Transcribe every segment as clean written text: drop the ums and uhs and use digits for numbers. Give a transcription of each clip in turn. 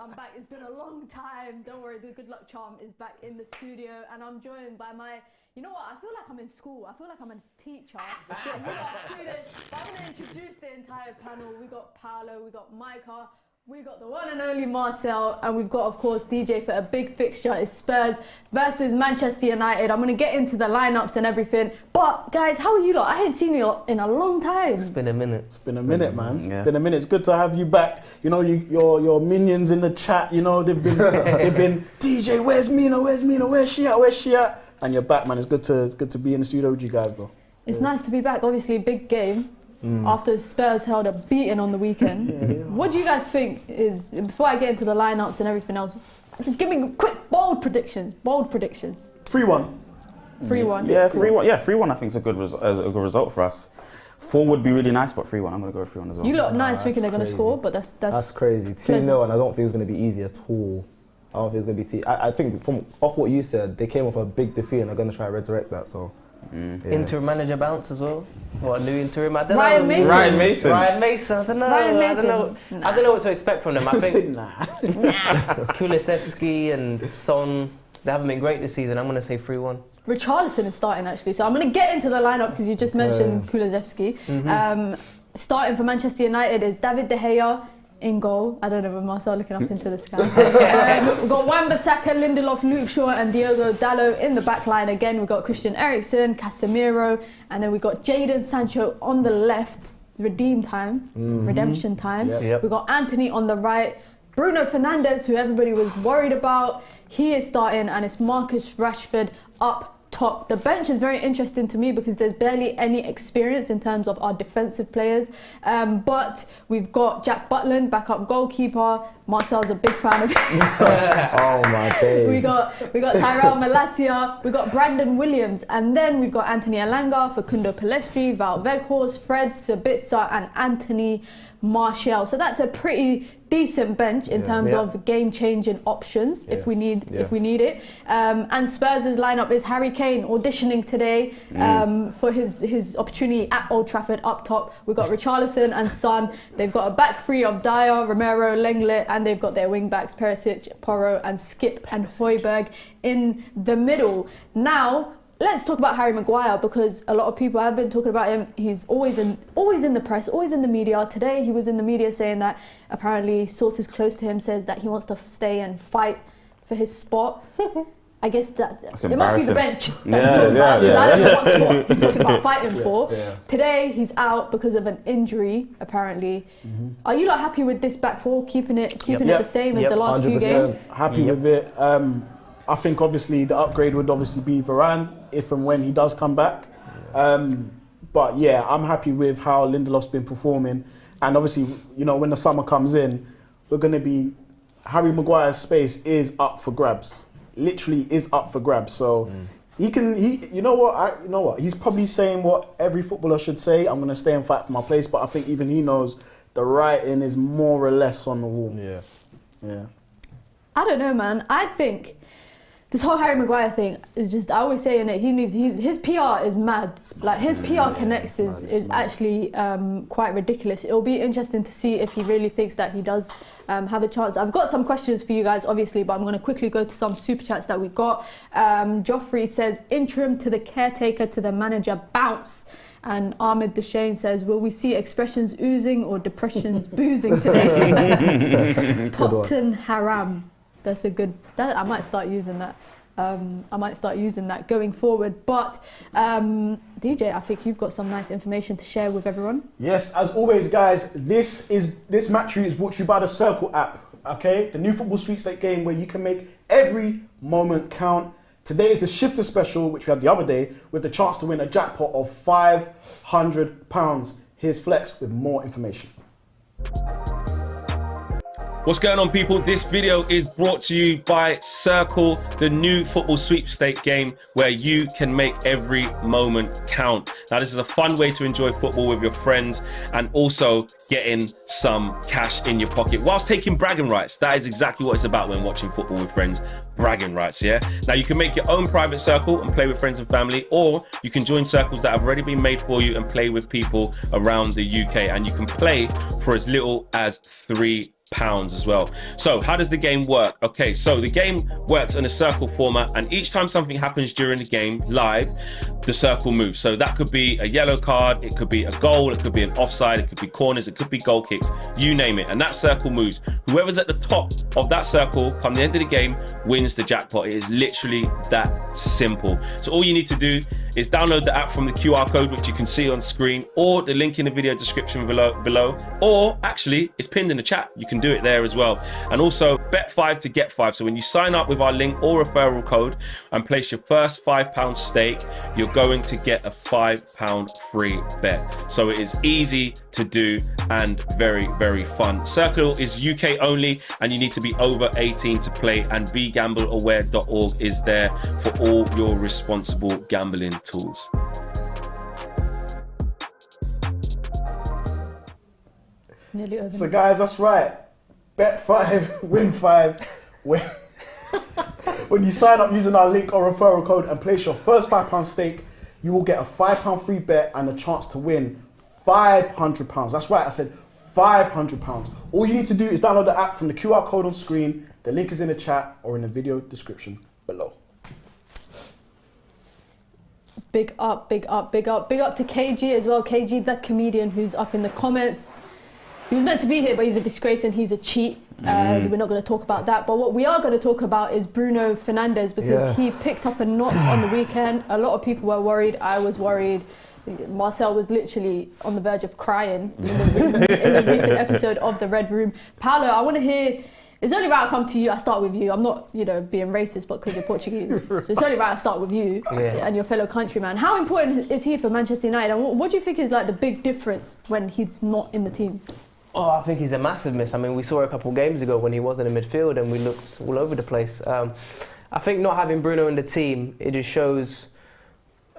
I'm back. It's been a long time. Don't worry, the good luck charm is back in the studio, and I'm joined by my. You know what? I feel like I'm in school. I feel like I'm a teacher. We got students. But I'm gonna introduce the entire panel. We got Paulo. We got Micah. We got the one and only Marcel, and we've got, of course, DJ for a big fixture. It's Spurs versus Manchester United. I'm going to get into the lineups and everything. But, guys, how are you lot? I ain't seen you in a long time. It's been a minute. It's been a minute, man. Yeah. It's been a minute. It's good to have you back. You know, your minions in the chat, you know, they've been DJ, where's Mina? Where's Mina? Where's she at? Where's she at? And you're back, man. It's good to be in the studio with you guys, though. It's nice to be back. Obviously, big game. After Spurs held a beating on the weekend. What do you guys think is, before I get into the lineups and everything else, just give me quick, bold predictions. 3-1. 3-1. Yeah, 3-1. Yeah, 3-1 I think is a good result for us. 4 would be really nice, but 3-1, I'm going to go 3-1 as well. You look nice thinking they're going to score, but that's crazy. 2-0, and I don't think it's going to be easy at all. I don't think it's going to be easy. I think off what you said, they came off a big defeat and they're going to try to resurrect that, so... Yeah. Interim manager bounce as well. What, a new interim? I don't know. Ryan Mason. Ryan Mason. I don't know. Ryan Mason. I don't know. Nah. I don't know what to expect from them. I think Nah. Kulusevski and Son, they haven't been great this season. I'm going to say 3-1. Richarlison is starting, actually. So I'm going to get into the lineup because you just mentioned Kulusevski. Starting for Manchester United is David De Gea in goal. I don't know, but Marcel looking up into the sky. We've got Wan-Bissaka, Lindelof, Luke Shaw and Diogo Dalot in the back line again. We've got Christian Eriksen, Casemiro, and then we've got Jadon Sancho on the left. Redemption time. Yep. We've got Anthony on the right. Bruno Fernandes, who everybody was worried about, he is starting, and it's Marcus Rashford up top. The bench is very interesting to me because there's barely any experience in terms of our defensive players, but we've got Jack Butland, backup goalkeeper. Marcel's a big fan of Oh my days. we got Tyrell Malacia, we got Brandon Williams, and then we've got Anthony Elanga, Facundo Pellistri, Val Weghorst, Fred Sabitzer and Anthony Martial. So that's a pretty decent bench in terms of game-changing options if we need it. And Spurs' lineup is Harry Kane auditioning today for his opportunity at Old Trafford up top. We've got Richarlison and Son. They've got a back three of Dyer, Romero, Lenglet, and they've got their wing backs Perisic, Porro and Skip and Højbjerg in the middle. Now, let's talk about Harry Maguire because a lot of people have been talking about him. He's always in the press, always in the media. Today he was in the media saying that apparently sources close to him says that he wants to stay and fight for his spot. I guess it must be the bench that he's talking about. I don't know what spot he's talking about fighting for. Today he's out because of an injury apparently. Are you lot happy with this back four, keeping it the same as the last few games? Happy with it. I think obviously the upgrade would obviously be Varane if and when he does come back. But yeah, I'm happy with how Lindelof's been performing. And obviously, you know, when the summer comes in, we're going to be, Harry Maguire's space is up for grabs. Literally is up for grabs. So you know what? He's probably saying what every footballer should say. I'm going to stay and fight for my place. But I think even he knows the writing is more or less on the wall. Yeah. I don't know, man. I think this whole Harry Maguire thing is just, I always say in it, his PR is mad. Like his PR connects is actually quite ridiculous. It'll be interesting to see if he really thinks that he does have a chance. I've got some questions for you guys, obviously, but I'm going to quickly go to some super chats that we got. Joffrey says, interim to the caretaker to the manager bounce. And Ahmed Duchesne says, will we see expressions oozing or depressions boozing today? Tottenham haram. That's a good, I might start using that. Going forward. But DJ, I think you've got some nice information to share with everyone. Yes, as always, guys, this match review is brought to you by the Circl app. Okay, the new football sweepstake game where you can make every moment count. Today is the shifter special, which we had the other day, with the chance to win a jackpot of £500. Here's Flex with more information. What's going on, people? This video is brought to you by Circl, the new football sweepstake game where you can make every moment count. Now, this is a fun way to enjoy football with your friends and also getting some cash in your pocket whilst taking bragging rights. That is exactly what it's about when watching football with friends. bragging rights, yeah? Now you can make your own private circle and play with friends and family, or you can join circles that have already been made for you and play with people around the UK, and you can play for as little as £3 as well. So how does the game work? Okay, so the game works in a circle format, and each time something happens during the game live, the circle moves. So that could be a yellow card, it could be a goal, it could be an offside, it could be corners, it could be goal kicks, you name it, and that circle moves. Whoever's at the top of that circle come the end of the game wins the jackpot. It is literally that simple. So all you need to do is download the app from the QR code which you can see on screen, or the link in the video description below, or actually it's pinned in the chat. You can do it there as well. And also bet 5 to get 5. So when you sign up with our link or referral code and place your first £5 stake, you're going to get a £5 free bet. So it is easy to do and very, very fun. Circl is UK only, and you need to be over 18 to play, and begambleaware.org is there for all your responsible gambling tools. Nearly over. So guys, that's right. Bet 5, win 5. When you sign up using our link or referral code and place your first £5 stake, you will get a £5 free bet and a chance to win £500. That's right, I said £500. All you need to do is download the app from the QR code on screen. The link is in the chat or in the video description below. Big up, big up, big up. Big up to KG as well. KG, that comedian who's up in the comments. He was meant to be here, but he's a disgrace and he's a cheat. We're not going to talk about that. But what we are going to talk about is Bruno Fernandes, because he picked up a knock on the weekend. A lot of people were worried. I was worried. Marcel was literally on the verge of crying in the recent episode of The Red Room. Paulo, I want to hear... It's only right I come to you. I start with you. I'm not, being racist, but because you're Portuguese. So it's only right I start with you and your fellow countryman. How important is he for Manchester United? And what do you think is like the big difference when he's not in the team? Oh, I think he's a massive miss. I mean, we saw a couple of games ago when he wasn't in midfield and we looked all over the place. I think not having Bruno in the team, it just shows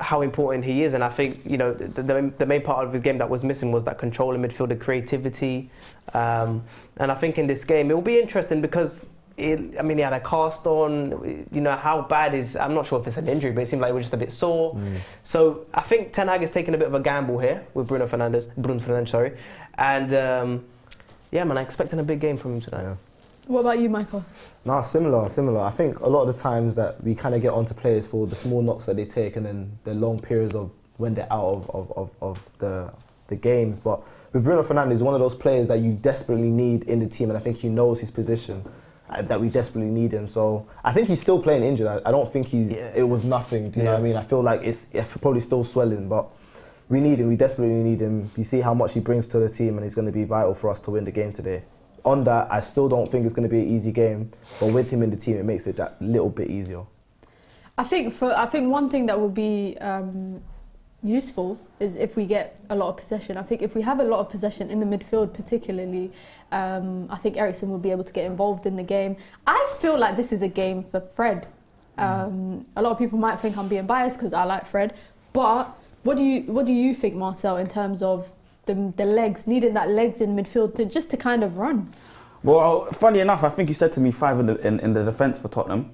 how important he is. And I think, the main part of his game that was missing was that control in midfield, the creativity. And I think in this game, it will be interesting because, he had a cast on. How bad is... I'm not sure if it's an injury, but it seemed like he was just a bit sore. So I think Ten Hag is taking a bit of a gamble here with Bruno Fernandes, sorry. And I'm expecting a big game from him tonight. Yeah. What about you, Michael? No, similar. I think a lot of the times that we kind of get onto players for the small knocks that they take and then the long periods of when they're out of the games. But with Bruno Fernandes, he's one of those players that you desperately need in the team, and I think he knows his position, that we desperately need him. So I think he's still playing injured. I don't think it was nothing. Do you know what I mean? I feel like it's probably still swelling, but we need him. We desperately need him. You see how much he brings to the team, and he's going to be vital for us to win the game today. On that, I still don't think it's going to be an easy game, but with him in the team, it makes it that little bit easier. I think one thing that will be useful is if we get a lot of possession. I think if we have a lot of possession in the midfield, particularly, I think Eriksen will be able to get involved in the game. I feel like this is a game for Fred. A lot of people might think I'm being biased because I like Fred, but what do you think, Marcel, in terms of the legs, needing that legs in midfield to kind of run? Well, funny enough, I think you said to me 5 in the defence for Tottenham.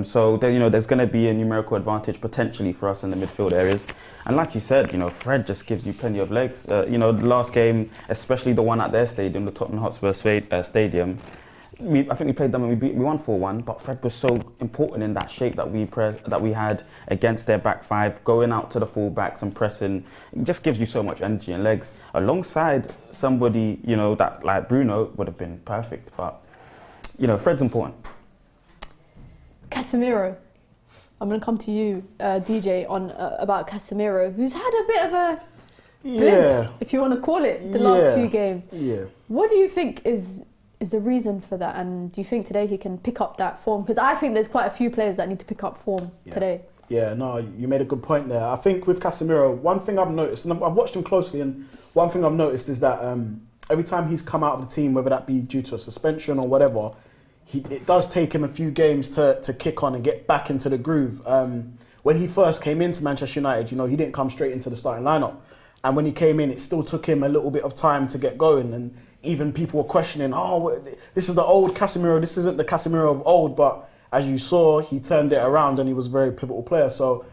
So there's going to be a numerical advantage potentially for us in the midfield areas. And like you said, Fred just gives you plenty of legs. The last game, especially the one at their stadium, the Tottenham Hotspur Stadium, I think we played them and we won 4-1, but Fred was so important in that shape that we had against their back 5, going out to the full backs and pressing. It just gives you so much energy and legs. Alongside somebody, that like Bruno would have been perfect, but Fred's important. Casemiro. I'm going to come to you, DJ, on about Casemiro, who's had a bit of a blimp, if you want to call it, the last few games. Yeah. What do you think is the reason for that, and do you think today he can pick up that form? Because I think there's quite a few players that need to pick up form today. Yeah, no, you made a good point there. I think with Casemiro, one thing I've noticed, and I've watched him closely, and one thing I've noticed is that every time he's come out of the team, whether that be due to a suspension or whatever, it does take him a few games to kick on and get back into the groove. When he first came into Manchester United, he didn't come straight into the starting lineup. And when he came in, it still took him a little bit of time to get going. And even people were questioning, this is the old Casemiro, this isn't the Casemiro of old. But as you saw, he turned it around and he was a very pivotal player. So,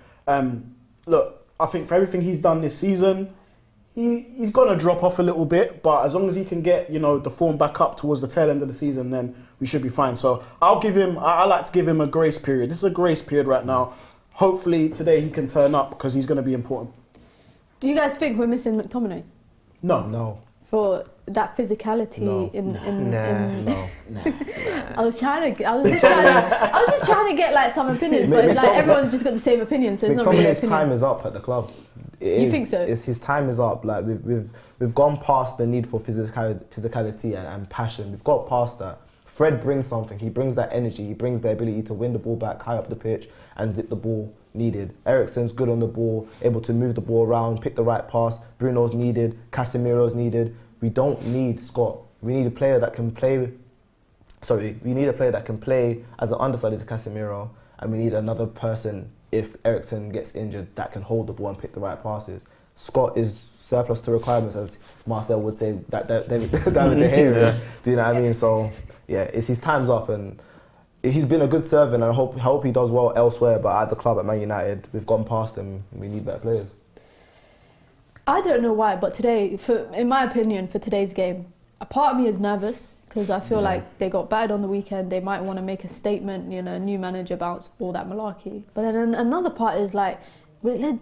look, I think for everything he's done this season, he's going to drop off a little bit, but as long as he can get, the form back up towards the tail end of the season, then we should be fine. So I like to give him a grace period. This is a grace period right now. Hopefully today he can turn up because he's going to be important. Do you guys think we're missing McTominay? No. For that physicality No. I was just trying to get like some opinions, but it's like everyone's just got the same opinion, so it's not really an McTominay's opinion. time is up at the club. You think so? His time is up. Like we've gone past the need for physicality and passion. We've got past that. Fred brings something. He brings that energy. He brings the ability to win the ball back high up the pitch and zip the ball needed. Eriksen's good on the ball, able to move the ball around, pick the right pass. Bruno's needed. Casemiro's needed. We don't need Scott. We need a player that can play. We need a player that can play as an understudy to Casemiro, and we need another person if Eriksen gets injured that can hold the ball and pick the right passes. Scott is surplus to requirements, as Marcel would say. That David De Gea. Do you know what I mean? So yeah, it's his time's up, and he's been a good servant, and I hope he does well elsewhere. But at the club at Man United, we've gone past him. We need better players. I don't know why, but today, in my opinion, for today's game, a part of me is nervous because I feel like they got battered on the weekend. They might want to make a statement, new manager bounce, all that malarkey. But then another part is like, when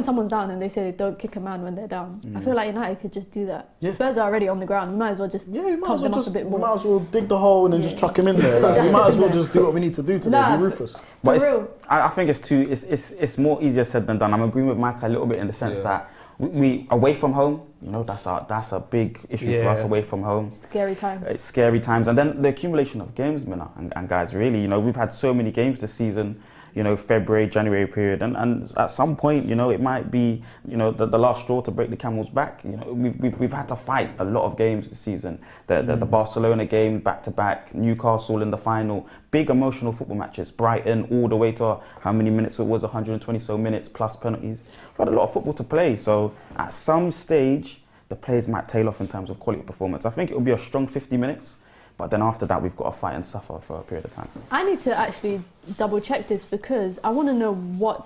someone's down and they say don't kick a man when they're down. I feel like United could just do that. Yeah. Spurs are already on the ground. We might as well just touch them up a bit more. We might as well dig the hole and then just chuck him in there. Like, we might as well just do what we need to do today. Be ruthless. But I think it's more easier said than done. I'm agreeing with Micah a little bit in the sense that we away from home, that's a big issue for us away from home. Scary times. It's scary times, and then the accumulation of games, Mina, and guys, really, we've had so many games this season. February, January period, and at some point, it might be, the last straw to break the camel's back. We've had to fight a lot of games this season. The Barcelona game, back to back, Newcastle in the final, big emotional football matches. Brighton all the way to how many minutes it was, 120 so minutes plus penalties. We've had a lot of football to play. So at some stage, the players might tail off in terms of quality performance. I think it will be a strong 50 minutes. But then after that, we've got to fight and suffer for a period of time. I need to actually double check this because I want to know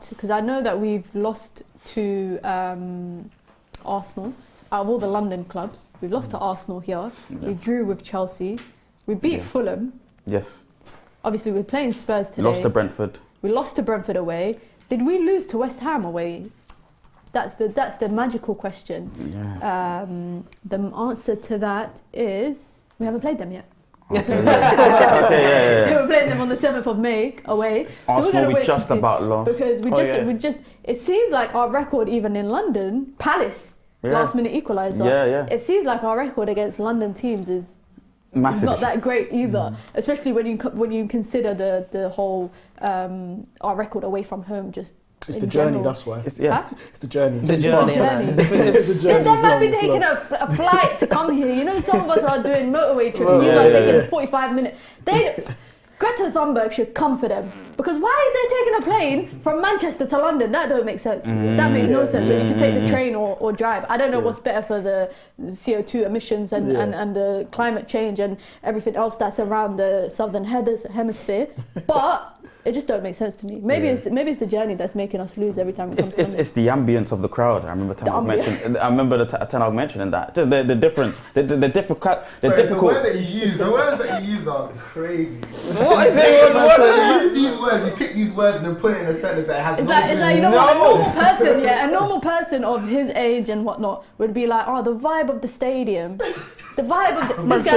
because I know that we've lost to Arsenal. Out of all the London clubs, we've lost to Arsenal here. Yeah. We drew with Chelsea. We beat Fulham. Yes. Obviously, we're playing Spurs today. Lost to Brentford. We lost to Brentford away. Did we lose to West Ham away? That's the magical question. Yeah. The answer to that is we haven't played them yet. We're playing them on the 7th of May away. Arsenal, we just about lost. Because it seems like our record even in London, Palace, last minute equaliser. It seems like our record against London teams is not that great either. Especially when you consider the whole our record away from home just. It's the journey, that's why. It's the journey. It's the journey. They might be taking a flight to come here. Some of us are doing motorway trips. These are taking 45 minutes. Greta Thunberg should come for them. Because why are they taking a plane from Manchester to London? That don't make sense. That makes no sense when you can take the train or drive. I don't know what's better for the CO2 emissions and the climate change and everything else that's around the southern hemisphere. But it just don't make sense to me. Maybe it's the journey that's making us lose every time we come to London. It's the ambience of the crowd. I remember Ten Hag mentioning that. Just the difference, the difficult. The words that you use are crazy. What is it? You use these words, you pick these words and then put it in a sentence that has. It's like a normal person of his age and whatnot would be like, the vibe of the stadium. The vibe of the ambiance.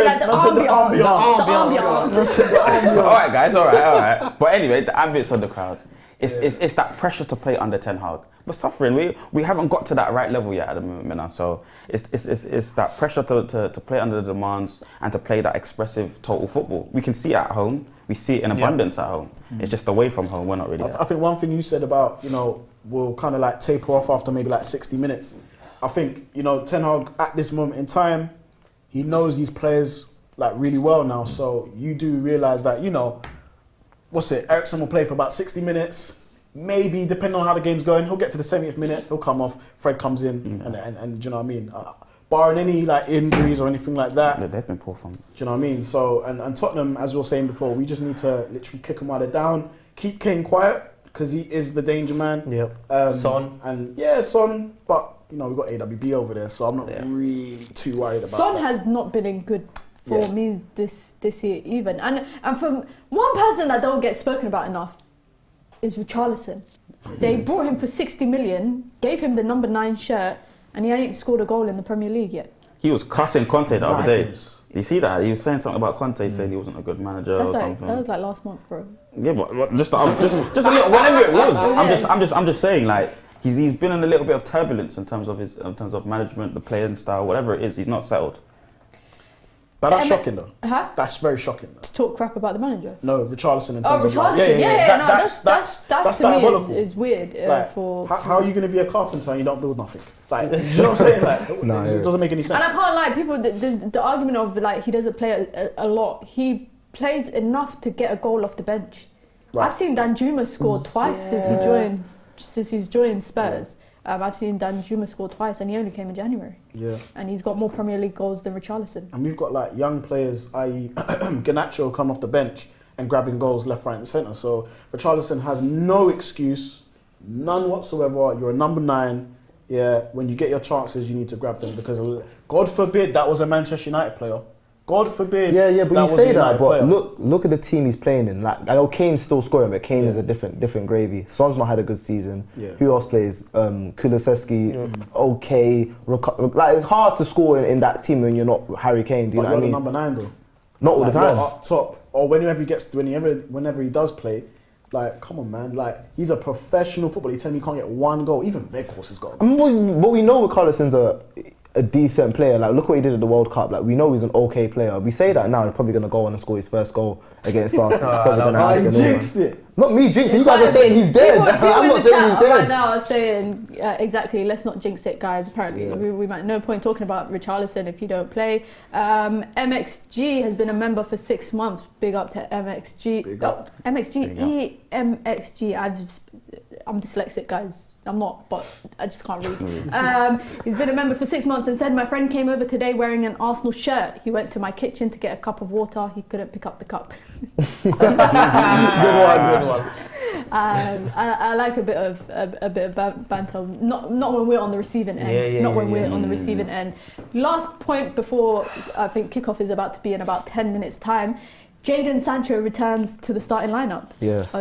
All right, guys. All right. But anyway, the ambience of the crowd. It's that pressure to play under Ten Hag. We're suffering. We haven't got to that right level yet at the moment now. So it's that pressure to play under the demands and to play that expressive total football. We can see it at home. We see it in abundance at home. It's just away from home. We're not really. I think one thing you said about we'll kind of like taper off after maybe like 60 minutes. I think Ten Hag at this moment in time, he knows these players like really well now. So you do realise that Eriksen will play for about 60 minutes. Maybe, depending on how the game's going, he'll get to the 70th minute, he'll come off, Fred comes in, and do you know what I mean? barring any like injuries or anything like that. Yeah, they've been poor form. Do you know what I mean? So, and Tottenham, as we were saying before, we just need to literally kick them while they're down, keep Kane quiet, because he is the danger man. Yep. Son. And yeah, Son, but you know, we've got AWB over there, so I'm not really too worried about Son that. has not been in good for me this year even. And from one person that don't get spoken about enough is Richarlison. They brought him for 60 million, gave him the number 9 shirt, and he ain't scored a goal in the Premier League yet. He was cussing Conte the other day. Madness. Do you see that? He was saying something about Conte, saying he wasn't a good manager or something. That was like last month, bro. Yeah, but just a little, whatever it was. I'm just saying, like he's been in a little bit of turbulence in terms of management, the playing style, whatever it is. He's not settled. But that's shocking though. Huh? That's very shocking though. To talk crap about the manager. No, Richarlison in terms Oh, of like, Richarlison, that's to me diabolical. is weird. Like, how are you going to be a carpenter and you don't build nothing? Like, you know what I'm saying? Like, it doesn't make any sense. And I can't lie, people, the argument of like he doesn't play a lot. He plays enough to get a goal off the bench. Right. I've seen Danjuma score twice since he's joined Spurs. I've seen Danjuma score twice, and he only came in January. Yeah. And he's got more Premier League goals than Richarlison. And we've got like young players, i.e. Garnacho come off the bench and grabbing goals left, right and centre. So Richarlison has no excuse, none whatsoever. You're a number 9. Yeah, when you get your chances, you need to grab them, because God forbid that was a Manchester United player. God forbid. Yeah, but that you was say a that, United but player. look at the team he's playing in. Like, I know Kane's still scoring, but Kane is a different gravy. Son's not had a good season. Yeah. Who else plays? Kulusevski, okay. Like, it's hard to score in that team when you're not Harry Kane. Do you know what I mean? Number 9 though. Not all the time. Up top, or whenever he does play. Like, come on, man. Like, he's a professional footballer. You tell me he can't get 1 goal. Even Weghorst has got a goal. I mean, but we know Carlson's a decent player. Like, look what he did at the World Cup. Like, we know he's an okay player. We say that now, he's probably going to go on and score his first goal against us. It's probably going to happen. Jinxed it. Not me jinxing. You guys are saying he's dead. I'm not saying he's dead. Right now are saying exactly. Let's not jinx it, guys. Apparently, we might no point talking about Richarlison if you don't play. MXG has been a member for 6 months. Big up to MXG. Big up. MXG. EMXG. I'm dyslexic, guys. I'm not, but I just can't read. He's been a member for 6 months and said, my friend came over today wearing an Arsenal shirt. He went to my kitchen to get a cup of water. He couldn't pick up the cup. Good one. I like a bit of banter. Not when we're on the receiving end. Not when we're on the receiving end. Last point before I think kickoff is about to be in about 10 minutes time. Jadon Sancho returns to the starting lineup. Yes.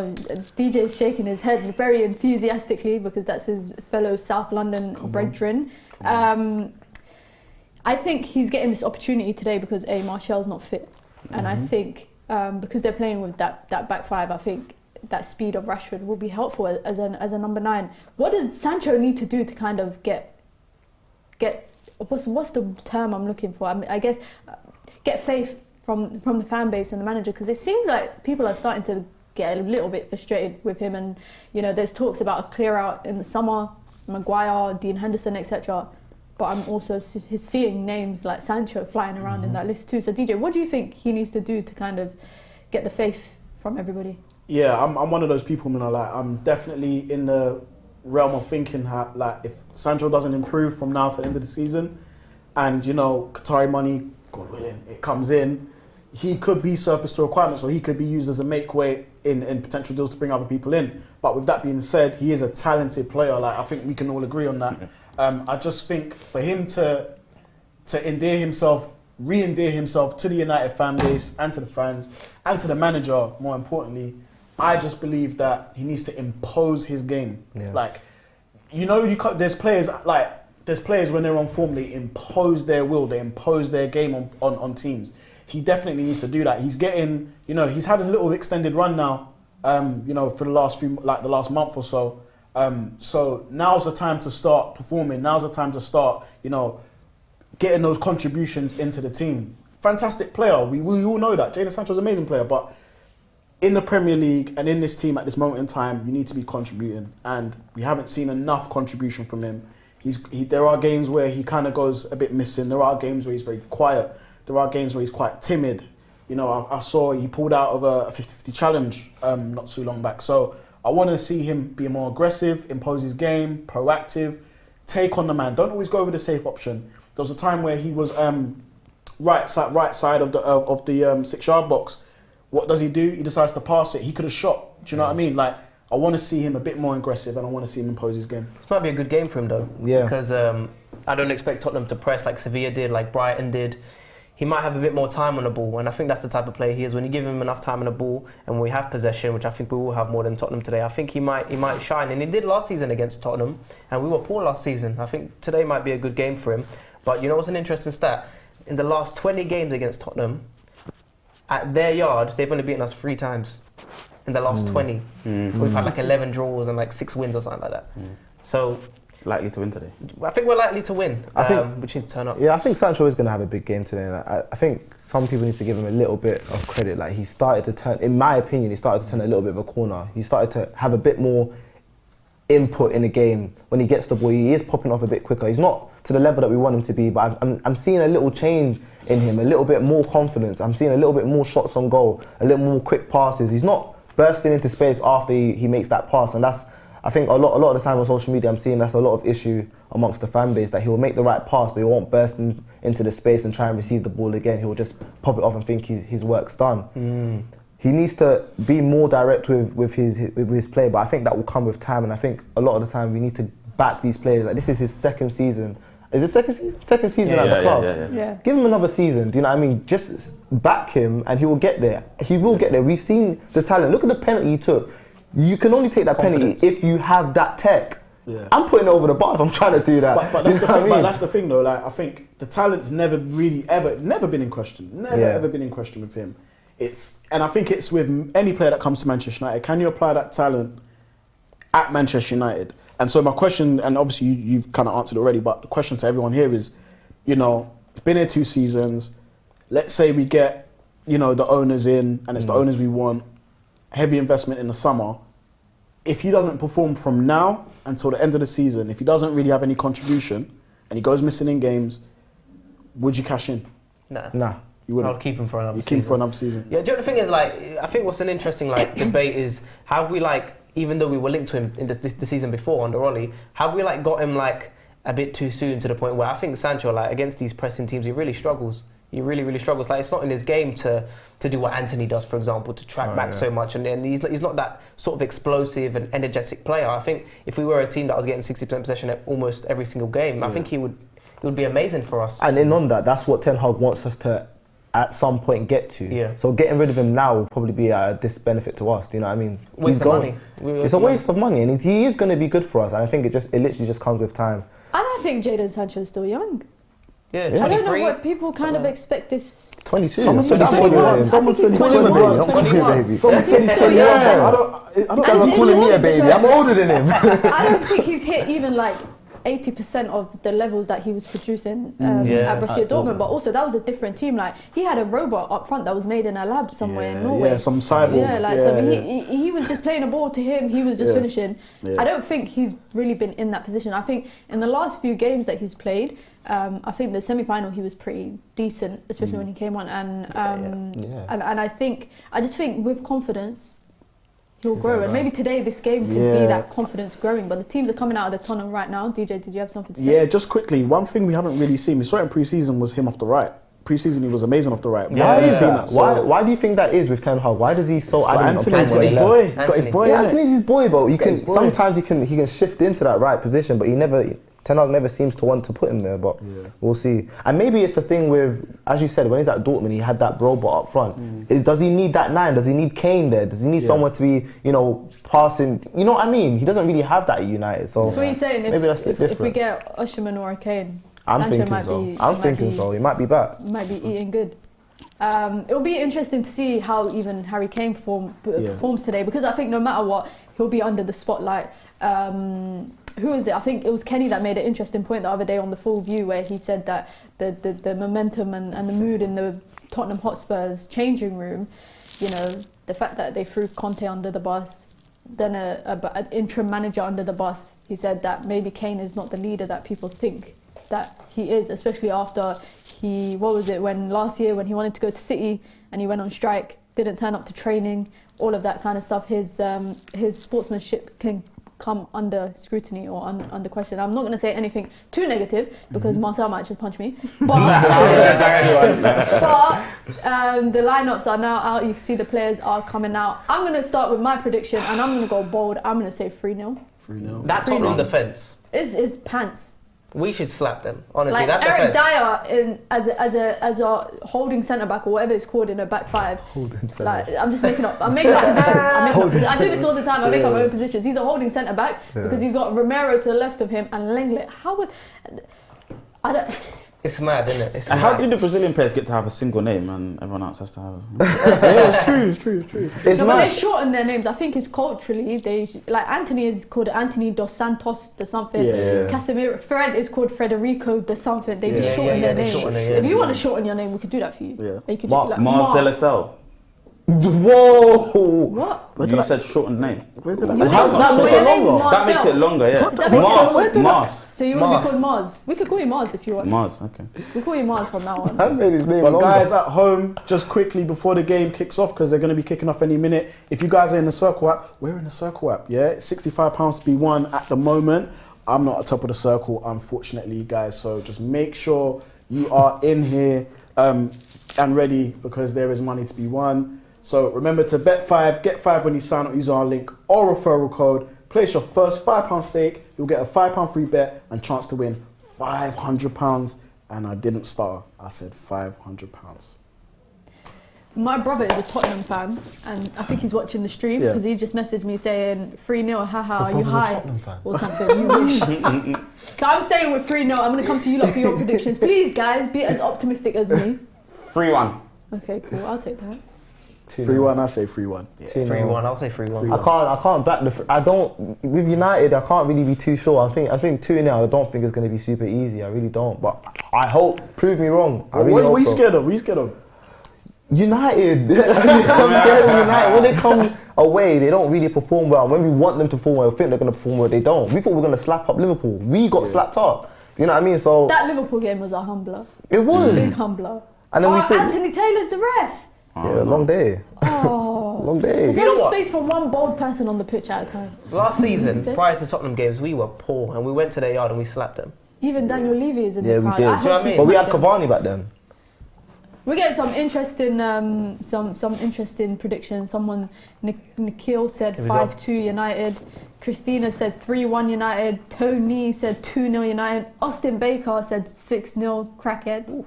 DJ is shaking his head very enthusiastically because that's his fellow South London brethren. I think he's getting this opportunity today because Martial's not fit, and I think because they're playing with that back 5, I think that speed of Rashford will be helpful as a number 9. What does Sancho need to do to kind of get what's the term I'm looking for? I guess get faith from the fan base and the manager, because it seems like people are starting to get a little bit frustrated with him, and you know there's talks about a clear out in the summer, Maguire, Dean Henderson, etc. But I'm also seeing names like Sancho flying around in that list too. So DJ, what do you think he needs to do to kind of get the faith from everybody? Yeah, I'm one of those people, you know, like I'm definitely in the realm of thinking how, like, if Sancho doesn't improve from now to the end of the season, and you know Qatari money, God willing, it comes in, he could be surplus to requirements, or he could be used as a make weight in potential deals to bring other people in. But with that being said, he is a talented player. Like, I think we can all agree on that. I just think for him to re-endear himself to the United fan base and to the fans and to the manager, more importantly, I just believe that he needs to impose his game. Yeah. Like, you know, there's players when they're on form, they impose their will, they impose their game on teams. He definitely needs to do that. He's getting, you know, he's had a little extended run now, you know, for the last month or so. So now's the time to start performing. Now's the time to start, you know, getting those contributions into the team. Fantastic player. We all know that. Jadon Sancho's an amazing player, but in the Premier League and in this team at this moment in time, you need to be contributing. And we haven't seen enough contribution from him. There are games where he kind of goes a bit missing. There are games where he's very quiet. There are games where he's quite timid. You know, I saw he pulled out of a 50-50 challenge not too long back. So I want to see him be more aggressive, impose his game, proactive, take on the man. Don't always go over the safe option. There was a time where he was right side of the 6-yard box. What does he do? He decides to pass it. He could have shot. Do you know what I mean? Like, I want to see him a bit more aggressive, and I want to see him impose his game. This might be a good game for him though. Yeah. Because I don't expect Tottenham to press like Sevilla did, like Brighton did. He might have a bit more time on the ball, and I think that's the type of player he is. When you give him enough time on the ball, and when we have possession, which I think we will have more than Tottenham today, I think he might shine. And he did last season against Tottenham, and we were poor last season. I think today might be a good game for him. But you know what's an interesting stat? In the last 20 games against Tottenham, at their yard, they've only beaten us 3 times. In the last 20. We've had like 11 draws and like 6 wins or something like that. So Likely to win today. I think we're likely to win. I think we need to turn up. Yeah, I think Sancho is going to have a big game today. I think some people need to give him a little bit of credit. Like, he started to turn, in my opinion, he started to turn a little bit of a corner. He started to have a bit more input in the game. When he gets the ball, he is popping off a bit quicker. He's not to the level that we want him to be, but I'm seeing a little change in him, a little bit more confidence. I'm seeing a little bit more shots on goal, a little more quick passes. He's not bursting into space after he makes that pass, and that's, I think a lot of the time on social media I'm seeing that's a lot of issue amongst the fan base, that he'll make the right pass but he won't burst into the space and try and receive the ball again. He'll just pop it off and think his work's done. He needs to be more direct with his play, but I think that will come with time, and I think a lot of the time we need to back these players. Like, this is his second season. Is it second season at the club? Yeah. Give him another season, do you know what I mean? Just back him and he will get there. He will get there. We've seen the talent. Look at the penalty he took. You can only take that penalty if you have that tech. Yeah. I'm putting it over the bar if I'm trying to do that. But that's the thing. But that's the thing, though. Like, I think the talent's never really never been in question. Ever been in question with him. And I think it's with any player that comes to Manchester United. Can you apply that talent at Manchester United? And so my question, and obviously you've kind of answered already, but the question to everyone here is, you know, it's been here 2 seasons. Let's say we get, you know, the owners in, and it's the owners we want. Heavy investment in the summer. If he doesn't perform from now until the end of the season, if he doesn't really have any contribution and he goes missing in games, would you cash in? Nah. You wouldn't. I'll keep him for another You season. keep him for another season. Yeah, do you know the thing is, like, I think what's an interesting debate is, have we, like, even though we were linked to him in the season before under Ollie, have we like got him like a bit too soon to the point where I think Sancho, like, against these pressing teams, he really struggles. He really struggles. Like, it's not in his game to do what Anthony does, for example, to track back so much, and he's not that sort of explosive and energetic player. I think if we were a team that was getting 60% possession at almost every single game, I think it would be amazing for us. And in on that's what Ten Hag wants us to at some point get to. Yeah. So getting rid of him now will probably be a disbenefit to us. Do you know what I mean? Waste of money. It's a waste of money, and he is going to be good for us. And I think it literally just comes with time. And I think Jadon Sancho is still young. Yeah, I don't know 23. what people kind of expect this. 22. Someone said he's 21. 21. Someone said he's 21. 21. Don't call me a baby. Someone said he's Still 21. young. I don't And guys are it's calling me a important baby. because I'm older than him. I don't think he's hit even like 80% of the levels that he was producing at Borussia Dortmund, but also that was a different team. Like, he had a robot up front that was made in a lab somewhere in Norway. Yeah, some cyborg. Yeah, like he was just playing a ball to him. He was just finishing. Yeah. I don't think he's really been in that position. I think in the last few games that he's played, I think the semi-final he was pretty decent, especially when he came on. And I just think with confidence, he'll grow, and maybe today this game could be that confidence growing. But the teams are coming out of the tunnel right now. DJ, did you have something to say? Yeah, just quickly, one thing we haven't really seen, we saw it in pre-season, was him off the right. Pre-season he was amazing off the right. Why is that? Why do you think that is with Ten Hag? Why does he so adamant on Anthony's playing his on the boy. left? He's got his boy. Yeah, innit? Anthony's his boy, but got his boy. sometimes he can shift into that right position, but Ten Hag never seems to want to put him there, but we'll see. And maybe it's a thing with, as you said, when he's at Dortmund, he had that robot up front. Does he need that 9? Does he need Kane there? Does he need someone to be, passing? You know what I mean? He doesn't really have that at United. So what he's saying. Maybe that's If we get Usherman or a Kane, I'm Sancho thinking might so. be. I'm thinking so. He might be back. Might be eating good. It'll be interesting to see how even Harry Kane performs today, because I think no matter what, he'll be under the spotlight. Who is it? I think it was Kenny that made an interesting point the other day on the Full View, where he said that the momentum and the mood in the Tottenham Hotspurs changing room, the fact that they threw Conte under the bus, then an interim manager under the bus, he said that maybe Kane is not the leader that people think that he is, especially after when last year when he wanted to go to City and he went on strike, didn't turn up to training, all of that kind of stuff. His sportsmanship can come under scrutiny or under question. I'm not going to say anything too negative because Marcel might just punch me. But, the lineups are now out. You can see the players are coming out. I'm going to start with my prediction and I'm going to go bold. I'm going to say 3-0. 3-0. That Tottenham defence. Is pants. We should slap them, honestly. Like that Eric defence. Dyer as a holding centre back or whatever it's called in a back five. Like I'm just making up. I'm making up positions. I do this all the time. I make up my own positions. He's a holding centre back because he's got Romero to the left of him and Lenglet. How would I don't? It's mad, isn't it? It's And how mad. do the Brazilian players get to have a single name and everyone else has to have? Yeah, it's true. It's No, but mad. they shorten their names. I think it's culturally. Like Anthony is called Anthony dos Santos to something. Yeah. Casemiro, Fred is called Federico to something. They just Yeah. shorten their they names. shorten it, yeah. If you want to shorten your name, we could do that for you. Yeah. You could Mark- like, Mars de la Mark. Salle. Whoa! What? You said shortened name. Where did Your How's name's that not- make your it name's longer? That makes Marcel. it longer, yeah. That makes it Mars. So you want to be Mars. called Mars? We could call you Mars if you want. Mars, okay. We'll call you Mars from now on. That made his name But longer. guys at home, just quickly before the game kicks off, because they're going to be kicking off any minute. If you guys are in the Circl app, we're in the Circl app, yeah? It's £65 to be won at the moment. I'm not at the top of the Circl, unfortunately, guys. So just make sure you are in here and ready because there is money to be won. So remember to bet 5, get 5 when you sign up, use our link or referral code. Place your first £5 stake, you'll get a £5 free bet and chance to win £500. And I didn't stutter, I said £500. My brother is a Tottenham fan, and I think he's watching the stream Yeah. because he just messaged me saying 3-0, haha, are you brother's a high? Tottenham fan. Or something, you wish. So I'm staying with 3-0. I'm going to come to you lot for your predictions. Please, guys, be as optimistic as me. 3-1. Okay, cool, I'll take that. 3-1, I say 3-1. Yeah. 3-1, I'll say 3-1. I can't back I don't with United. I can't really be too sure. I think 2-0. I don't think it's going to be super easy. I really don't. But I hope. Prove me wrong. I really What hope are you so. scared of? What are you scared of? United. I'm scared of United. When they come away, they don't really perform well. When we want them to perform well, we think they're going to perform well. They don't. We thought we were going to slap up Liverpool. We got slapped up. You know what I mean? So That Liverpool game was a humbler. it was. Big humbler. And then we thought, Anthony Taylor's the ref. yeah, long day. Oh. Long day. There's You know only what? space for one bold person on the pitch at a time. Last season, Say? prior to Tottenham games, we were poor and we went to their yard and we slapped them. Even Daniel Levy is in Yeah, the we crowd. did. I Do you know hope what I he mean? But we had smacked them. Cavani back then. We get some interesting, some interesting predictions. Someone, Nikhil said Here we go. 5-2 United. Christina said 3-1 United. Tony said 2-0 United. Austin Baker said 6-0 Crackhead.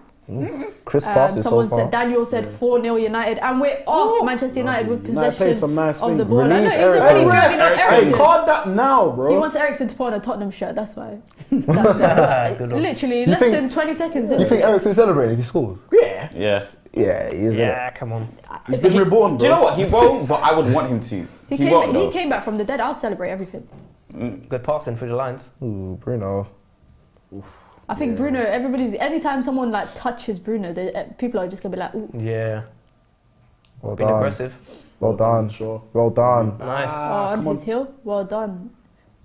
Chris passes so Someone far. said Daniel said 4-0 United, and we're off Manchester United with United played possession some nice of the things. ball. I know Release he's already Eriksen. dragging up Hey, Eriksen. card that now, bro. He wants Eriksen to put on a Tottenham shirt. That's why. That's why. Good one. Literally You less think- than 20 seconds. You In think Eriksen's celebrating if he scores? Yeah. Yeah. Yeah, he is. Yeah, come on. He's been reborn, bro. Do you know what? He won't, but I would want him to. He won't, though. came back from the dead. I'll celebrate everything. Good passing through the lines. Ooh, Bruno. I think Bruno. Anytime someone like touches Bruno, people are just gonna be like, ooh. Yeah. Well Been done. aggressive. Well done. Sure. Well done. Nice. on come on. his heel. Well done.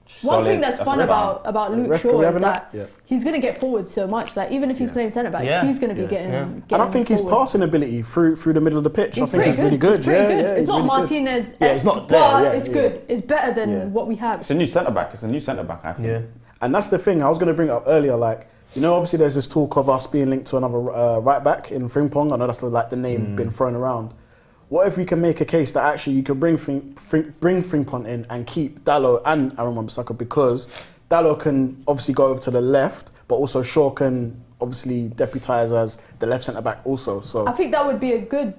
Solid. One thing that's fun ref. about Luke Ref, can Shaw we have is an that app? Yeah. he's going to get forward so much. Like even if he's playing centre back, Yeah. he's going to be Yeah. getting. Yeah. And I think his forward. passing ability through the middle of the pitch, I He's think pretty is really good. good. It's pretty Yeah, good. yeah, It's he's not really good. Martinez. Yeah, it's not but there, yeah, it's yeah. good. It's better than Yeah. what we have. It's a new centre back. It's a new centre back, I think. Yeah. And that's the thing I was going to bring up earlier. Like, you know, obviously there's this talk of us being linked to another right back in Frimpong. I know that's like the name been thrown around. What if we can make a case that actually you can bring Frimpong in and keep Dalot and Aaron Wan-Bissaka, because Dalot can obviously go over to the left, but also Shaw can obviously deputise as the left centre back also. So I think that would be a good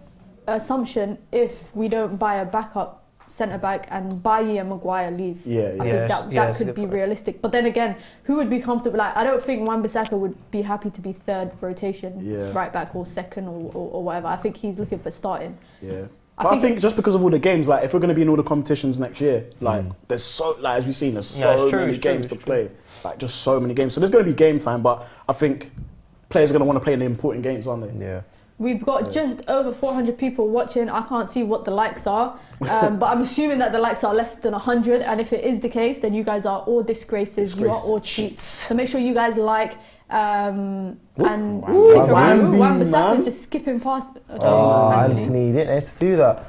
assumption if we don't buy a backup centre back and Bailly and Maguire leave. Yeah, I yeah. think Yeah, that that's a could good be point. realistic. But then again, who would be comfortable? Like I don't think Wan-Bissaka would be happy to be third rotation Yeah. right back or second or whatever. I think he's looking for starting. yeah. I But I think- think just because of all the games, like if we're going to be in all the competitions next year, like there's so, like as we've seen, there's Yeah, so it's true, many it's true, games it's to play, like just so many games. So there's going to be game time, but I think players are going to want to play in the important games, aren't they? Yeah. We've got just over 400 people watching. I can't see what the likes are, but I'm assuming that the likes are less than 100. And if it is the case, then you guys are all disgraces. You are all cheats. So make sure you guys like and stick around. Wambi, Wan-Bissaka man. just skipping past. Okay, Oh, Anthony. Anthony, you didn't have to do that.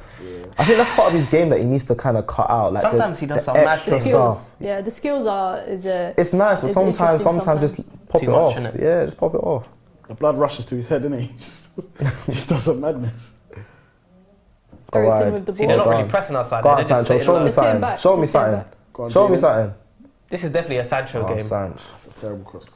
I think that's part of his game that he needs to kind of cut out. Like Sometimes he does the some mad extra things. stuff. Yeah, the skills is a. It's nice, but It's sometimes interesting just pop Too it much, off. innit? Yeah, just pop it off. The blood rushes to his head, innit? He just does some madness. Eriksen Alright. with the See, ball. they're not Well really done. pressing outside. Go They're on, just Sancho. sitting Show low. me They're sitting something. back. Show me They're sitting something. back. Go on, Show me Jamie. something. This is definitely a Sancho Oh, game. Sancho. That's a terrible cross.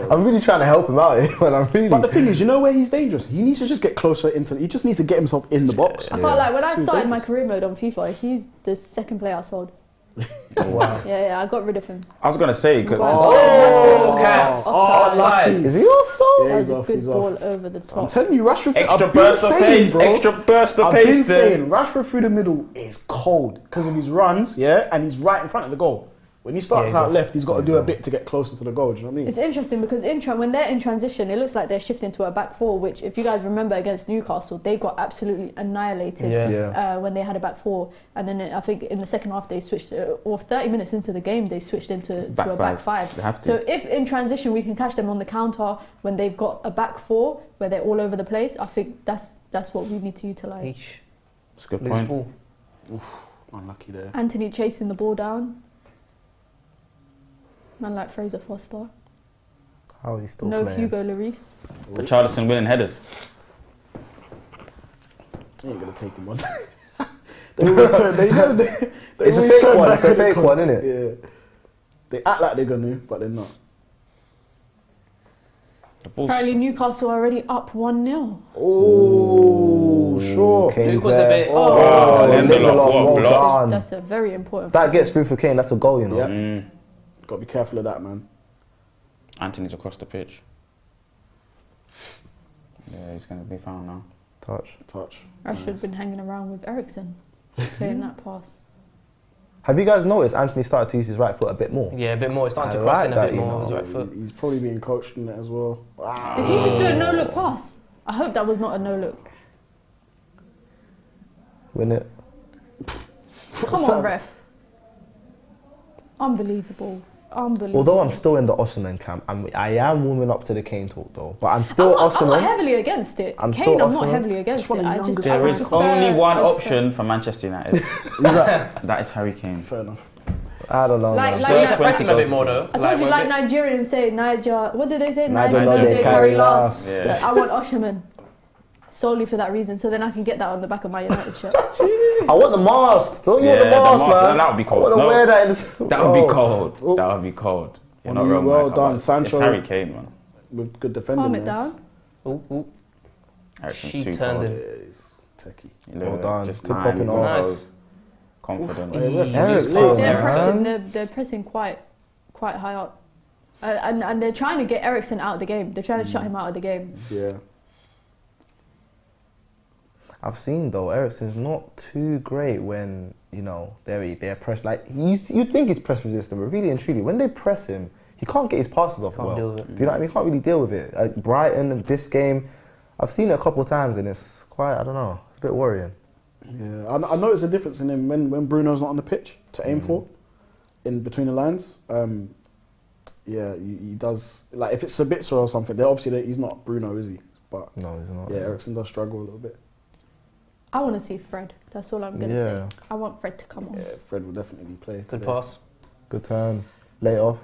I'm really trying to help him out here, but I'm really. But the thing is, you know where he's dangerous? He needs to just get closer into. He just needs to get himself in the box. I can't lie. When I He's started my dangerous. career mode on FIFA, he's the second player I sold. Wow. Yeah, I got rid of him. I was gonna say, Cast. Offside. Is he off though? Yeah, That he's was a off. good He's ball off. over the I'm top. telling you, Rashford. extra I've been burst of saying, pace, bro. extra burst of I've been pace. there. saying Rashford through the middle is cold because of his runs, yeah, and he's right in front of the goal. When he starts he's out off. left, he's got to do a bit to get closer to the goal. Do you know what I mean? It's interesting because when they're in transition, it looks like they're shifting to a back four, which, if you guys remember against Newcastle, they got absolutely annihilated Yeah. when they had a back four. And then I think in the second half they switched, or 30 minutes into the game, they switched into Back to a five. back five. They have to. So if in transition we can catch them on the counter when they've got a back four where they're all over the place, I think that's what we need to utilise. Eesh. That's a good Loose point. ball. Unlucky there. Anthony chasing the ball down. Man like Fraser Foster. How is he still No playing? Hugo Lloris. The Charleston winning headers. They ain't gonna take him on. They always turn. They know they It's a always fake turn one. back It's a when it fake comes- one, isn't it? Yeah. They act like they're gonna, but they're not. The ball's Apparently Newcastle are already up 1-0. Oh, sure. Kane's Luke was a there. bit- Oh, Lindelof, Lindelof, what well block. done. That's a very important. That gets through for Kane. That's a goal, you know. Yeah. Got to be careful of that, man. Anthony's across the pitch. Yeah, he's gonna be found now. Touch. Rashford been hanging around with Eriksen, playing that pass. Have you guys noticed Anthony started to use his right foot a bit more? Yeah, a bit more. He's starting I to cross like in a that, bit you more. know. with his right foot. He's probably being coached in it as well. Did he just do a no-look pass? I hope that was not a no-look. Win it. Come on, ref. Unbelievable. Although I'm still in the Osimhen camp, I am warming up to the Kane talk though. But I'm still I'm Osimhen. not heavily against it. I'm Kane, still I'm not Osimhen. heavily against one it. of the I just youngest There I is prefer- only one I prefer- option for Manchester United. Who's that? That is Harry Kane. Fair enough. I don't know. Like- man. like- So Like- pressing a bit more though. I told you, we're a like bit- Nigerians say, Niger. What did they say? Niger no, no, they they carry carry last. last. Yeah. Like, I want Osimhen solely for that reason, so then I can get that on the back of my United shirt. I want the mask. Don't you want Yeah, the the mask, mask, man? that would be cold. I want to No. wear that in the... That would be Oh. cold. Oh. That would be cold. You're On not you, wrong, well Micah, done, but Sancho. It's Harry Kane, man. With good defending. Calm it there. down. Ooh, ooh. Eriksen's She too turned cold. it. Yeah, he's techie. You know, Well done. Just Good time, popping off. Nice. confident. Eriksen, They're man. pressing. They're pressing quite high up, and they're trying to get Eriksen out of the game. They're trying to shut him out of the game. Yeah. I've seen though, Eriksen's not too great when, you know, they're pressed. Like, you'd think he's press resistant, but really and truly, when they press him, he can't get his passes off Can't well. deal with it. Do you know what I mean? He can't really deal with it. Like Brighton and this game, I've seen it a couple of times and it's quite, I don't know, it's a bit worrying. Yeah, I noticed a difference in him when Bruno's not on the pitch to aim for, in between the lines. Yeah, he does. Like if it's Sabitzer or something, they're obviously he's not Bruno, is he? But No, he's not. yeah, Eriksen does struggle a little bit. I want to see Fred. That's all I'm gonna say. Yeah. I want Fred to come on. Yeah, Fred will definitely play. Good today. pass. Good turn. Lay it off.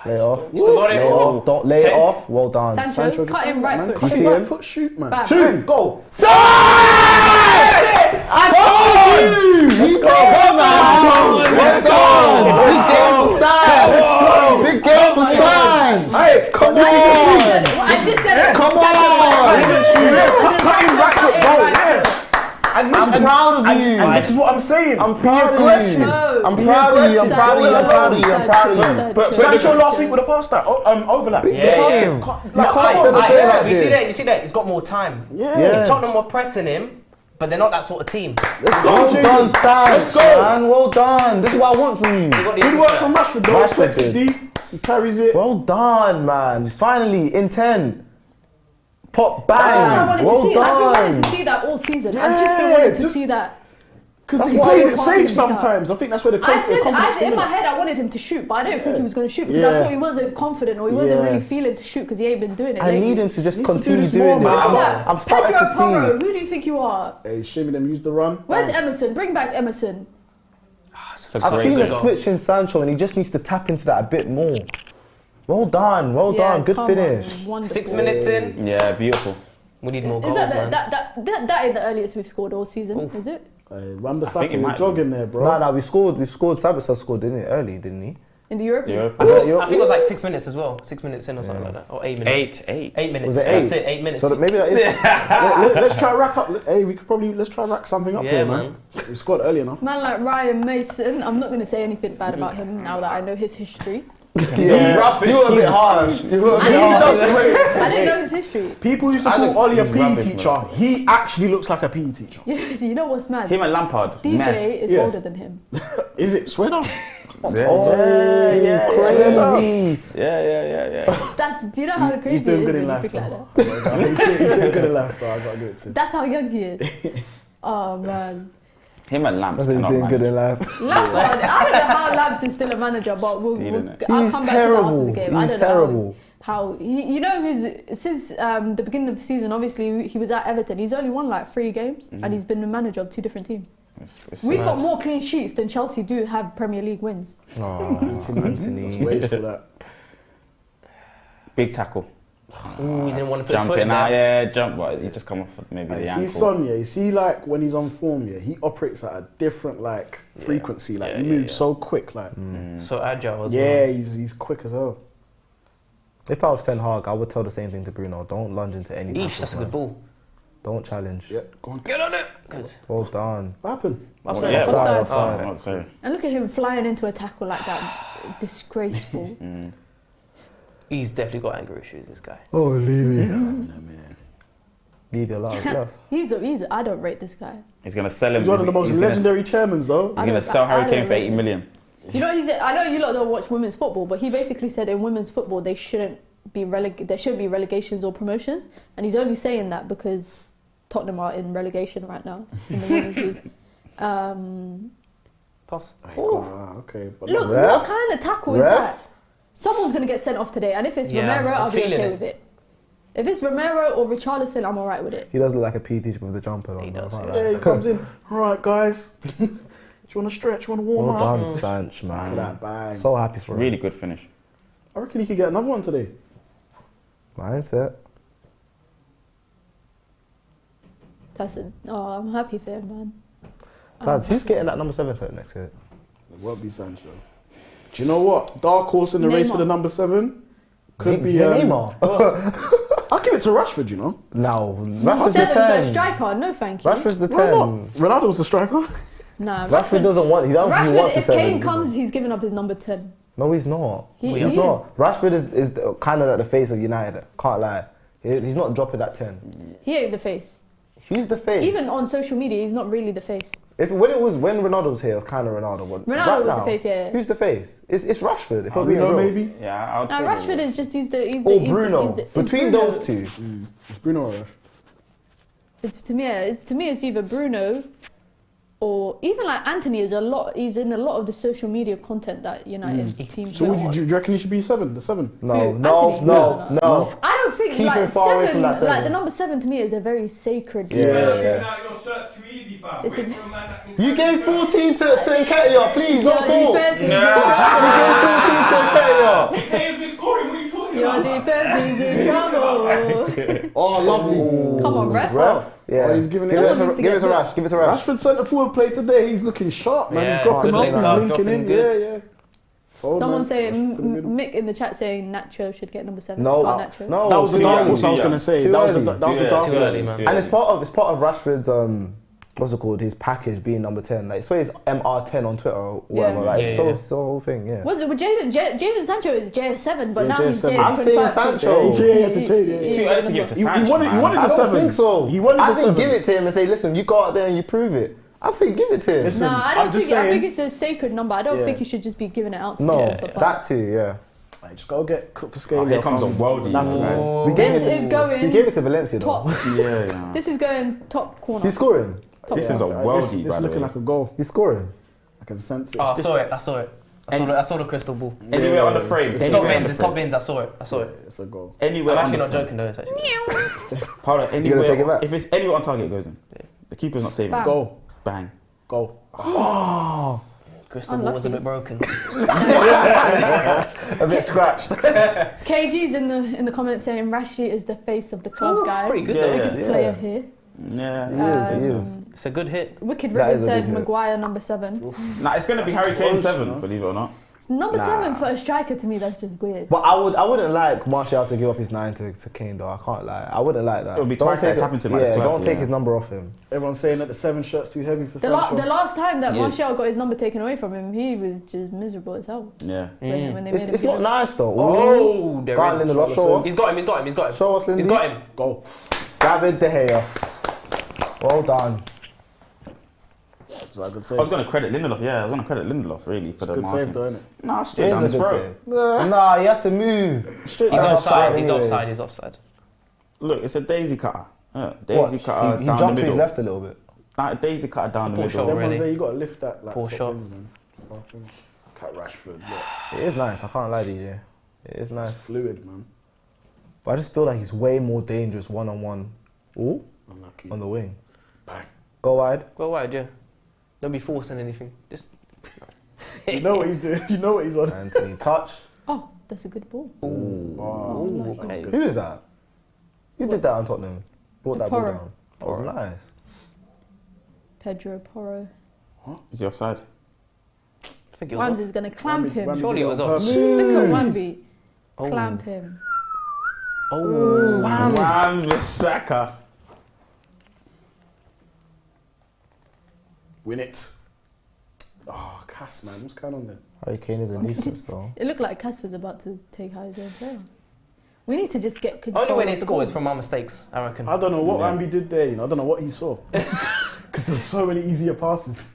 Lay it off. Still got Lay it. it off. Don't lay it Ten. off. Well done. Sancho, cut him right foot. You shoot. see Right him? foot shoot, man. Bam. Shoot, go. Let's go, man. Let's go. Big game for Sancho. Big game for Sancho. Hey, come on. I just said it. Come Sancho, on. Cut him right foot, go. Yeah. And I'm proud of you. And this is what I'm saying. I'm proud of you. No. I'm proud of you. I'm proud of you. I'm proud of you. I'm proud of you. But Sancho last week would have passed that overlap. Yeah, yeah. You Like, can't come send on. a player like You see that? You this. see that? He's got more time. Yeah. If Tottenham were pressing him, but they're not that sort of team. Let's go, Well Jamie. done, Let's Sancho, go. man. Well done. This is what I want from you. He got the Good assist work for from that. Rashford, though. Rashford Flex it did. deep. He carries it. Well done, man. Finally, in 10. Pop, That's what I bang. wanted Well to see. I've been wanting done. to see that all season. I've just been Yeah, wanting to just- see that. Because he why plays you it can't safe take it out. sometimes. I think that's where the I said, confidence in comes my in. head, I wanted him to shoot, but I don't think he was going to shoot because Yeah. I thought he wasn't confident or he wasn't Yeah. really feeling to shoot because he ain't been doing it. I lately. need him to just Needs to do continue this more, doing man. it. What's I'm- that? I'm starting Pedro to Porro, see. who do you think you are? Hey, shimmy them, use the run. Where's Bang. Emerson? Bring back Emerson. I've seen a switch in Sancho and he just needs to tap into that a bit more. Well done, good come finish. on, wonderful. 6 minutes in. Yeah, beautiful. We need more Is goals, man. that ain't the earliest we've scored all season, is it? Wan-Bissaka think it was might jogging there, bro. Nah, we scored. Sabitzer scored, didn't he? In the European? Yeah. I think it was like 6 minutes as well. 6 minutes in or something like that. Or 8 minutes. 8. 8 minutes. Was it That's 8? it, 8 minutes. So maybe that is. Let's try rack up. Hey, let's try rack something up Yeah, here, man. We scored early enough. Man like Ryan Mason, I'm not going to say anything bad about him now that I know his history. Yeah. Rubbish. You were a bit harsh. You were a I bit harsh. didn't know his history. People used to I call think Ollie a he's PE rubbish, teacher. man. He actually looks like a PE teacher. You know what's mad? Him and Lampard. DJ mess. is Yeah. older than him. Is it Sweater? Yeah, Crazy. That's, do you know how crazy He's doing it is good in when you life, think like though. that? He's doing good in life, though. I gotta give it to him. That's how young he is. Oh man. Him and Lamps. That's what he's doing good in life. Lampard, I don't know how Lamps is still a manager, but I'll He's come back to that after terrible. the game. I He's don't terrible. know how you know since the beginning of the season, obviously he was at Everton. He's only won like 3 games and he's been the manager of 2 different teams. We've got more clean sheets than Chelsea do have Premier League wins. Oh, Anthony. Wait for that. Big tackle. Ooh, he didn't want to put his foot Jumping in out, there. yeah, jump, but he just come off maybe the You see ankle. Son, yeah, you see like when he's on form, yeah, he operates at a different like frequency. Like he moves so quick, like So agile as yeah, well. he's quick as hell. If I was Ten Hag, I would tell the same thing to Bruno. Don't lunge into any Eesh, tackles, that's a man. good ball. Don't challenge. Yeah, go on. Get on it. Good. Well done. What happened? Offside. Yeah, Offside. Offside. I'm not sorry. And look at him flying into a tackle like that. Disgraceful. He's definitely got anger issues, this guy. Oh, leave it. Man. Leave it alone. Yes. He's I don't rate this guy. He's going to sell him. He's one of the most he's gonna- legendary chairmans, though. He's going to sell Harry Kane for 80 million. You know, I know you lot don't watch women's football, but he basically said in women's football there shouldn't be relegations or promotions, and he's only saying that because Tottenham are in relegation right now in the women's league. Pass. Okay, but Look, Ref? what kind of tackle is Ref? that? Someone's gonna get sent off today, and if it's Yeah, Romero, I'm I'll be feeling okay it. with it. If it's Romero or Richarlison, I'm alright with it. He does look like a PE teacher with the jumper on. He does, though. yeah. yeah, he comes in. All right, guys. Do you want to stretch? You want to warm Well up? done, Sanch, Look at man. that bang. So happy for him. Really good finish. I reckon he could get another one today. Mindset. That's it. Oh, I'm happy for him, man. Lads, who's getting that number 7 set next year? It won't be Sancho. Do you know what? Dark horse in the race for the number 7 could be Neymar. I'll give it to Rashford. You know, No, Rashford's the 7 for a 10. striker, no thank you. Rashford's the 10. why not? Ronaldo's the striker. Nah, Rashford doesn't want. He doesn't. He wants Rashford, the if 7. Kane comes, he's giving up his number 10. No, he's not. He He's is. not. Rashford is kind of like the face of United. Can't lie. He's not dropping that 10. He ain't the face. Who's the face? Even on social media, he's not really the face. When Ronaldo was here, it was kind of Ronaldo. But Ronaldo right was now, the face, yeah. Who's the face? It's Rashford. If I'm You being know, real. maybe Yeah, I'll Now say Rashford is just he's the Or Bruno. it's Between Bruno. those two. it's Bruno or Rashford. To me, it's either Bruno or even like Anthony is he's in a lot of the social media content that United teams So put would on. do you reckon he should be 7? The 7. No, Who? no, Anthony? no, No. no. I don't think Keep him like far away 7, from that like 7. the number 7 to me is a very sacred. Yeah. Your shirt's too easy, fam. It's a- Wait for a man that can You carry gave the 14 to Nketiah, please, Your don't talk. defense is You gave 14 to Nketiah. Kane's been scoring. What are you talking Your about? defense is in trouble. Oh, lovely. Come on, ref. Ref. Yeah. Oh, he's giving it- Give Someone needs to give get it to booked. Rash. Give it to Rash. Rashford centre forward play today. He's looking sharp, man. Yeah, He's dropping he's off. linking He's up, linking in. good. Yeah. Told, Someone man. saying Rashford in the middle. Mick in the chat saying Nacho should get number 7. No, Not Nacho. no. That was the too dark young, horse I was too going to young. say. Too That was early. the Too dark early, horse. man. And it's part of Rashford's what's it called? His package being number 10. Like, so he's MR10 on Twitter or whatever. Yeah. Like, Yeah, it's yeah. so whole thing. Yeah. Was it with Jadon Sancho is JS7, but Yeah, now he's JS7. JS25. I'm saying Sancho. Yeah, he had to change it. It's too early to give to He Sancho, wanted man. the I don't 7. think so. He wanted I the think 7. give it to him and say, listen, you go out there and you prove it. I'm saying give it to him. Listen, No, I I'm don't just think. I saying- think it's a sacred number. I don't Yeah. think you should just be giving it out to No, people for fun. that too, yeah. Like, just go get cooked for scaling. Here comes a worldie, guys. We gave This it to- is going We gave it to Valencia though. top. Yeah. This is going top corner. He's scoring. This is a worldie, This by is the looking way. like a goal. He's scoring. I can sense it. Oh, I saw it. I saw the crystal ball. Anywhere on the frame. It's anywhere top on bins. the It's top frame. bins. I saw it. It's a goal. Anywhere I'm on actually the not frame. joking though. It's actually. Paulo, take it anywhere. back? If it's anywhere on target, it goes in. The keeper's not saving. Bang. it. Goal. Bang. Goal. Crystal ball was a bit broken. A bit scratched. KG's in the comments saying Rashi is the face of the club, guys. pretty good The though. biggest player here. Yeah. He is. It's a good hit. Wicked That Ribbon is a said good hit. Maguire number 7. Nah, it's gonna be Harry Kane close, 7, you know. believe it or not. Number 7 for a striker, to me, that's just weird. But I wouldn't like Martial to give up his 9 to Kane though. I can't lie. I wouldn't like that. It would be Don't twice take that's it- happened to him at this Yeah, club, don't take yeah. his number off him. Everyone's saying that the 7 shirt's too heavy for The Sancho. last time that Yes. Martial got his number taken away from him, he was just miserable as hell. Yeah. When they It's made him not give it. nice though. Oh, there Go on, is. Lindelof, show us. He's got him. Show us, Lindsay. He's got him. Goal. David De Gea. Well done. Is that a good I save? was gonna credit Lindelof, yeah. I was gonna credit Lindelof really for the Good marking. save though, innit? Nah, straight It down is his a good throat. save. Nah, he had to move. Straight He's down his offside. throat. anyways. He's offside. Look, it's a daisy cutter. Watch. Daisy cutter He down the jumped to his middle. left a little bit. Nah, daisy cutter down the poor middle. shot, Everyone's really. saying you gotta lift that like Poor top shot. bins, man. Far bins. Look at Rashford, look. It is nice. I can't lie, DJ. It is nice. Fluid, man. But I just feel like he's way more dangerous one-on-one. Ooh, Unlucky. on the wing. Bang. Go wide. Go wide, yeah. Don't be forcing anything. Just. You know what he's doing. You know what he's on. Anthony, touch. Oh, that's a good ball. Wow. Ooh, That was okay. good. Who is that? Who did that on Tottenham? Brought that ball Porro. down. That was nice. Pedro Porro. Is he offside? I think it was. Wamsy's going to clamp him. Wamby Surely did it was on off. purpose. Look at Wamby. Oh. Clamp him. Oh. Wan-Bissaka. Win it. Oh, Cass, man. What's going on there? Harry Kane is a nuisance though. It looked like Cass was about to take out his own player. We need to just get control. Only way they of the score ball. is from our mistakes, I reckon. I don't know what Yeah. Wamby did there, you know. I don't know what he saw. Because there's so many easier passes.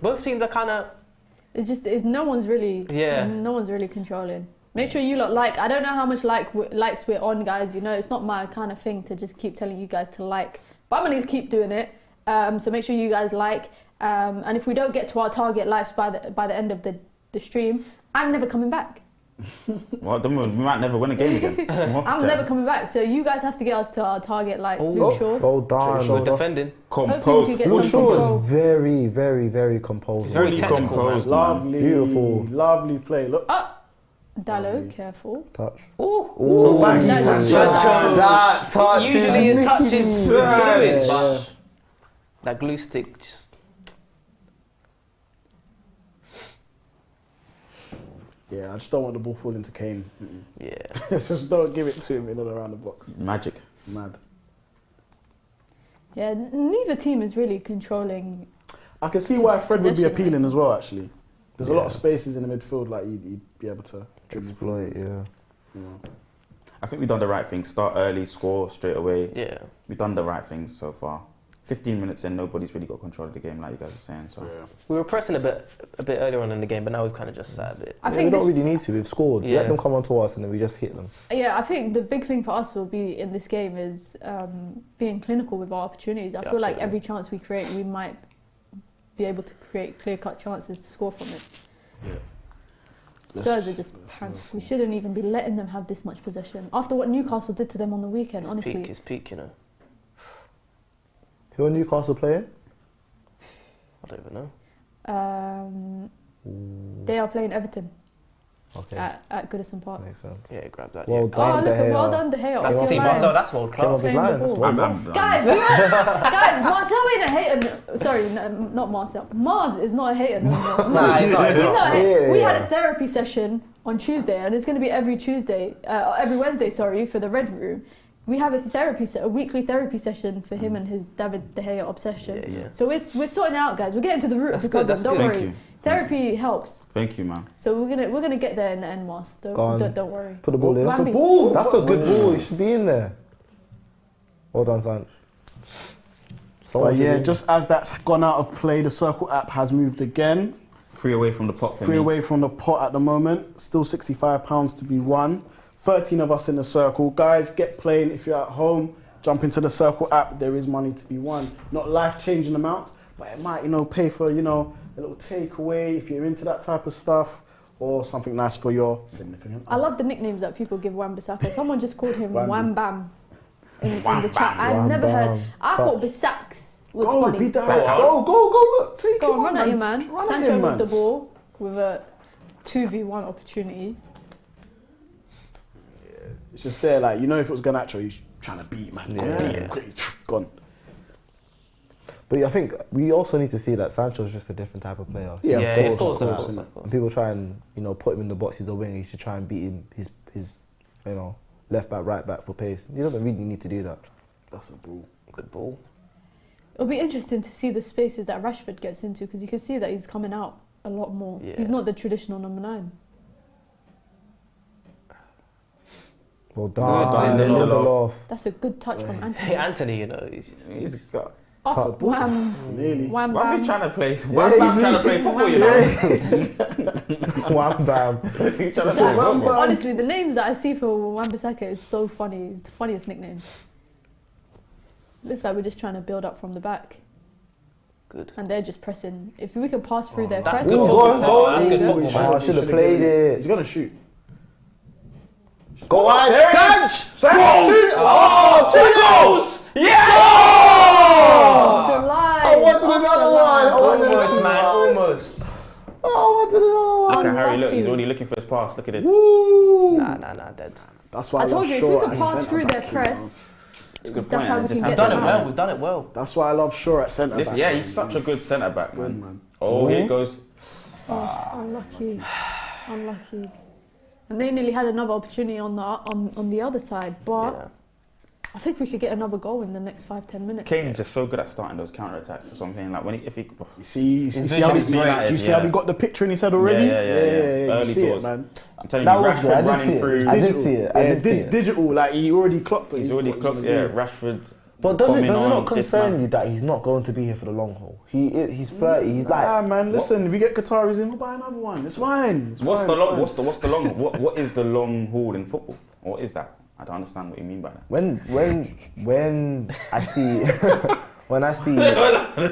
Both teams are kind of. It's no one's really. Yeah. No one's really controlling. Make sure you lot like. I don't know how much likes we're on, guys. You know, it's not my kind of thing to just keep telling you guys to like. But I'm gonna keep doing it. So make sure you guys like. And if we don't get to our target likes by the end of the stream, I'm never coming back. Well, then we might never win a game again. I'm never coming back. So you guys have to get us to our target likes. Oh. Luke Shaw. Well done. We're defending. Hopefully we can get Luke some Shaw control. is very, very, very composed. Very Fully technical, composed, man. Lovely. Beautiful. Lovely play. Look. Dallo, careful. Touch. Ooh. Bang. Sancho. That touch Usually his touch is fluid, Yeah. but that glue stick just. Yeah, I just don't want the ball falling to Kane. Yeah. Just don't give it to him in and around the box. Magic. It's mad. Yeah, neither team is really controlling. I can see why Fred would be Possession, appealing as well, actually. There's a lot of Yeah. spaces in the midfield, like you'd be able to dribble through, Exploit, yeah. you know. I think we've done the right thing. Start early, score straight away. Yeah. We've done the right things so far. 15 minutes in, nobody's really got control of the game, like you guys are saying. So We were pressing a bit earlier on in the game, but now we've kind of just sat a bit. I We think don't this, really need to. We've scored. Yeah. Let them come onto us and then we just hit them. I think the big thing for us will be in this game is being clinical with our opportunities. I feel like absolutely. every chance we create, we might be able to create clear-cut chances to score from it. Yeah. Spurs are just pants. We shouldn't even be letting them have this much possession. After what Newcastle did to them on the weekend, honestly. His peak, you know. Who are Newcastle playing? I don't even know. They are playing Everton Okay. at Goodison Park. Makes sense. Yeah, grab that. Well yeah. Oh, done, look De at Gea. well done, De Gea. Came Off off your his line. Marcel, that's world Came off class. his Playing the line. That's ball. well I'm done. Guys, Marcel ain't a hater. Sorry, not Marcel. Mars is not a hater no more. Nah, he's not. He's not a hater. Yeah. We had a therapy session on Tuesday, and it's going to be every Wednesday, for the Red Room. We have a weekly therapy session for him and his David De Gea obsession. Yeah. So we're sorting out, guys. We're getting to the root That's of the good, problem. that's Don't good. worry. Thank you. Therapy helps. Thank you, man. So we're gonna get there in the end, Mars. Go on. Don't worry. Put the ball in. That's a ball. That's a good ball. It should be in there. Well done, Sancho. But yeah, just as that's gone out of play, the Circl app has moved again. 3 away from the pot for 3 me. away from the pot at the moment. Still £65 to be won. 13 of us in the Circl. Guys, get playing if you're at home. jump into the Circl app. There is money to be won. Not life-changing amounts, but it might, pay for, a little takeaway if you're into that type of stuff, or something nice for your significant. I love the nicknames that people give Wan-Bissaka. Someone just called him Wambi. Wham-Bam in the chat. I've never heard. I thought Bissaks was funny. Beat that. Go, look. Take Go him on, run at your man. Run at Sancho him, with man. the ball with a 2v1 opportunity. It's just there, like, if it was Garnacho, he's trying to beat, man. Go beat him quickly. Gone. But I think we also need to see that Sancho's just a different type of player. Yeah, of course. When people try and put him in the box, he's a winger. You should try and beat him. His left back, right back for pace. He doesn't really need to do that. That's a ball. Good ball. It'll be interesting to see the spaces that Rashford gets into, because you can see that he's coming out a lot more. Yeah. He's not the traditional number 9. Well done, Lindelof. That's a good touch from Anthony. Hey, Anthony, He's got. Off Whams. Nearly. Wham Why are we Bam. trying to play? Why are we trying to play football? Wham bam. Honestly, the names that I see for Wan-Bissaka is so funny. It's the funniest nickname. Looks like we're just trying to build up from the back. Good. And they're just pressing. If we can pass through their That's press. good football. That's good football, man. I should have played it. He's gonna shoot. Go on, Sanch! Oh, 2 goals! Off the line. I wanted another one. Almost, man. Almost. I wanted another one. Look at Harry, look, Unlucky. he's already looking for his pass. Look at this. Woo! Nah, dead. That's why I told you, if we Shaw can at pass centre through their back, press, It's a good that's point. how we and just can have get We've done them it out. well. We've done it well. That's why I love Shaw at centre back. Yeah, he's such a good centre back, Good, man. man. Oh, here it goes. Oh, unlucky. Unlucky. And they nearly had another opportunity on the other side, but Yeah. I think we could get another goal in the next 5-10 minutes. Kane is just so good at starting those counter attacks. That's what I'm saying. Like when if he, You see, vision how is do great. you see how we got the picture in his head already? Yeah. You Early see it, doors. man. I'm telling That you, was good. I Rashford did running see it. through. I did see it. I did see it. Digital, like he already clocked it. He's already clocked. Yeah, Rashford. But does it bombing not on this concern man. you that he's not going to be here for the long haul? He's 30. He's Ah, like, man, listen, if we get Qataris in, we'll buy another one. It's fine. It's What's fine, the it's long? fine. What's the long? What is the long haul in football? What is that? I don't understand what you mean by that. when I see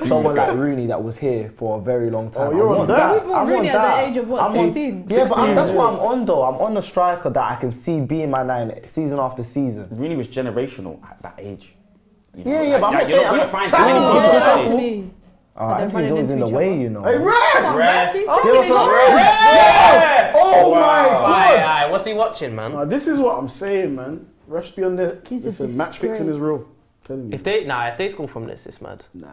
someone like Rooney that was here for a very long time. Oh, you're I on want that. We brought I Rooney want at the that. age of what, I'm on- 16? Yeah, but that's yeah. what I'm on though. I'm on the striker that I can see being my 9 season after season. Rooney was generational at that age. You Yeah, but I'm not you're saying- not gonna I'm find not too many saying- people Oh, at that age. Anthony. They're Anthony's running always in into the each way, other. you know. Hey, ref! Come on, ref. He's Give jumping us his a own. ref. Oh my God! Aye, what's he watching, man? This is what I'm saying, man. Refs be on there. He's a Listen, match fixing is real. Telling you. If they score from this, it's mad. Nah.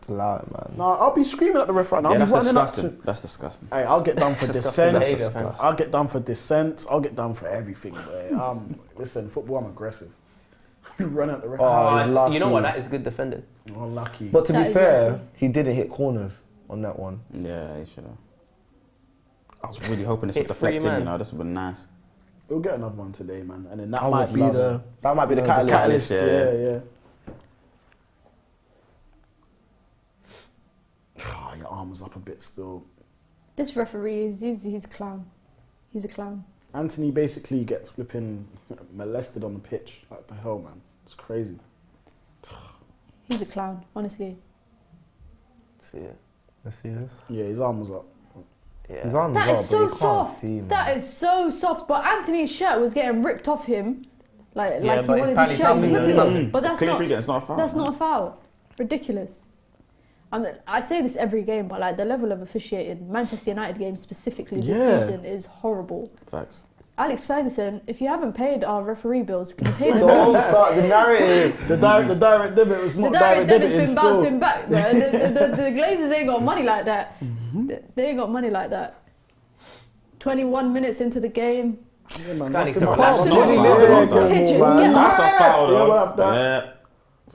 Allow it, man. Nah, I'll be screaming at the ref right now. Yeah, I'll that's be running up to. disgusting. That's disgusting. Hey, I'll get done for Disgusting dissent. behaviour, fam. I'll get done for dissent. I'll get done for everything. Boy. Listen, football, I'm aggressive. Run at the ref. Oh, he's lucky. You know what? That is good defending. Unlucky. But to That be is fair, lucky. he didn't hit corners on that one. Yeah, he should have. I was really hoping this would Hit free, deflect in, man. you know. This would be nice. We'll get another one today, man. And then that I might would be love the it. That might be the the catalyst. catalyst. yeah. Yeah. Oh, your arm was up a bit still. This referee he's a clown. He's a clown. Anthony basically gets flipping molested on the pitch. Like the hell, man. It's crazy. He's a clown, honestly. See it. Let's see this. Yeah, his arm was up. Yeah. His arms That up, is so but you can't soft. see, man. That is so soft. But Anthony's shirt was getting ripped off him, like Yeah, he but wanted it's his paddy shirt. foul, ripping it's off. nothing. But that's Clean not. free kick, it's not a foul. That's man. not a foul. Ridiculous. I say this every game, but like the level of officiating, Manchester United games specifically this Yeah. season is horrible. Facts. Alex Ferguson, if you haven't paid our referee bills, can you pay them? Don't start the narrative. The direct debit was The not direct debit's been still. bouncing back, bro. The Glazers ain't got money like that. They ain't got money like that. 21 minutes into the game. Yeah, man, This guy needs to nothing relax. much. Absolutely not a foul, Yeah, pigeon. man. Get That's off. a foul, Yeah, though. we'll have that. Yeah.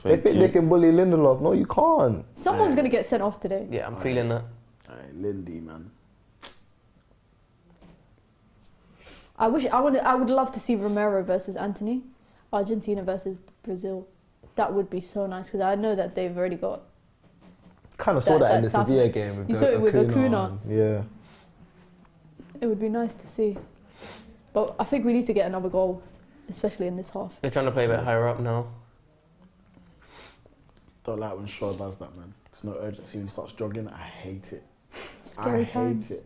They Thank think you. they can bully Lindelof. No, you can't. Someone's gonna get sent off today. Yeah, I'm feeling that. Hey, Lindy, man. I would love to see Romero versus Anthony, Argentina versus Brazil. That would be so nice because I know that they've already got. Kind of saw that in the South- Sevilla game. With You the saw it with Acuna. and- Yeah. It would be nice to see, but I think we need to get another goal, especially in this half. They're trying to play a bit higher up now. Don't like when Shaw does that, man. There's no urgency when he starts jogging. I hate it. Scary times. Hate it.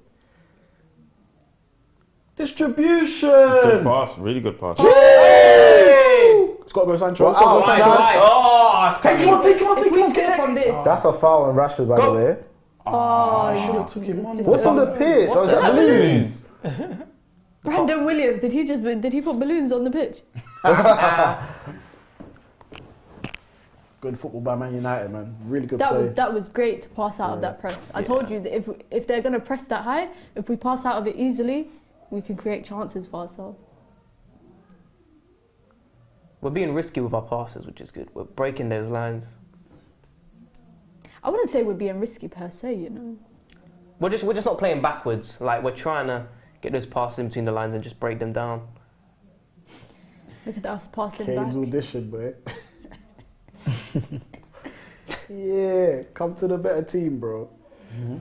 Distribution. Good pass, really good pass. It's got to go Sancho. Well, It's got to go Sancho. Oh, Take him on, take him on, If take we him on. score from this, That's a foul on Rashford, by the way. it's just What's on the pitch? Oh, is that balloons? Brandon Williams, did he put balloons on the pitch? Good football by Man United, man. Really good play. That was great to pass out of that press. I told you that if they're gonna press that high, if we pass out of it easily, we can create chances for ourselves. We're being risky with our passes, which is good. We're breaking those lines. I wouldn't say we're being risky per se, you know. We're just not playing backwards. Like, we're trying to get those passes in between the lines and just break them down. Look at us passing Kane's back. audition, boy. Yeah, come to the better team, bro.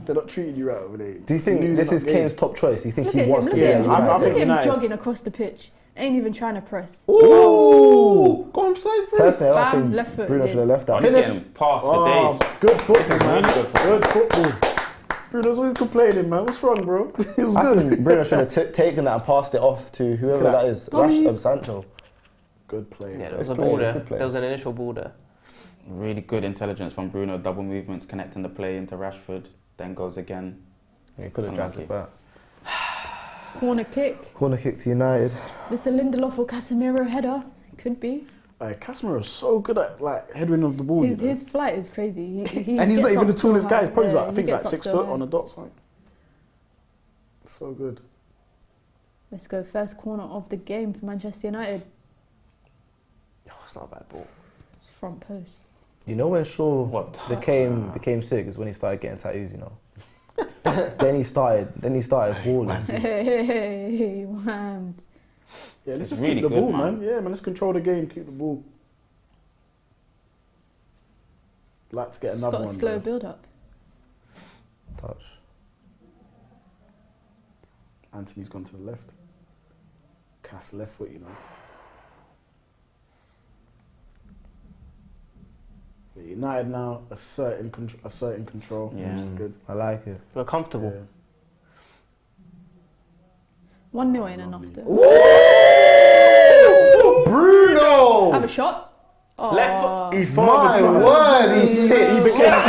They're not treating you right over there. Do you think this is Kane's top choice? Do you think Look he at wants him, to look be at him, in I look think at him United- jogging across the pitch. Ain't even trying to press. Ooh! Go offside free. Personally, I Bam, don't think left foot Bruno in. should have left that. He's getting passed for Oh, days. good football, This is man. really good football. Good football. Bruno's always complaining, man. What's wrong, bro? It was I good. think Bruno should have taken that and passed it off to whoever Look at that that. is, Bobby. Sancho. Good play. Yeah, there bro. was a play, ball it's there. good play. There was an initial ball there. Really good intelligence from Bruno. Double movements, connecting the play into Rashford. Then goes again. He could have dragged it back. Corner kick. Corner kick to United. Is this a Lindelof or Casemiro header? Could be. Casemiro's so good at like heading of the ball. you know. His flight is crazy. He And he's not gets even the up so tallest guy. high. He's probably Yeah, like, I he think he's like gets up 6 so foot high. on the dot sign. So good. Let's go first corner of the game for Manchester United. Oh, it's not a bad ball. Front post. You know when Shaw What? became sick is when he started getting tattoos, you know. then he started balling. Hey, whammed. Yeah, let's It's just really keep the good, ball, man. man. Yeah, man, let's control the game, keep the ball. Like to get It's another got a one. slow though. build-up. Touch. Anthony's gone to the left. Cass left foot, you know. Yeah, United now asserting control. Yeah. Which is good. I like it. We're comfortable. Yeah. 1-0 ain't enough to Bruno! have a shot. Oh, Left foot. He fathered My son. word, he's sick. He became a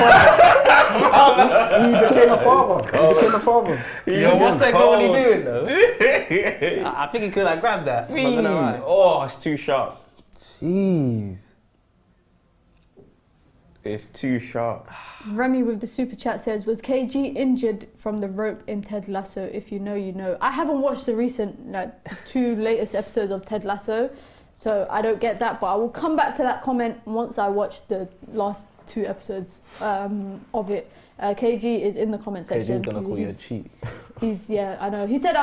father. He became a father. He became a father. Yo, what's that goal he doing though? I think he could have grabbed that. But I don't know why. Oh, it's too sharp. Jeez. It's too sharp. Remy with the super chat says, was KG injured from the rope in Ted Lasso? If you know, you know. I haven't watched the recent, the 2 latest episodes of Ted Lasso, so I don't get that, but I will come back to that comment once I watch the last 2 episodes of it. KG is in the comment section. KG's gonna call you a cheat. Yeah, I know. He said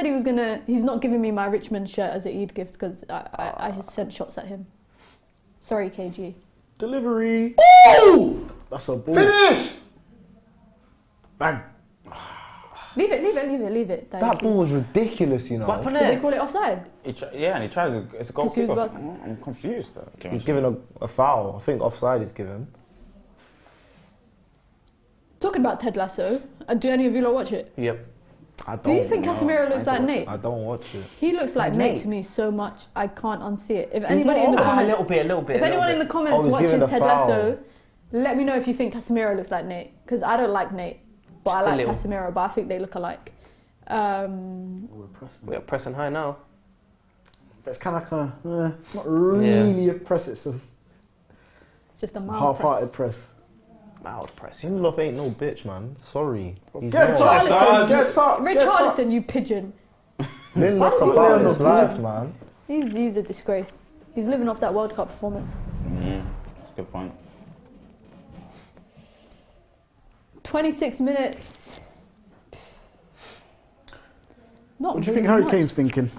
he was gonna. He's not giving me my Richmond shirt as an Eid gift because I sent shots at him. Sorry, KG. Delivery. Oh! That's a ball. Finish! Bang. Leave it. Thank That you. ball was ridiculous, you know. What happened Did they there? call it offside? And he tried to. It's a goal 'Cause he was kickoff. about- I'm confused though. He's given a foul. I think offside is given. Talking about Ted Lasso, do any of you lot watch it? Yep. I don't Do you think know. Casemiro looks like Nate? I don't watch it. He looks like Like Nate Nate? to me so much, I can't unsee it. If anybody in the A comments, little bit. if anyone in the comments Oh, he's watches giving the Ted foul. Lasso, let me know if you think Casemiro looks like Nate. Because I don't like Nate, but Just I a like little. Casemiro, but I think they look alike. We're pressing. We're pressing high now. But it's kind of like it's not really a press. It's just It's just a mild half-hearted press. press. Mild press. Lindelof ain't no bitch, man. Sorry. He's Get not. up, Richarlison. get up, get up. Richarlison, you pigeon. Lindelof's Why about not his Lindelof? life, man. He's a disgrace. He's living off that World Cup performance. That's a good point. 26 minutes. Not What do you really think Harry much. Kane's thinking?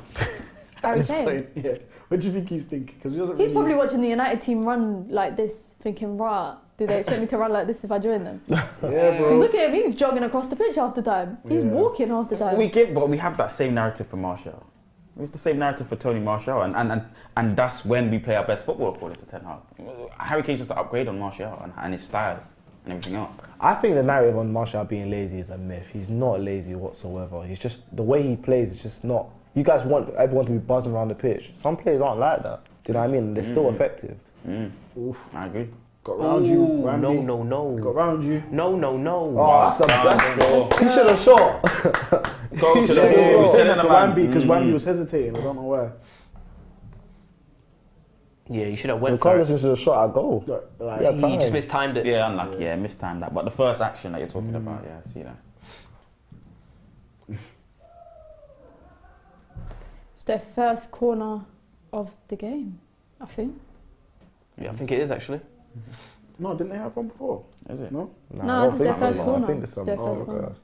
Harry This Kane? play, yeah. What do you think he's thinking? Because he doesn't He's really... probably watching the United team run like this, thinking, rah, do they expect me to run like this if I join them? Yeah, Because bro. look at him, he's jogging across the pitch half the time. He's Yeah. walking half the time. But we have that same narrative for Martial. We have the same narrative for Tony Martial, and that's when we play our best football according to Ten Hag. Harry Kane's just an upgrade on Martial and his style and everything else. I think the narrative on Martial being lazy is a myth. He's not lazy whatsoever. He's just, the way he plays is just not... You guys want everyone to be buzzing around the pitch. Some players aren't like that. Do you know what I mean? They're still effective. Oof. I agree. Got round you, Randy. No. Got round you. No. Oh, that's the best. He should have shot. Go to the Yeah, ball. we sent Send it to Wamby because Wamby was hesitating. I don't know why. Yeah, you should have went The for Carlos it. should have shot at goal. Like, Yeah, He time. just mistimed it. Yeah, unlucky. Yeah, mistimed that. But the first action that you're talking about, yeah, I see that. It's their first corner of the game, I think. Yeah, I think it is actually. no, didn't they have one before? Is it? No? Nah, No, I don't it's think their so. first I corner. think it's It's their first oh, corner. okay.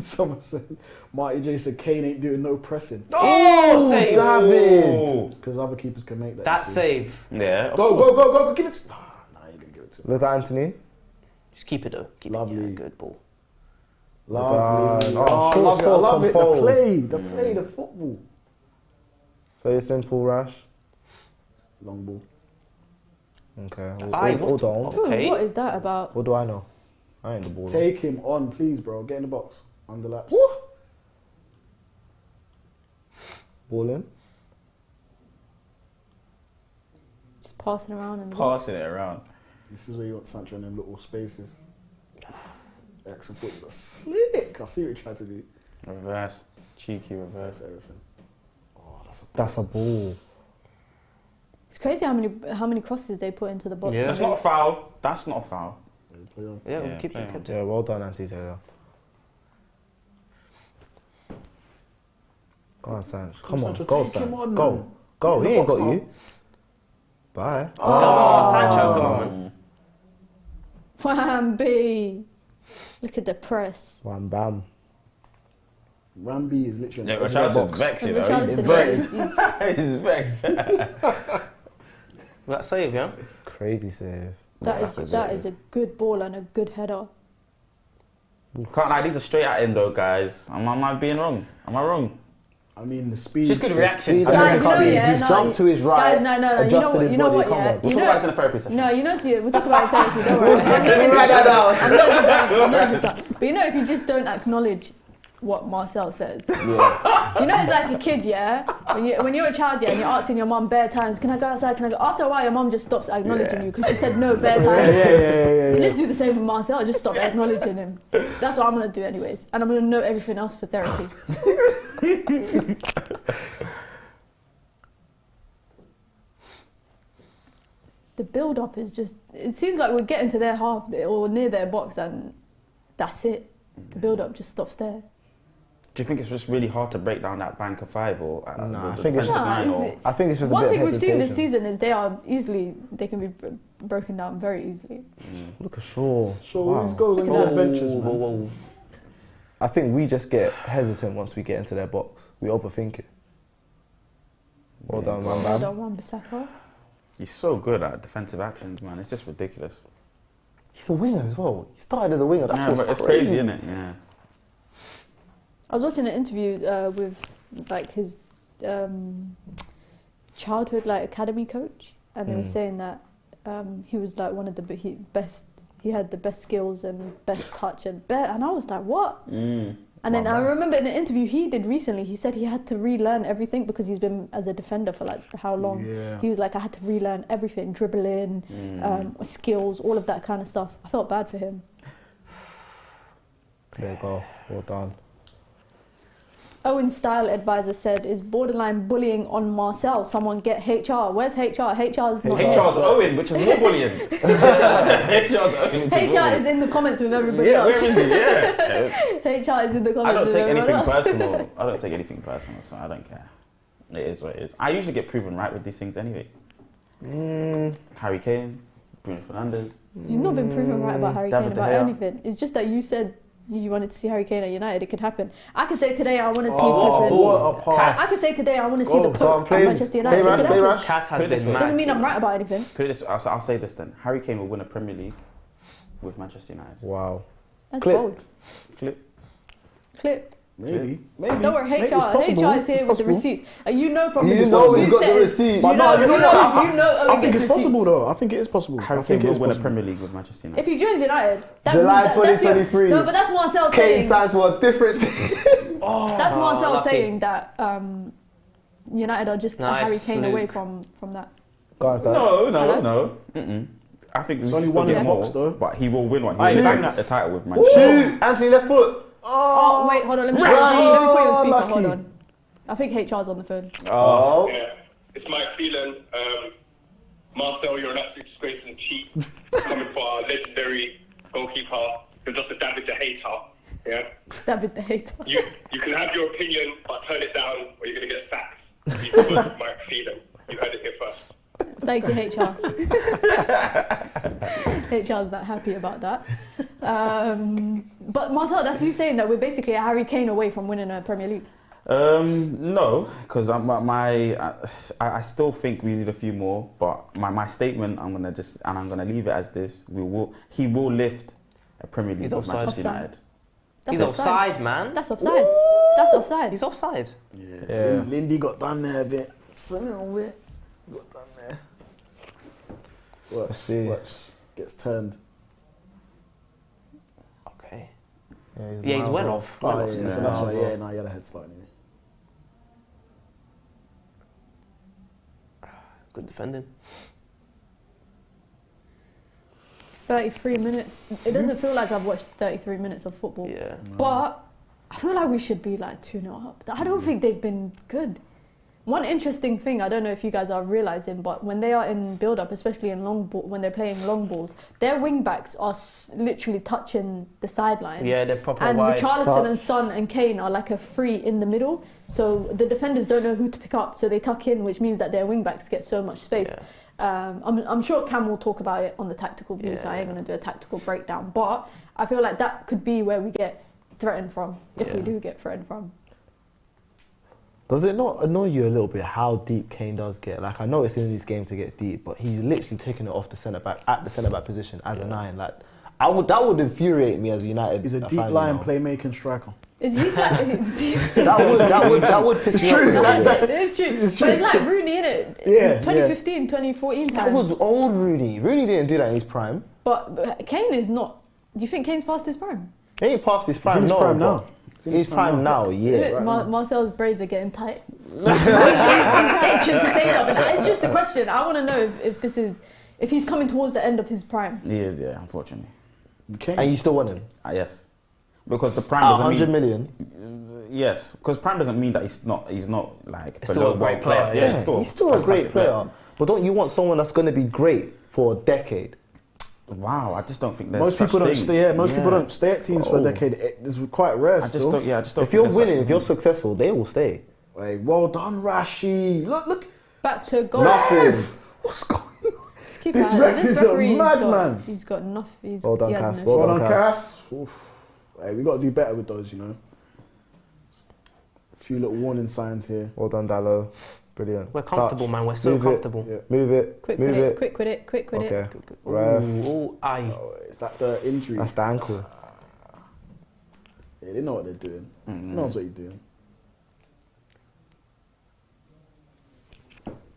Someone said, Marty J said Kane ain't doing no pressing. Oh, save! David! Because other keepers can make that. That you see. save. Yeah. of Go, course. go, give it to... Nah, you didn't give it to him. Look at Anthony. Just keep it though. Keep Lovely. it. Yeah, good ball. Lovely. Oh, Oh, short, love it, I short, love it. composed. The play, the football. Very simple, Rash. Long ball. Okay. Aye, Hold on. Ooh, Okay. what is that about? What do I know? I ain't the ball. Take him on, please, bro. Get in the box. Underlaps. Just Ball in. passing around and Passing it around. This is where you want Sancho in them little spaces. Excellent football. Slick. I see what you tried to do. Reverse. Cheeky reverse. That's everything. Oh, That's a ball. It's crazy how many crosses they put into the box. Yeah. That's not a foul. That's not a foul. play on. Yeah, Yeah, keep play it. on. Kept it. Yeah, well done, Auntie Taylor. Go on, Sanch. Come on, Sancho, go, take him Sanch. on, Go. man. Go, In he the ain't got box you. Bye. Oh, Sancho, come on, man. Wamby. Look at the press. Wham bam. Ramby is literally Yeah, in the Richardson's box. vexed, you know. Richarlison He's vexed. That save, yeah? Crazy save. that is a good ball and a good header. Can't lie, these are straight at him though, guys. Am I being wrong? Am I wrong? I mean, the speed. Just good the reactions. speed- Guys, Can't no, be. yeah, He's no, jumped to his right. Guys, no, adjusted his you know body. what, Come yeah? on. We'll You talk know, about this in a therapy session. no, you know, see, we'll talk about it therapy, don't worry. Let me write that down. I'm not just done. But you know, if you just don't acknowledge what Marcel says, you know, it's like a kid, yeah? When you're a child, yeah, and you're asking your mum bare times, can I go outside, can I go? After a while, your mum just stops acknowledging you because she said no bare times. You just do the same with Marcel, just stop acknowledging him. That's what I'm going to do anyways. And I'm going to know everything else for therapy. The build-up is just... It seems like we're getting to their half or near their box and that's it. The build-up just stops there. Do you think it's just really hard to break down that bank of five or Nah, the I think it's defensive Nah, line? is Or it- I think it's just a One bit thing of we've seen this hesitation. season is they can be broken down very easily. Look at Shaw. So Wow. these goals and Look at goal that. adventures, man. Whoa. I think we just get hesitant once we get into their box. We overthink it. Well done, man. Well done, Wan-Bissaka. he's so good at defensive actions, man. It's just ridiculous. He's a winger as well. He started as a winger. That's Yeah, what's but it's crazy, isn't it? Yeah. I was watching an interview with like his childhood like academy coach, and they were saying that he was like one of the best. He had the best skills and best touch and I was like, what? And then I remember in an interview he did recently, he said he had to relearn everything because he's been as a defender for like how long. Yeah. He was like, I had to relearn everything, dribbling, skills, all of that kind of stuff. I felt bad for him. There you go. Well done. Owen's style advisor said, is borderline bullying on Marcel. Someone get HR. Where's HR? HR's not HR's here. Owen, which is more bullying. HR's Owen, which is more HR is bullying. in the comments with everybody Yeah, else. where is he? Yeah. HR is in the I comments don't with take everyone anything else. personal. I don't take anything personal, so I don't care. It is what it is. I usually get proven right with these things anyway. Harry Kane, Bruno Fernandes. You've not been proven right about Harry David Kane De about Gea. anything. It's just that you said you wanted to see Harry Kane at United. It could happen. I could say today I want to see flipping. what a pass. I could say today I want to see the Go on, Pope play at him. Manchester Play United. It Rash, could play happen. Rash. Cass has Put it this been way. Doesn't mad. mean I'm right about anything. Put it this way, I'll say this then. Harry Kane will win a Premier League with Manchester United. Wow. That's Clip. bold. Clip. Clip. Maybe. Don't worry, Maybe HR. it's possible. HR is here It's with the possible. receipts. And you know from You the know he's you got the said- receipt. But no, you know what? you know I Owen think gets it's possible receipts. though. I think it is possible. Harry I think Kane it will is win a possible. Premier League with Manchester United. If he joins United, July that's your- 2023. No, but that's Marcel Kane saying. signs for a different team. That's Marcel lucky. saying that United are just a Nice, Harry Kane away Luke. from that. Go on, Sam. No. Mm-mm. I think we only should one still in get the more, box, though. but he will win one. Aye, He will bang win that. the title with Manchester. Shoot! Anthony left foot. Oh, wait, hold on. Let me put you on speaker. Hold on. I think HR's on the phone. Oh. Yeah, it's Mike Phelan. Marcel, you're an absolute disgrace and cheat. Coming for our legendary goalkeeper. You're just a David the hater. Yeah. David the hater. You can have your opinion, but turn it down, or you're gonna get sacked. You supposed Mike Phelan. You heard it here first. Thank you, HR. HR's not happy about that. But Marcel, that's you saying that we're basically a Harry Kane away from winning a Premier League. No, because I still think we need a few more. But my statement, I'm gonna leave it as this: he will lift a Premier League He's with offside. Manchester United. That's He's offside, man. That's offside. That's offside. He's offside. Yeah. Lindy got done there a bit. Got done there. Let's see. Gets turned. Okay. Yeah, Yeah, he's miles went off. off. Oh, Went yeah, off, so yeah. that's why, yeah, no, he had a head start anyway. Good defending. 33 minutes. It doesn't feel like I've watched 33 minutes of football. Yeah. But I feel like we should be like 2-0 up. I don't think they've been good. One interesting thing, I don't know if you guys are realising, but when they are in build-up, especially in long ball, when they're playing long balls, their wing-backs are literally touching the sidelines. Yeah, they're proper and wide. Richarlison and Son and Kane are like a free in the middle. So the defenders don't know who to pick up, so they tuck in, which means that their wing-backs get so much space. Yeah. I'm sure Cam will talk about it on the tactical view, so I ain't going to do a tactical breakdown. But I feel like that could be where we get threatened from, if we do get threatened from. Does it not annoy you a little bit how deep Kane does get? Like, I know it's in his game to get deep, but he's literally taking it off the centre back at the centre back position as a 9. Like, that would infuriate me as a United. He's a deep fan, lying you know. playmaking striker. Is he like that would piss me off. It's true. But it's like Rooney, innit? Yeah, 2015, 2014 time. That was old Rooney. Rooney didn't do that in his prime. But Kane is not. Do you think Kane's past his prime? He ain't past his prime. He's in his prime now. He's prime now, yeah. Look, Marcel's braids are getting tight. He's itching to say something. It's just a question. I want to know if he's coming towards the end of his prime. He is, yeah, unfortunately. And you still want him? Yes, because the prime doesn't 100 mean. million? Yes, because prime doesn't mean that he's not like Still below a great world class. player, Yeah, He's still a great fantastic player. But don't you want someone that's going to be great for a decade? Wow, I just don't think there's Most such people don't thing. stay. Yeah, most people don't stay at teams for a Oh. decade. It's quite rare. I just still. don't. Yeah, I just don't. If you're think there's winning, such if you're thing. successful, they will stay. Like, well done, Rashi. Look. Back to goal. Nothing. What's going on? Let's keep This it ref this is a referee, madman. He's got nothing. Well done, he has Cass. no Well Well done, done, Cass. Cass. Oof. Hey, we got to do better with those, you know. A few little warning signs here. Well done, Dallo. Brilliant. We're comfortable, Touch. man. We're so Move it. comfortable. Yeah. Move it. Quick Move with it. it. Quick with it. Quick with it. Okay. Ref. Ooh, aye. Oh, is that the injury? That's the ankle. Yeah, they know what they're doing. Knows what you're doing.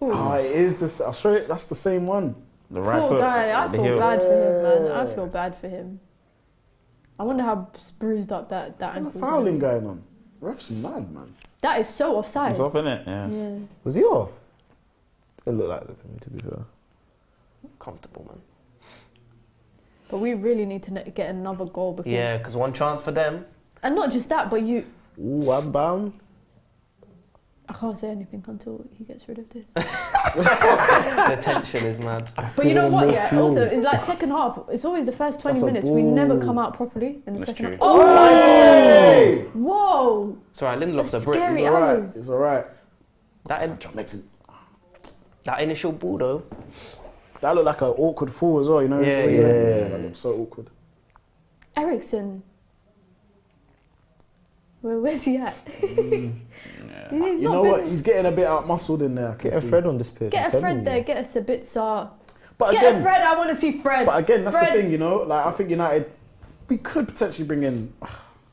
Ooh. Oh, it is this. I'll show you. That's the same one. The right Poor foot, guy. I the feel heel. bad for him, man. I feel bad for him. I wonder how bruised up that What's ankle. the fouling going on? Ref's mad, man. That is so offside. It's off, innit? Yeah. Yeah. Was he off? It looked like this, to be fair. Comfortable, man. But we really need to get another goal because. Yeah, because one chance for them. And not just that, but you. Ooh, I'm bound. I can't say anything until he gets rid of this. The tension is mad. But you know what? more Yeah. fuel. Also, it's like second half. It's always the first 20 That's a minutes. We never ball. come out properly in the That's second true. half. Oh! Hey! Whoa! It's alright, Lindelof's a That's brick. scary. It's alright. hours. It's alright. That, Makes it. that initial ball, though. That looked like an awkward fall as well, you know? Yeah, yeah. That looked so awkward. Ericsson. Where's he at? He's You not know been- what? He's getting a bit out muscled in there. I can Get a see. Fred on this pitch. Get I'm a telling Fred you. there. Get us a bit Sar. But Get again, a Fred. I want to see Fred. But again, that's Fred. the thing, you know. Like I think United, we could potentially bring in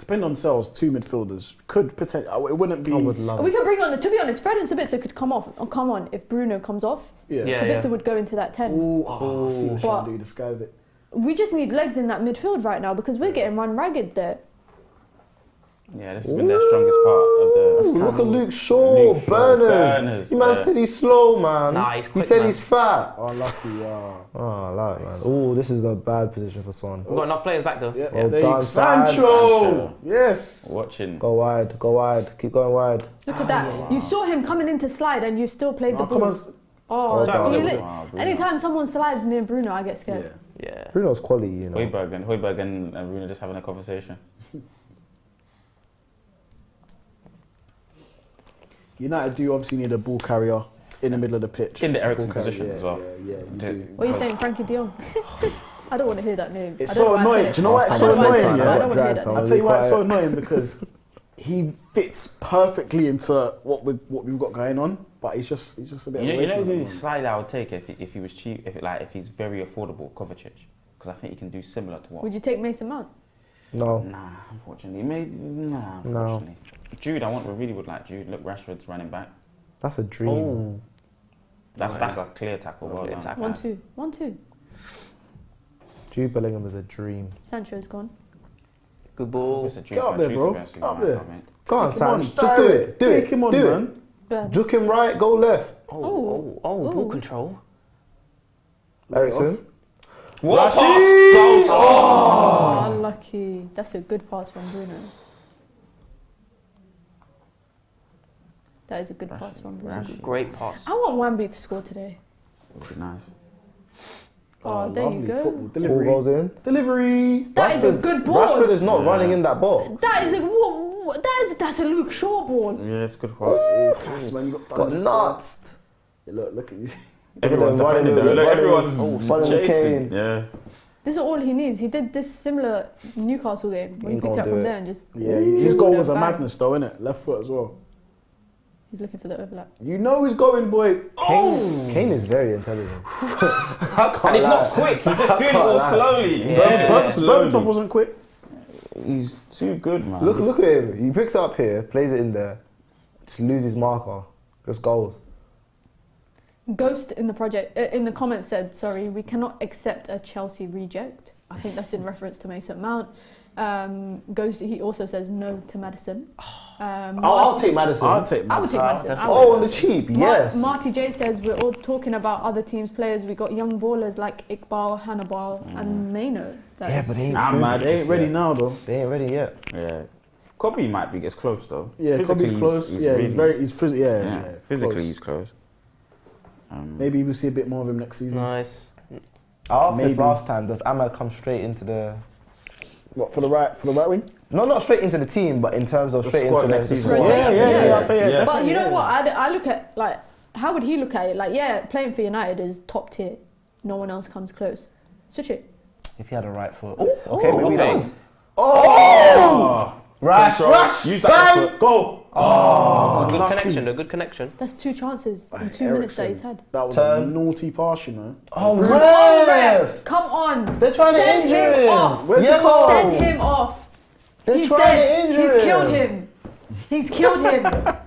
depending on sales, 2 midfielders could potentially. It wouldn't be. I would love We it. can bring on, to be honest, Fred and Sabitzer could come off. Oh, come on, if Bruno comes off, Yeah. Sabitzer would go into that 10. Ooh, I see what But- you do. Disguise it. We just need legs in that midfield right now because we're getting run ragged there. Yeah, this has been their strongest part of the. Ooh, look at Luke Shaw, Burners. You man said he's slow, man. Nah, he's he quick, said man. he's fat. Oh, lucky, yeah. Oh, I like it, man. Oh, this is the bad position for Son. We've got enough players back though. Yeah, Well there you done, go. San. Sancho! Yes. Watching. Go wide, keep going wide. Look at that. You saw him coming into slide and you still played the Oh, come ball. on. Oh, Oh, see, Bruno. look. Wow, Bruno. Anytime someone slides near Bruno, I get Yeah. scared. Yeah. Bruno's quality, you know. Højbjerg and Bruno just having a conversation. United do obviously need a ball carrier in the middle of the pitch. In the Eriksen Ball carrier, position yeah, as well. Yeah, you do. What are you saying, Frankie de Jong? I don't want to hear that name. It's I don't so know why I annoying. said Do you know why it's I so don't know why I annoying? said that. Yeah? I don't want to hear that. I'll tell you why it's so annoying because he fits perfectly into what we've got going on, but he's just a bit. You away know from it, who man. slide I would take if he was cheap, if he's very affordable, Kovacic, because I think he can do similar to what. Would you take Mason Mount? No. Nah, unfortunately, unfortunately. Jude, really would like Jude. Look, Rashford's running back. That's a dream. That's a clear tackle. Well Clear done. tackle. 1-2. 1-2. Jude Bellingham is a dream. Sancho's gone. Good ball. It's a dream Get up for there, Jude, bro. to be honest with Get up you, there. mate. Come on, Take him on, San. Just do it. Do Take it. him on, do man. it. Burn. Juke him right, go left. Oh, ball Ooh. control. Ericsson. What pass? Oh, unlucky. That's a good pass from Bruno. That is a good pass from Bruno. Great pass. I want Wambi to score today. Would be nice. Oh, there you lovely go. football. Ball Delivery. goes in. Delivery. That is a good ball. Rashford is not running in that box. That is a that's a Luke Shaw ball. Yeah, it's a good pass. Pass, man, you Got nuts. Yeah, look at you. Everyone's Look at them defending running, though. Look, running, everyone's running chasing. Kane. Yeah. This is all he needs. He did this similar Newcastle game when he Ain't picked it up gonna from do there it. and just. Yeah, his goal was a Bang. madness, though, innit? Left foot as well. He's looking for the overlap. You know he's going, boy. Kane is very intelligent. And he's not quick. He's just doing it all slowly. He's doing it all Berbatov slowly. wasn't quick. He's too good, man. Look at him. He picks it up here, plays it in there, just loses marker, just goals. Ghost in the project in the comments said, "Sorry, we cannot accept a Chelsea reject." I think that's in reference to Mason Mount. Ghost. He also says no to Madison. I'll take Madison. I'll take I would take Madison. I would Oh, take on the Madison. cheap, yes. Marty J says we're all talking about other teams' players. We got young ballers like Iqbal, Hannibal, and Maino. Yeah, but they ain't, I'm mad. They ain't ready now, though. they ain't ready yet. Yeah. Kobe might be gets close though. Yeah, Physically, Kobe's close. He's Yeah, really, he's very. He's physically. Yeah, physically close. he's close. Maybe we'll see a bit more of him next season. Nice. I asked this Maybe. last time. Does Ahmad come straight into the? What for the right wing? No, not straight into the team, but in terms of The straight squad into next the season. squad. Rotation. Yeah. But you know yeah. what? I look at like how would he look at it? Like playing for United is top tier. No one else comes close. Switch it. If he had a right foot. Okay, maybe he okay. does. Oh! Rash! Use that effort. Go! Good connection though. Good connection. That's 2 chances in 2 minutes that he's had. That was Turn. a naughty pass, you know. Oh, Come on, ref! ref! Come on! They're trying to Send injure him him. off. Where's the Send goal? him off. They're He's trying dead. to injure He's killed him. He's killed him.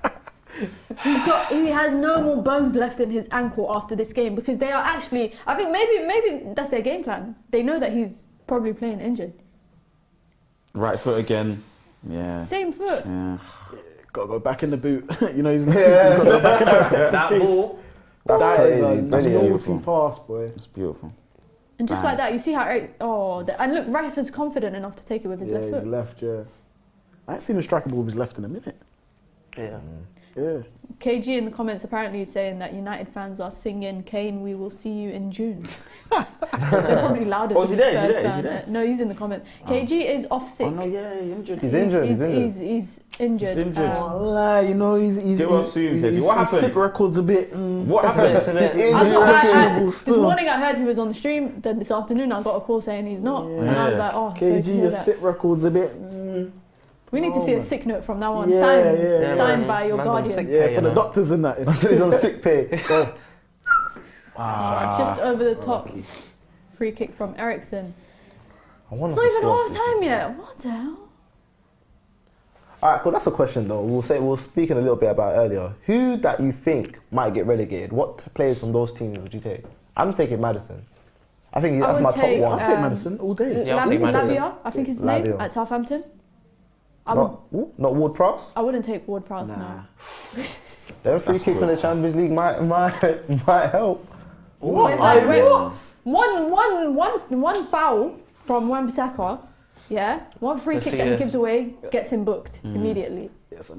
He has no more bones left in his ankle after this game because they are actually. I think maybe that's their game plan. They know that he's probably playing injured. Right foot again. Yeah. Same foot. Yeah. Gotta go back in the boot. You know, he's got to go back in the protective That case. ball. That's That's crazy. naughty beautiful. pass, boy. It's beautiful. And just Bang. like that, you see how and look, Rashford's confident enough to take it with his Yeah, left his foot. left, yeah. I ain't seen him strike a ball with his left in a minute. Yeah. Yeah. KG in the comments apparently is saying that United fans are singing "Kane, we will see you in June." They're probably louder Oh, is than he the there? Is he Spurs there? Is he fan. there? No, he's in the comments. KG is off sick. Oh no, yeah, he's injured. He's injured. He's injured. He's injured. Oh, lie, you know, he's Get well soon, Teddy. What his happened? sick record's a bit. What happened? I've not questionable this still. morning I heard he was on the stream. Then this afternoon I got a call saying he's not, and I was Yeah. like, oh, sorry to KG, hear your that. sick record's a bit. We need to see a man. sick note from now on, Yeah, signed, yeah, signed man. by your Man's on guardian. sick Yeah, pay, for you the know. doctors and that. He's on sick pay. Go. Just over the top, free kick from Ericsson. I want It's us not to even score. half time yet. What the hell? All right, cool. That's a question though. We were speaking a little bit about it earlier. Who that you think might get relegated? What players from those teams would you take? I'm just taking Maddison. I think that's my top one. I'll take Maddison all day. Yeah, I'll take Maddison. Lavia, I think his name Lavia. at Southampton. Not Ward-Prowse? I wouldn't take Ward-Prowse now. Them free kicks in the Champions League might help. What? It's like, wait, one foul from Wan-Bissaka, yeah? One free kick that he gives away gets him booked immediately. Yes,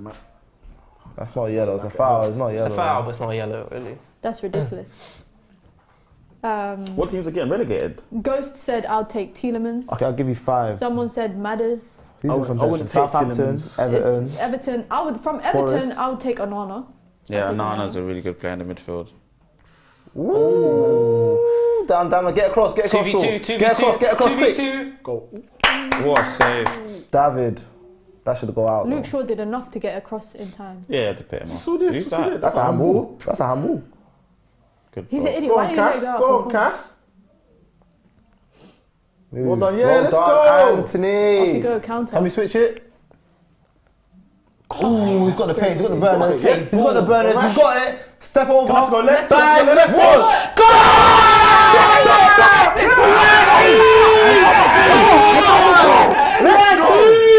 That's not yellow, it's a foul. It's not yellow. It's a foul, but it's not yellow, really. That's ridiculous. What teams are getting relegated? Ghost said, I'll take Tielemans. Okay, I'll give you 5. Someone said Madders. Who's in contention? I wouldn't take Southampton, Tielemans. Everton. It's Everton. From Forest. Everton, I would take Onana. Yeah, Nana's a really good player in the midfield. Ooh. Down, get across, Shaw. 2v2, Get across, quick. 2v2. Go. What a save. David, that should go out. Luke though. Shaw did enough to get across in time. Yeah, to pit him off. So this, Who's so that? this. That's a handball. That's a handball. Good He's ball. an idiot. Go Why on, did he let Cass. it go? Go on, Cass. Move. Well done, yeah, Well let's done, go. Anthony. Off you go, counter. Can we switch it? Ooh, he's got the pace, he's got the burners. He's got the burners, he's got it. Step over. Let's go left. Five, Left.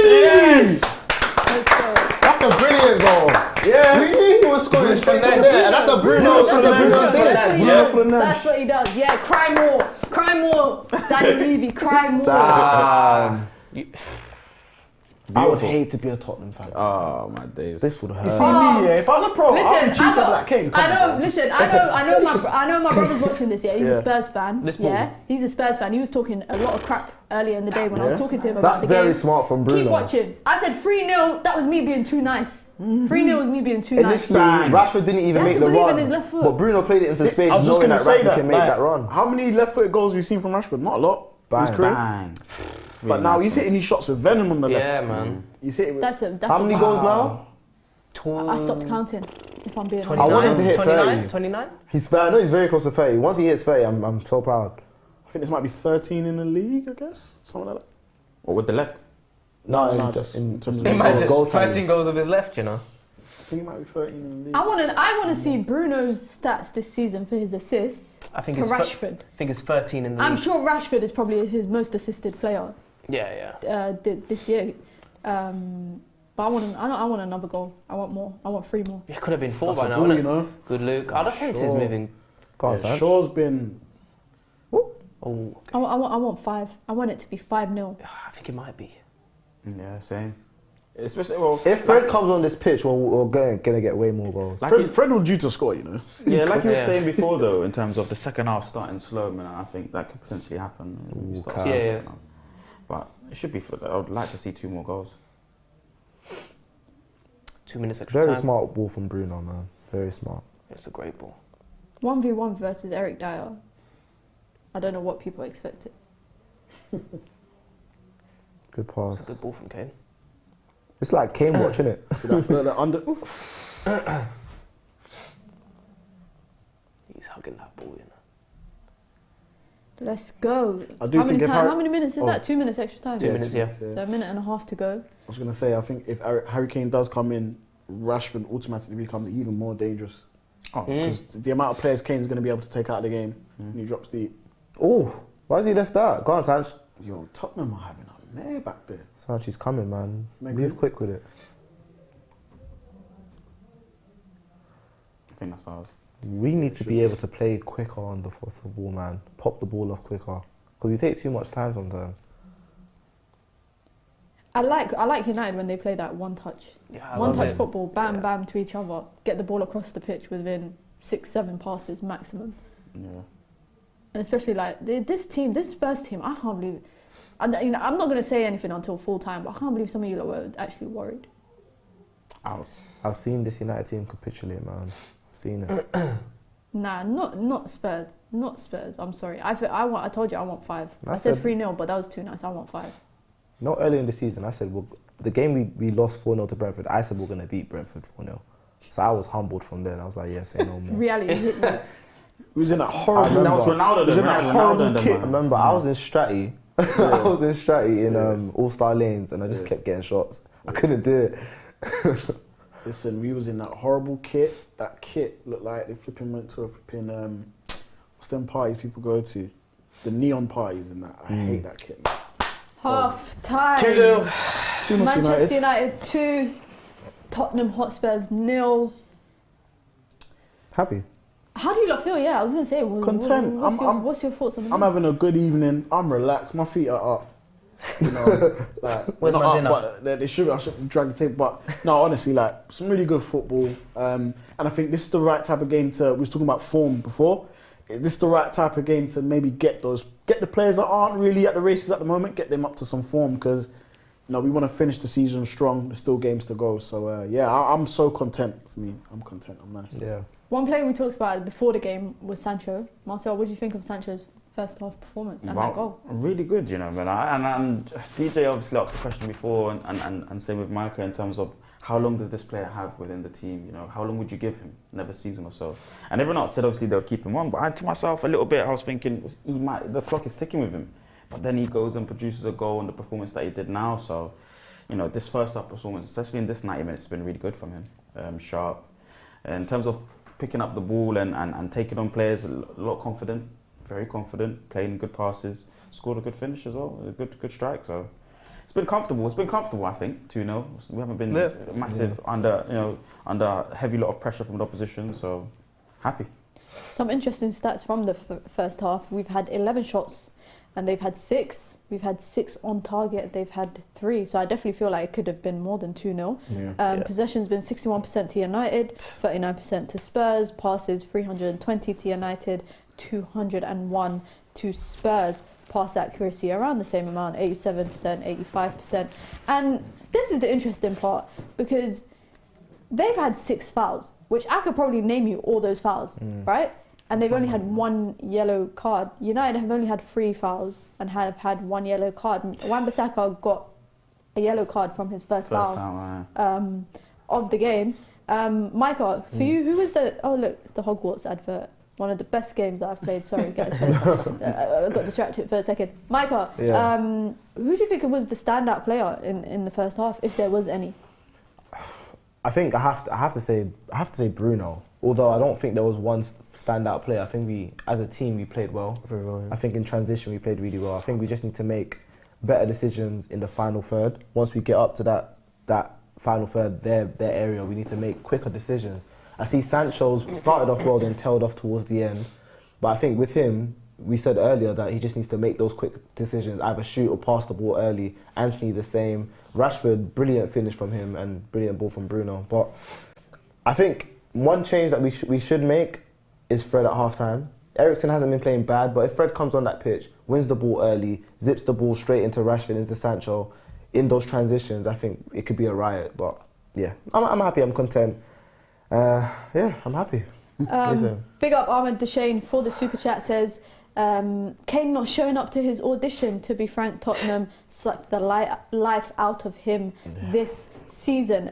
Yes! Let's go. That's a brilliant goal. Yeah. We knew he was scoring straight from there, and that's a Bruno. That's what he does. Yeah, cry more. Daniel Levy, cry more. Damn. I would Beautiful. hate to be a Tottenham fan. Oh, my days. This would hurt. You see me, yeah. If I was a pro, I would cheat up like Kane. I know my brother's watching this, yeah. He's a Spurs fan. Yeah. He's a Spurs fan. He was talking a lot of crap earlier in the day when I was talking to him about That's the game. very smart from Bruno. Keep watching. I said 3-0, that was me being too nice. 3-0 was me being too nice. Initially, Rashford didn't even He has make to the believe run, in his left foot. but Bruno played it into space, I was just knowing going that to say Rashford that. can make that run. How many left-footed goals have you seen from Rashford? Not a lot. Bang. His career. Bang. But now he's hitting these shots with venom on the left. Yeah, man. He's hitting with... That's How many goals now? I stopped counting, if I'm being honest. I want him to hit 30. 29? I know he's very close to 30. Once he hits 30, I'm so proud. I think this might be 13 in the league, I guess. Something like that. What, with the left? No, just in terms of Imagine goal 13 goals of his left, you know. I think it might be 13 in the league. I want to see Bruno's stats this season for his assists I think to it's Rashford. I think it's 13 in the I'm league. sure Rashford is probably his most assisted player Yeah. this year. But I want another goal. I want more. I want 3 more. It could have been 4 That's by a now, ball, wouldn't you it? know. Good Luke. Our defence is Sure. moving. Go on, Sam. Shaw's been... Oh, I want 5. I want it to be 5-0. I think it might be. Yeah, same. Especially, well... If Fred comes on this pitch, we're going to get way more goals. Fred will due to score, you know. Yeah, like you were Yeah. saying before, though, in terms of the second half starting slow, man, I think that could potentially happen. Ooh, We start Cass. seeing Yeah. it. But it should be I would like to see 2 more goals. 2 minutes extra Very time. smart ball from Bruno, man. Very smart. It's a great ball. 1v1 versus Eric Dyer. I don't know what people expected. Good pass. Good ball from Kane. It's like Kane watching it. The under... He's hugging that ball, you know. Let's go. I do think if How many minutes is that? 2 minutes extra time? 2 minutes, yeah. So a minute and a half to go. I was going to say, I think if Harry Kane does come in, Rashford automatically becomes even more dangerous. Oh, Because the amount of players Kane's going to be able to take out of the game when he drops deep. Oh, why has he left that? Go on, Sanch. Yo, Tottenham are having a mare back there. Sanch, he's coming, man. Makes Move it. quick with it. I think that's ours. We need to be able to play quicker on the fourth of ball, man. Pop the ball off quicker. Because we take too much time sometimes. I like United when they play that one touch. Yeah, I One love touch it. football, bam, Yeah. bam to each other. Get the ball across the pitch within 6-7 passes maximum. Yeah. And especially like this Spurs team, I can't believe. I'm not going to say anything until full time, but I can't believe some of you lot were actually worried. I've seen this United team capitulate, man. I've seen it. Nah, not Spurs. Not Spurs. I'm sorry. I told you I want 5. I I said said- 3-0, but that was too nice. I want 5. Not early in the season, I said, the game we lost 4-0 to Brentford, I said we're going to beat Brentford 4-0. So I was humbled from there, and I was like, yeah, say no more. Reality hit me. He was in that horrible... I remember. That was Ronaldo, He was in then, that right? horrible Ronaldo, kit. then, I remember I was in Stratty. I was in Stratty in All-Star Lanes, and I just kept getting shots. I couldn't do it. Listen, we was in that horrible kit. That kit looked like they flipping went to a flipping, what's them parties people go to? The neon parties and that. I hate that kit, man. Half time. 2-0 Manchester United 2, Tottenham Hotspurs 0. Happy. How do you lot feel? Yeah, I was going to say, Content. What's your thoughts on the I'm game? having a good evening. I'm relaxed. My feet are up. You know, like Where's not my up, dinner? but they should. I should drag the tape. But no, honestly, like some really good football. And I think this is the right type of game to. We was talking about form before. This is the right type of game to maybe get the players that aren't really at the races at the moment, get them up to some form because, you know, we want to finish the season strong. There's still games to go. So yeah, I'm so content. For me, I'm content. I'm nice. Yeah. One player we talked about before the game was Sancho. Marcel, what do you think of Sancho's first half performance and that goal? Really good, you know, man. And DJ obviously asked the question before, and same with Micah in terms of how long does this player have within the team? You know, how long would you give him? Another season or so? And everyone else said obviously they'll keep him on, but I to myself a little bit, I was thinking the clock is ticking with him. But then he goes and produces a goal and the performance that he did now. So, you know, this first half performance, especially in this 90 minutes, has been really good from him. Sharp. In terms of picking up the ball and taking on players, a lot confident, very confident, playing good passes, scored a good finish as well, a good strike. So it's been comfortable. I think 2-0. We haven't been massive under a heavy lot of pressure from the opposition. So happy. Some interesting stats from the first half. We've had 11 shots and they've had 6. We've had 6 on target. They've had 3. So I definitely feel like it could have been more than 2-0. Yeah. Possession's been 61% to United, 39% to Spurs. Passes 320 to United, 201 to Spurs. Pass accuracy around the same amount, 87%, 85%. And this is the interesting part because they've had 6 fouls, which I could probably name you all those fouls, right? And they've only had 1 yellow card. United have only had 3 fouls and have had 1 yellow card. Wan-Bissaka got a yellow card from his first foul of the game. Micah, for you, who was the... Oh, look, it's the Hogwarts advert. One of the best games that I've played. Sorry, guys. I got distracted for a second. Micah, who do you think was the standout player in the first half, if there was any? I think I have to say Bruno. Although I don't think there was one standout player. I think as a team, we played well. Very well, yeah. I think in transition, we played really well. I think we just need to make better decisions in the final third. Once we get up to that final third, their area, we need to make quicker decisions. I see Sancho's started off well, then tailed off towards the end. But I think with him, we said earlier that he just needs to make those quick decisions, either shoot or pass the ball early. Anthony the same. Rashford, brilliant finish from him and brilliant ball from Bruno. But I think one change that we should make is Fred at half-time. Eriksen hasn't been playing bad, but if Fred comes on that pitch, wins the ball early, zips the ball straight into Rashford, into Sancho, in those transitions, I think it could be a riot. But yeah, I'm happy, I'm content. Yeah, I'm happy. Big up Ahmed Deshane for the super chat says, Kane not showing up to his audition. To be frank, Tottenham sucked the life out of him this season.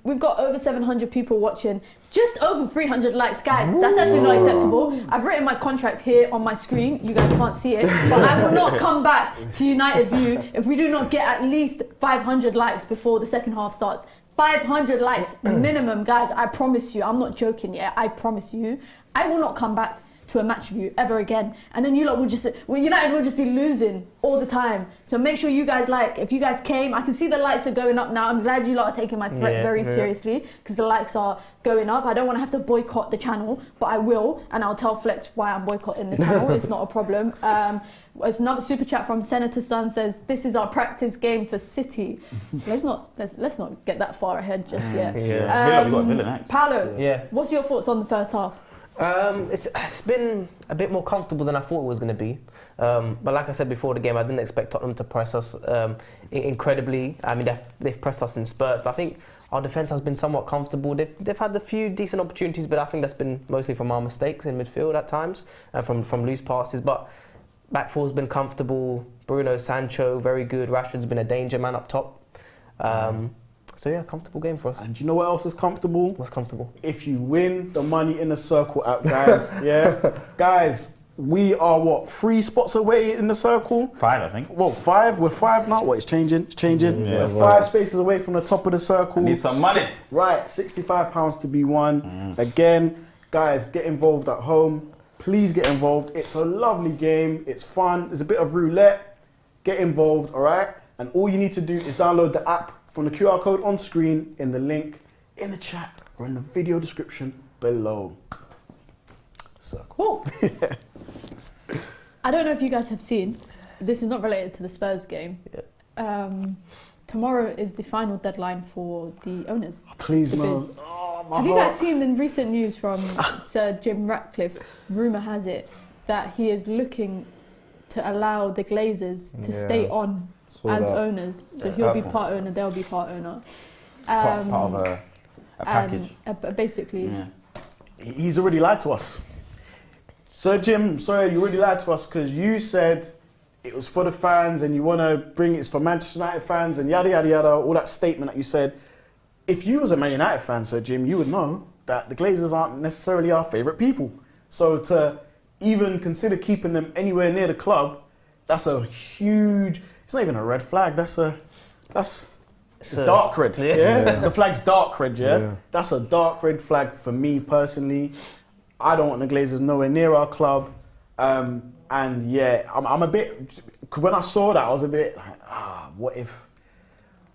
We've got over 700 people watching, just over 300 likes, guys. That's actually not acceptable. I've written my contract here on my screen. You guys can't see it, but I will not come back to United View if we do not get at least 500 likes before the second half starts. 500 likes minimum, guys. I promise you. I'm not joking yet. I promise you. I will not come back to a match review ever again. And then you lot will United will just be losing all the time. So make sure you guys like. If you guys came, I can see the likes are going up now. I'm glad you lot are taking my threat very seriously because the likes are going up. I don't want to have to boycott the channel, but I will, and I'll tell Flex why I'm boycotting the channel. It's not a problem. There's another super chat from Senator Sun says, "This is our practice game for City." Let's not get that far ahead just yet. Villa, we got Villa next. Paulo, what's your thoughts on the first half? It's been a bit more comfortable than I thought it was going to be. But like I said before the game, I didn't expect Tottenham to press us incredibly. I mean, they've pressed us in spurts, but I think our defence has been somewhat comfortable. They've had a few decent opportunities, but I think that's been mostly from our mistakes in midfield at times, from loose passes. But back four's been comfortable. Bruno, Sancho, very good. Rashford's been a danger man up top. So yeah, comfortable game for us. And do you know what else is comfortable? What's comfortable? If you win the money in the Circl app, guys. Guys, We are, what, 3 spots away in the circle? 5, I think. Well, 5. We're 5 now. What, it's changing? It's changing. Yeah, We're 5 spaces away from the top of the circle. Need some money. Right, £65 to be won. Again, guys, get involved at home. Please get involved. It's a lovely game. It's fun. There's a bit of roulette. Get involved, all right? And all you need to do is download the app from the QR code on screen, in the link, in the chat, or in the video description below. Circle. I don't know if you guys have seen, this is not related to the Spurs game. Tomorrow is the final deadline for the owners. Please, the no. bids. Oh, my Have you heart. guys seen the recent news from Sir Jim Ratcliffe? Rumour has it that he is looking to allow the Glazers to stay on as owners. So he'll be part owner, they'll be part owner. Part of a package. Basically. He's already lied to us. Sir Jim, sorry, you already lied to us because you said it was for the fans and you want to bring it's for Manchester United fans and yada, yada, yada, all that statement that you said. If you was a Man United fan, Sir Jim, you would know that the Glazers aren't necessarily our favourite people. So to even consider keeping them anywhere near the club, that's a huge, it's not even a red flag, that's dark red. The flag's dark red, That's a dark red flag for me personally. I don't want the Glazers nowhere near our club. And yeah, I'm a bit, when I saw that, I was a bit like, what if?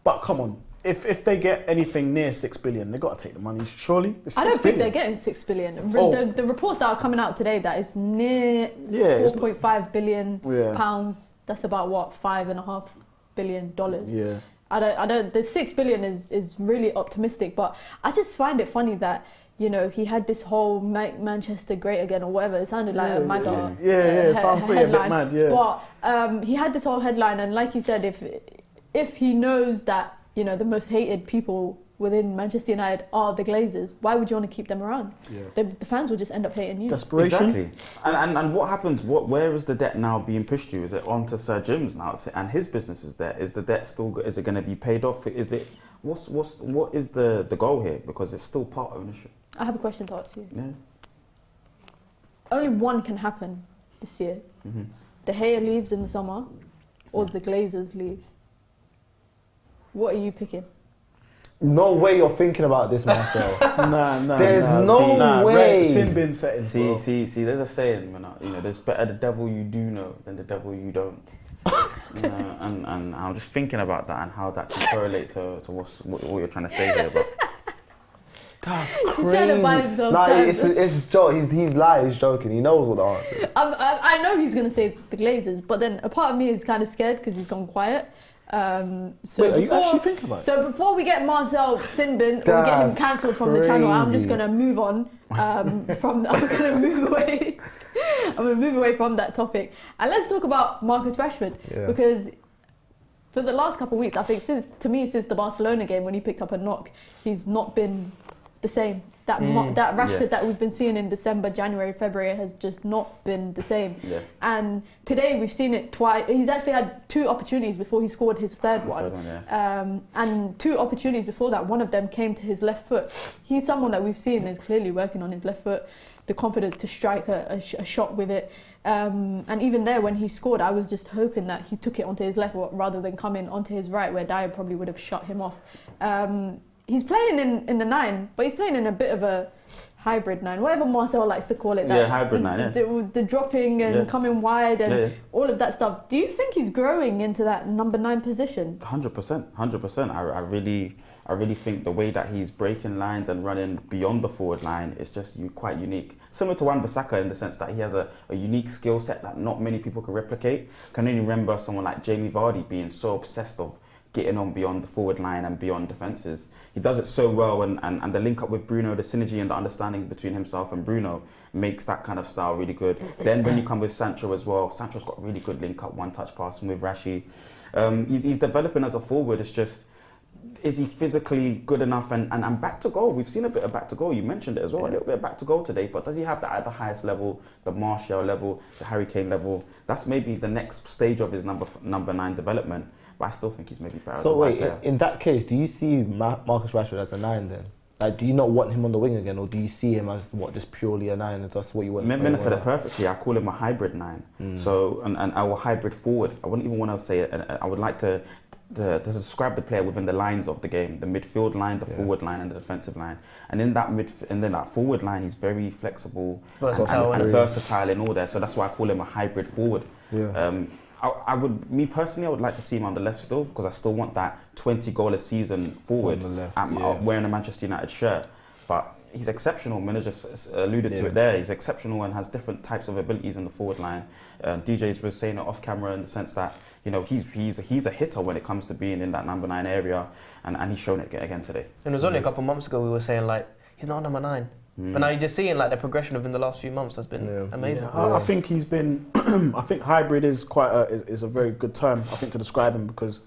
But come on, if they get anything near 6 billion, they've got to take the money, surely. It's 6 I don't think billion. they're getting 6 billion. The reports that are coming out today, that is near 4.5 billion pounds. That's about what, $5.5 billion. Yeah. I don't. The 6 billion is really optimistic, but I just find it funny that, you know, he had this whole make Manchester great again or whatever. It sounded like a MAGA it sounds a bit mad, But he had this whole headline, and like you said, if he knows that, you know, the most hated people within Manchester United are the Glazers, why would you want to keep them around? The fans will just end up hating you. Desperation. Exactly. And what happens? Where is the debt now being pushed to? Is it onto Sir Jim's now? And his business is there. Is the debt still? Is it going to be paid off? Is it? What is the goal here? Because it's still part ownership. I have a question to ask you. Yeah. Only one can happen this year. De Gea leaves in the summer, or the Glazers leave. What are you picking? No way you're thinking about this, Marcel. There's nah. no way. Sin bin settings, bro. See, there's a saying, you know, there's better the devil you do know than the devil you don't. And I'm just thinking about that and how that can correlate to what you're trying to say here. But that's He's trying to buy himself time. It's joke. He's lying. He's joking. He knows what the answer is. I know he's going to say the Glazers, but then a part of me is kind of scared because he's gone quiet. Wait, are you actually thinking about it? So before we get Marcel Sinbin or we get him cancelled from the channel, I'm just going to move on I'm going to move away. I'm going to move away from that topic. And let's talk about Marcus Rashford. Yes. Because for the last couple of weeks, I think since the Barcelona game when he picked up a knock, he's not been the same. That Rashford that we've been seeing in December, January, February has just not been the same. Yeah. And today we've seen it twice. He's actually had 2 opportunities before he scored his third one. And 2 opportunities before that, one of them came to his left foot. He's someone that we've seen is clearly working on his left foot, the confidence to strike a shot with it. And even there, when he scored, I was just hoping that he took it onto his left rather than coming onto his right, where Dyer probably would have shut him off. He's playing in the 9, but he's playing in a bit of a hybrid 9, whatever Marcel likes to call it. Yeah, hybrid 9, the dropping and coming wide and all of that stuff. Do you think he's growing into that number 9 position? 100%. I really think the way that he's breaking lines and running beyond the forward line is just quite unique. Similar to Wan-Bissaka in the sense that he has a unique skill set that not many people can replicate. I can only remember someone like Jamie Vardy being so obsessed of getting on beyond the forward line and beyond defences. He does it so well, and the link up with Bruno, the synergy and the understanding between himself and Bruno makes that kind of style really good. Then when you come with Sancho as well, Sancho's got really good link up, one-touch passing with Rashi. He's developing as a forward. It's just, is he physically good enough and back to goal? We've seen a bit of back to goal. You mentioned it as well, a little bit of back to goal today, but does he have that at the highest level, the Martial level, the Harry Kane level? That's maybe the next stage of his number 9 development. But I still think he's maybe better. So wait, in that case, do you see Marcus Rashford as a 9 then? Like, do you not want him on the wing again, or do you see him as just purely a 9, and that's what you want? Mina said it perfectly. I call him a hybrid 9. So, and our hybrid forward. I wouldn't even want to say it. I would like to describe the player within the lines of the game: the midfield line, the forward line, and the defensive line. And in that forward line, he's very flexible and versatile in all there. So that's why I call him a hybrid forward. Yeah. I would like to see him on the left still, because I still want that 20-goal a season forward wearing a Manchester United shirt. But he's exceptional. Mina just alluded to it there. He's exceptional and has different types of abilities in the forward line. DJs was saying it off camera in the sense that, you know, he's a hitter when it comes to being in that number 9 area, and he's shown it again today. And it was only a couple of months ago we were saying, like, he's not number 9. But now you're just seeing, like, the progression within the last few months has been amazing. I think he's been. I think hybrid is is a very good term, I think, to describe him, because,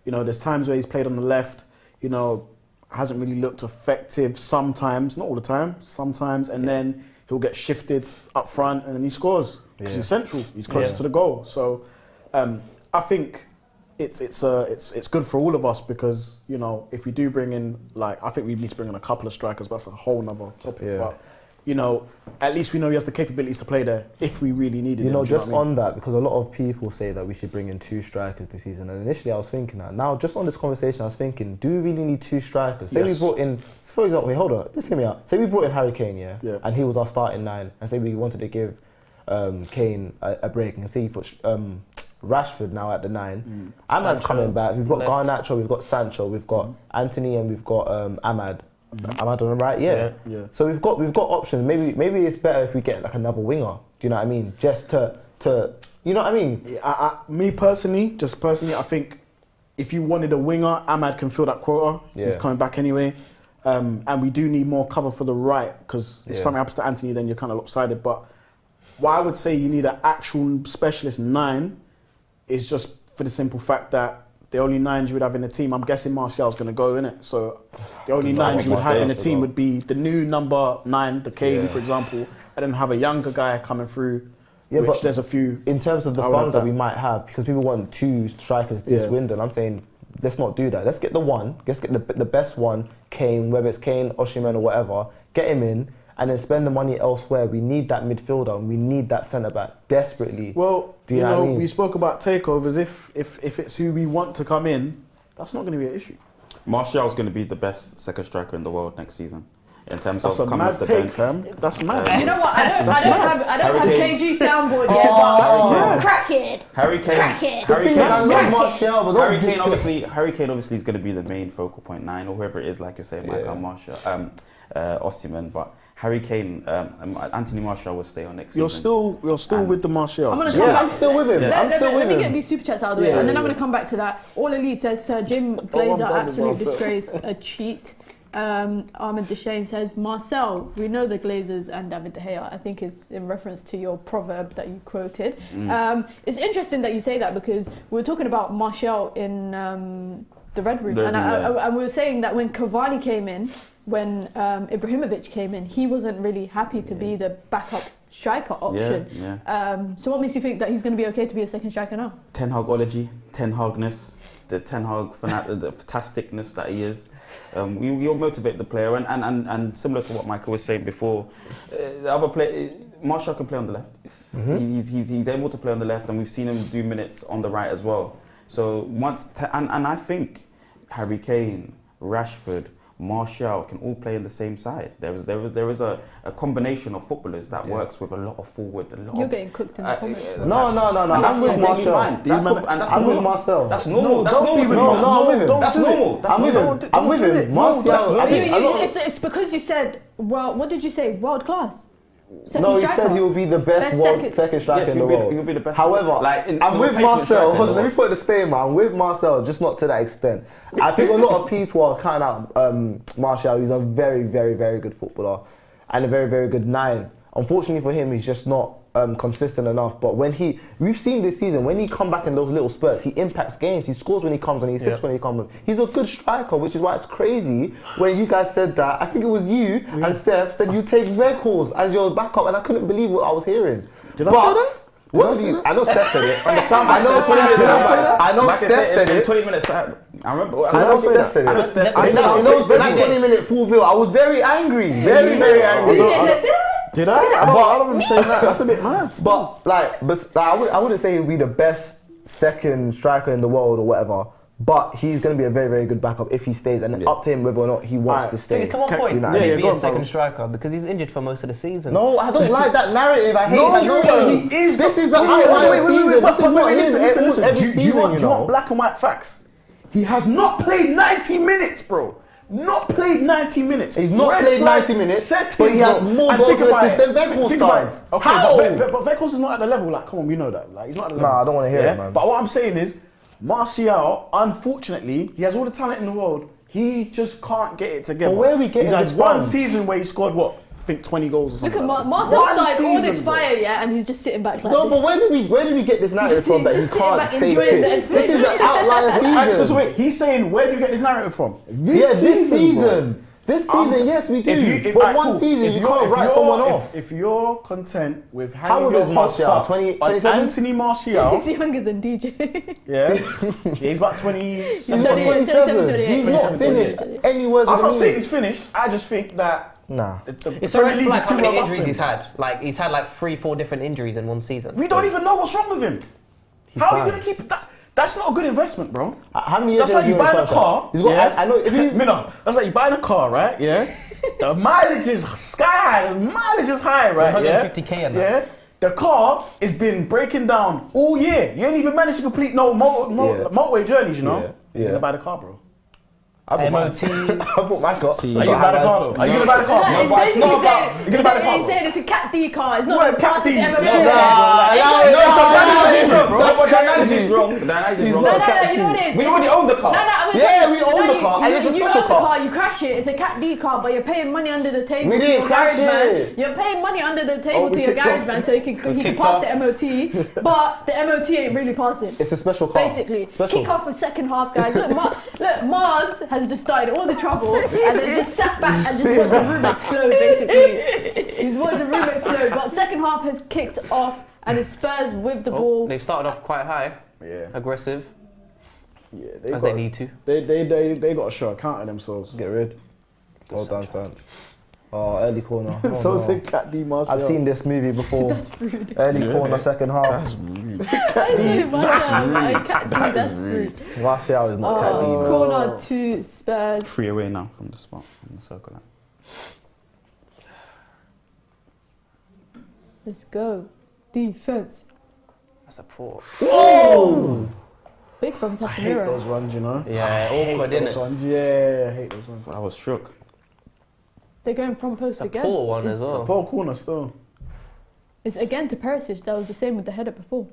you know, there's times where he's played on the left, you know, hasn't really looked effective sometimes, not all the time, sometimes, and then he'll get shifted up front and then he scores because he's central, he's closer to the goal. So I think it's good for all of us, because, you know, if we do bring in, like, I think we need to bring in a couple of strikers, but that's a whole nother topic. Yeah. But, you know, at least we know he has the capabilities to play there if we really needed him. You know, just on that, because a lot of people say that we should bring in 2 strikers this season, and initially I was thinking that. Now, just on this conversation, I was thinking, do we really need 2 strikers? Say we brought in, for example, wait, hold on, just hear me out. Say we brought in Harry Kane, and he was our starting 9, and say we wanted to give Kane a break, and say you put Rashford now at the 9. Ahmad's coming back. We've got Garnacho, we've got Sancho, we've got Anthony, and we've got Ahmad. Ahmad on the right, yeah. So we've got options. Maybe it's better if we get like another winger. Do you know what I mean? Just to you know what I mean? Me personally, I think if you wanted a winger, Ahmad can fill that quota. He's coming back anyway. And we do need more cover for the right, because if something happens to Anthony, then you're kind of lopsided. But why I would say you need an actual specialist 9 is just for the simple fact that the only 9s you would have in the team, I'm guessing Martial's going to go in it. So the only 9s you would have in the team would be the new number 9, the Kane, for example, and then have a younger guy coming through. Yeah, which there's a few. In terms of the funds that we might have, because people want 2 strikers this window, and I'm saying, let's not do that. Let's get the one. Let's get the best one, Kane, whether it's Kane, Osimhen or whatever. Get him in, and then spend the money elsewhere. We need that midfielder, and we need that centre back desperately. Well, you know, we spoke about takeovers. If it's who we want to come in, that's not going to be an issue. Martial's going to be the best second striker in the world next season. In terms that's of coming off the bench, fam. That's mad. You know what? I don't have KG soundboard yet, but crackhead. Harry Kane obviously is going to be the main focal point 9, or whoever it is, like you say, Micah, Martial, Osimhen, but Harry Kane, Anthony Martial will stay on next season. You're still with the Martial. I'm still with him. Let me get these super chats out of the way, and then I'm going to come back to that. All Elite says Jim Glazer, absolute disgrace, a cheat. Ahmed Deshane says, Marcel, we know the Glazers and David De Gea, I think is in reference to your proverb that you quoted. It's interesting that you say that, because we were talking about Martial in the Red Room, and we were saying that when Cavani came in, when Ibrahimovic came in, he wasn't really happy to be the backup striker option. So what makes you think that he's going to be okay to be a second striker now? Ten Hagology, Ten Hagness, the Ten Hag the fantasticness that he is. You'll motivate the player, and similar to what Michael was saying before, the other player, Martial can play on the left. He's able to play on the left, and we've seen him do minutes on the right as well. So and I think Harry Kane, Rashford, Martial can all play in the same side. There is a combination of footballers that works with a lot of forward. You're getting cooked in the comments. No. I'm with Martial. I'm with Marcel. That's normal. That's normal. I'm with him. Martial. It's because you said, well, what did you say? World class. No, he said he will be the best second striker in the world. He'll be the best. However, I'm with Marcel. Let me put a disclaimer. I'm with Marcel, just not to that extent. I think a lot of people are counting out Martial. He's a very, very, very good footballer and a very, very good 9. Unfortunately for him, he's just not consistent enough. But we've seen this season, when he come back in those little spurts, he impacts games. He scores when he comes and he assists when he comes. He's a good striker, which is why it's crazy when you guys said that. I think it was you and Steph said you take Circl as your backup, and I couldn't believe what I was hearing. Did I say that? I know Steph said it. I know Steph said it. 20 minutes. I remember. I know Steph said it. I know Steph said I it. know, in that 20 minute full view, I was very angry. Very, very angry. Did I? I don't remember saying that. That's a bit mad. But I wouldn't say he'd be the best second striker in the world or whatever. But he's going to be a very, very good backup if he stays, and up to him whether or not he wants to stay. It's to one point. Yeah, Be a second striker because he's injured for most of the season. No, I don't like that narrative. I hate that. No, he is. This is the outlier season. This is not him. Listen. Every Do season, you want you know. black and white facts? He has not played 90 minutes, bro. Not played 90 minutes. He's not played 90 minutes, but he has more goals and assists than Weghorst does. Okay, How? but Weghorst is not at the level. Like, come on, we know that. Like, he's not at the level. Nah, I don't want to hear it, man. But what I'm saying is, Martial, unfortunately, he has all the talent in the world. He just can't get it together. But where are we getting He's had this one from? season where he scored what? I think 20 goals or something. Look at like that. Marcel One started all this season, bro. fire, yeah, and he's just sitting back like No, this. but where did we get this narrative from that he He's just sitting can't back stay enjoying fit? the This is an outlier Alright, so season. wait, he's saying, where do you get this narrative from? This season. Bro. This season, yes, we do. But alright, one cool. season, If you you're- can't if write you're- someone off. If you're content with How hanging old your is hopes Martial? up 20, on 27? Anthony Martial, He's younger than DJ. yeah, he's about 27. He's not 28, 27. 28. He's not 27, finished 28. any words I'm of the not saying meaning. he's finished. I just think that Nah. It's a red League flag is how too many robust injuries for he's him. had. Like he's had like 3-4 different injuries in one season. We don't even know what's wrong with him. How are you fine. gonna keep that? That's not a good investment, bro. How many years That's like has he you been buying a in car. contract? He's got, Yeah? I know. If you, Mina, that's like you buying a car, right? Yeah. The mileage is sky high. The mileage is high, right? 150K and that. Yeah. The car has been breaking down all year. You ain't even managed to complete no motorway journeys, you know. Yeah. You're gonna buy the car, bro. I MOT. bought my car. Are you gonna buy the car though? Are you gonna buy the car? No, No, but it's not about. You're gonna buy the car. He's bro. saying it's a Cat D car. It's not What, a Cat D? MOT. But the analogy is wrong. The analogy is wrong. No, you know what it is? We already own the car. Yeah, we own the car, and it's a you special own the car. car. You crash it. It's a Cat D car, but you're paying money under the table We to didn't your crash garage man. it. You're paying money under the table we to your kicked garage off. man so he can kicked pass off. the MOT, but the MOT ain't really passing. It's a special car. Basically, Special. kick off for second half, guys. Look, Mars has just started all the trouble and then just sat back and just watched the room explode. Basically, he's watched the room explode. But second half has kicked off and it's Spurs with the ball. They've started off quite high, Yeah. aggressive, Yeah. as they need to. They got to show account of themselves. Get rid. Well done, son. Oh, early corner. Oh, So no. say Cat D Martial. I've seen this movie before. That's rude. Early corner, second half. That's rude. Cat D, that's rude. Martial is not Cat D, man. Corner to Spurs. 3 away now from the spot, from the circle line. Let's go. Defense. That's a poor. Big from I hate those Casemiro. runs, you know. Yeah, awkward, Those isn't it? runs, yeah, I hate those runs. I was shook. They're going front post It's a again. poor one as It's- well. Poor corner still. It's again to Perisic. That was the same with the header before.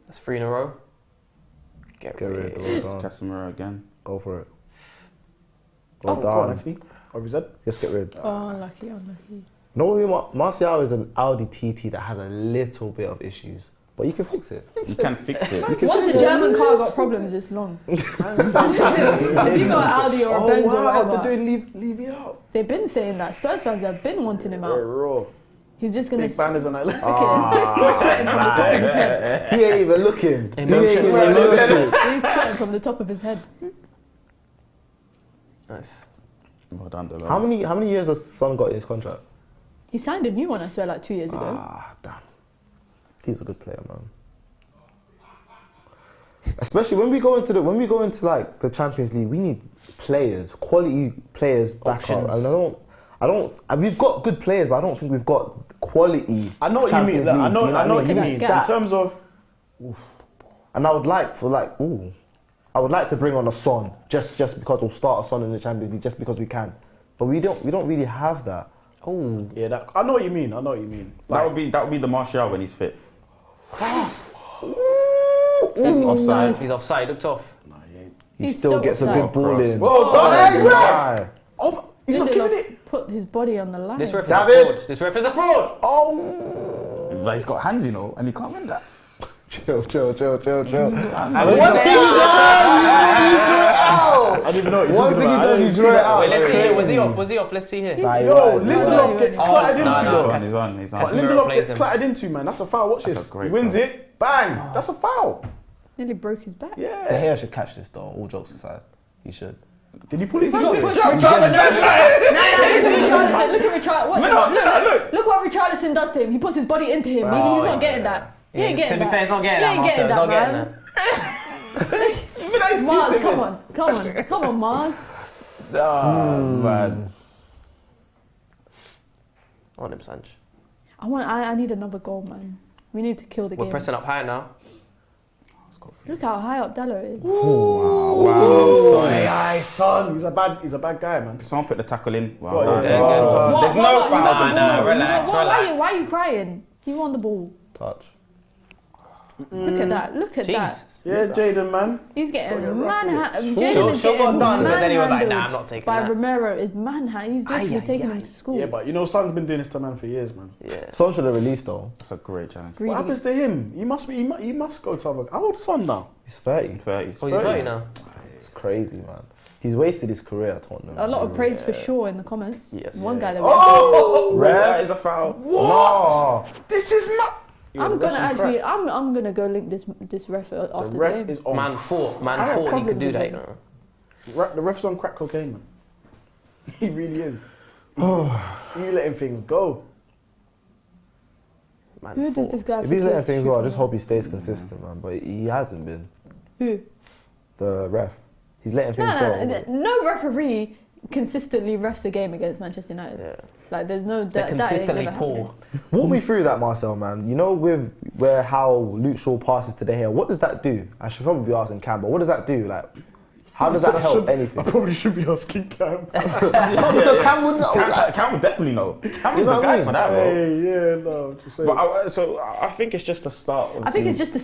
That's 3 in a row. Get Get rid. rid. Well done. Casemiro again. Go for it. Go Well on, done. Anthony. Or is that? Let's get rid. Oh, unlucky. No, Martial is an Audi TT that has a little bit of issues, but you can fix it. You can fix it. Once the German car got problems, it's long. If you got an Audi or a Benz or whatever, they're doing leave you out. they've been saying that. Spurs fans have been wanting him out. Raw. He's just gonna Big banners and that. He's sweating from the top of his head. He ain't even looking. He ain't Emotion. even looking. He's sweating from the top of his head. Nice. Well done, Delon. How many years has Son got in his contract? He signed a new one, I swear, like 2 years ago. Ah, damn. He's a good player, man. Especially when we go into like the Champions League, we need players, quality players back up. Options. And we've got good players, but I don't think we've got quality. I know what you mean. Champions I League, know do you what you Look at mean. that In terms of And I would like I would like to bring on a Son just because we'll start a Son in the Champions League just because we can, but we don't really have that. Oh, yeah, I know what you mean. I know what you mean. That would be the Martial when he's fit. he's offside. He's offside. Looked off. He He's still so gets a offside. good ball in. Whoa, hey, ref! Oh, he's not giving Lindelof it. put his body on the line. This ref is David. a fraud. This ref is a fraud. Like he's got hands, you know, and he can't win that. Chill. I didn't even know what One thing he does, he draw it out. Wait, let's see here. Was he off? Was he off? Let's see here. Yo, Lindelof gets clattered into though. He's on. But Lindelof gets clattered into, man. That's a foul. Watch That's this. a great He wins goal. it. Bang. That's a foul. Nearly broke his back. De Gea should catch this though. All jokes aside, he should. Did he pull his Look hand? at in? Richarlison. Look at Richarlison. Look what Richarlison does to him. He puts his body into him. He's not getting that. He ain't getting that. To be fair, he's not getting that. He ain't getting Marcel. that, He's not getting man. Mars, come on, Mars. Oh, man. I want him, Sancho. I need another goal, man. We need to kill the game. We're pressing up high now. Look how high up Dallo is. Wow, sorry. Aye, son. He's a bad guy, man. Someone put the tackle in. Wow, Go on, done. yeah, Sure. There's no foul. Nah, relax, relax. Why are you crying? He won the ball. Touch. Look at that. Look at that. Yeah, Jaden, man. He's getting manhandled. Sure got done, but then he was like, nah, I'm not taking by that. Romero is manhandled. He's literally taking him to school. Yeah, but you know, Son's been doing this to man for years, man. Yeah. Son should have released though. That's a great challenge. Greedy. What happens to him? He must go to other. How old's Son now? He's 30. 30s. Oh, he's 30 now. It's crazy, man. He's wasted his career at Tottenham. A lot of praise for Shaw in the comments. Yes. One guy that That is a foul. What? No. This is I'm gonna go link this ref after the ref game. is on. Man thought have he could problems do with that, you him. know. The ref's on crack cocaine, man. He really is. You letting things go. Man Who does thought. this guy? If he's letting things go, I just hope he stays consistent, man. But he hasn't been. Who? The ref. He's letting things go. No referee consistently refs a game against Manchester United. Yeah. Like there's no They're consistently that ain't never poor. happening. Walk me through that, Marcel, man. You know, with how Luke Shaw passes to De Gea, what does that do? I should probably be asking Cam, but what does that do? Like, how does that help anything? I probably should be asking Cam. No, because Cam wouldn't know. Cam would definitely know. Cam is the guy for that, bro. Hey, yeah, no, just saying. But I think it's just the start. I think it's just to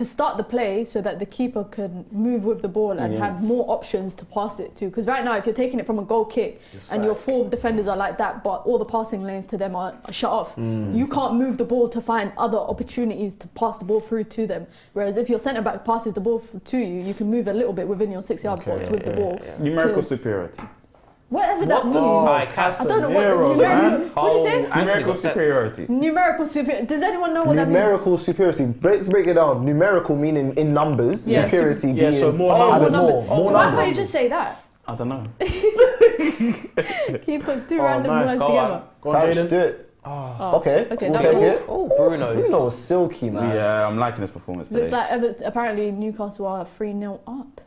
start the play so that the keeper can move with the ball and have more options to pass it to. Because right now, if you're taking it from a goal kick and your four defenders are like that, but all the passing lanes to them are shut off, you can't move the ball to find other opportunities to pass the ball through to them. Whereas if your centre back passes the ball to you, you can move a little bit within your 6-yard box with the ball. Numerical superiority. Whatever that means. I don't know what what do you say? Numerical superiority. Numerical superiority. Does anyone know what that means? Numerical superiority. Let's break it down. Numerical meaning in numbers. Yeah. Superiority Yeah, being so more having numbers. more So why numbers. can't you just say that? I don't know. He puts two random words together. Go on, Sanch, Jaden. do it. Okay, Okay, we'll that take was- it. Oh, Bruno's. Bruno was silky, man. Yeah, I'm liking this performance today. Looks like apparently Newcastle are 3-0 up.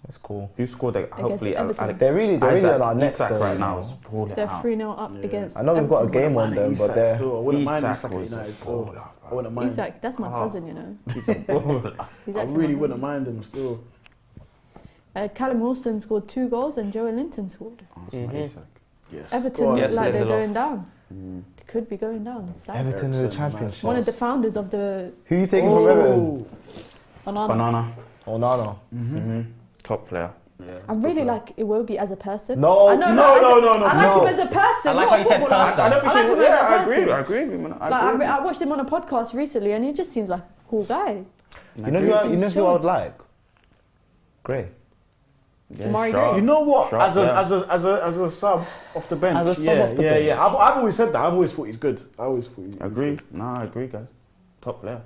That's cool. Who scored that? Hopefully, Everton. They're really on our next Isak though, right you now know. is balling They're out. 3-0 up against I know we've got a Everton. game on them, but Isak they're... still. I wouldn't mind Isak Isak at was United a still. baller, I wouldn't mind. Isak, that's my cousin, you know. He's a baller. He's I actually really my wouldn't cousin. mind him still. Callum Wilson scored 2 goals and Joe Linton scored. Isak. Yes. Everton Go on. look Yes, like they're Lindelof. going down. They could be going down. Sad. Everton in the Eriksen, championship. One of the founders of the Who you taking from Everton? Onana. Banana. Oh, no. Top player. I really like Iwobi as a person. No, I no. I like him as a person. I like not how a you said footballer. person. I don't think I like him as a I person. agree with him. man. I watched him on a podcast recently, and he just seems like a cool guy. You know who I would like? Gray. Amari sharp. Gray. You know what? Sharp, As a sub off the bench. As a sub yeah, off the yeah, bench. yeah. I've always said that. I've always thought he's good. I always thought he's Agree. good. No, I agree, guys. Top player.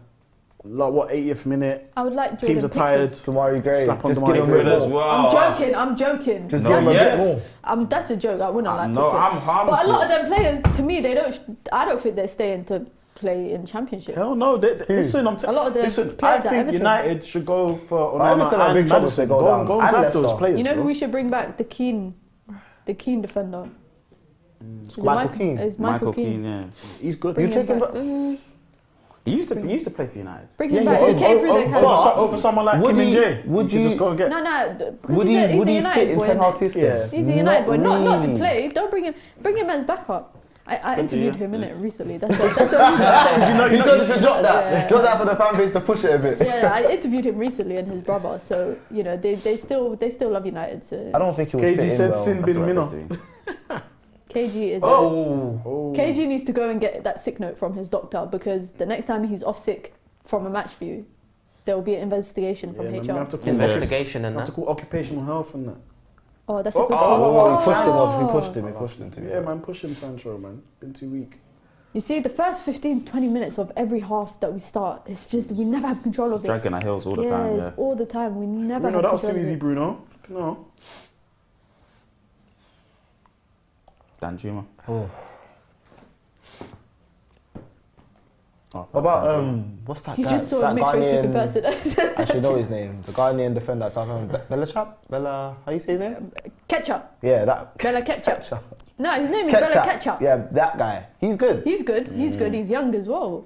Like what? 80th minute. I would like Jordan Teams are tired. Pickford. Tamari Gray. Slap on Just Tamari give him Gray a bit as more. well. I'm joking. Just No, give him a yes. bit more. That's a joke. I wouldn't like No, Pickford. I'm harmful. But a lot of them players, to me, I don't think they're staying to play in Championship. Hell no. Listen, A lot of the listen. I players at think Everton. United should go for Everton are Onana big and trouble if they Maddison. go Go down. and And grab those Leicester. players. You know who bro. we should bring back? The Keane defender. Is it Michael Keane. It's Michael Keane. yeah. He's good. Bring You him take him back. back. He used to play for United. Bring him back. He came through the academy. Over someone like Would Kim and he- Jay. would you you- just go and get? No, because Would he's a he fit United in boy. Ten Hag's innit? system? Yeah. He's a United boy. Not to really. play. Don't bring him as backup. I interviewed him recently. That's the He told us to drop that. Yeah. Drop that for the fan base to push it a bit. Yeah, I interviewed him recently and his brother. So you know they still love United. So I don't think he would KG fit in said well. Sin That's bin the right Mina. place to be. KG is. KG needs to go and get that sick note from his doctor because the next time he's off sick from a match view, there will be an investigation from Yeah, man, HR. you have to call Investigation and You have to that. call occupational health and that. Oh, that's a good. Oh, he pushed him. He pushed him to be Yeah, fair. man, push him, Sancho, man. Been too weak. You see, the first 15 to 20 minutes of every half that we start, it's just, we never have control of it. Dragging our heels all the time. It's all the time. We never Bruno, have that was control too of easy, it. Bruno. No. Dan Juma. Oh. Oh, What about what's that You guy? just saw a that mixed race looking Ghanaian- person. Actually, know his name. The Ghanaian defender at Southampton. Bella, how do you say his name? Ketchup. Yeah, that. Bella Ketchup. Ketchup. No, his name is Bella Ketchup. Yeah, that guy. He's good. He's good. He's good. He's young as well.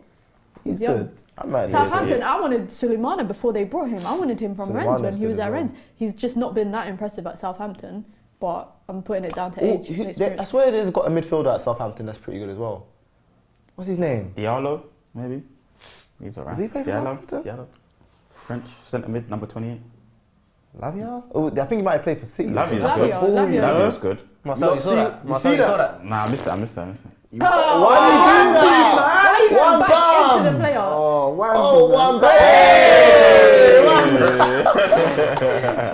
He's young. good. I might Southampton, I wanted Suleimana before they brought him. I wanted him from Rennes when Suleimana's he was good at as well. Rennes. He's just not been that impressive at Southampton, but I'm putting it down to Ooh, age and I experience. swear there's got a midfielder at Southampton that's pretty good as well. What's his name? Diallo, maybe. He's alright. Does he play for Diallo, Southampton? Diallo. French centre mid, number 28. Lavia? Oh, I think he might have played for City. Lavia's Lavia, good. Lavia. Lavia's good. Marcel, you saw that? Marcel, you saw that? Nah, I missed it. Oh, Why are you doing that? why are you going One back bam. into the player? Oh, Wambi, Oh, man. one back. Hey,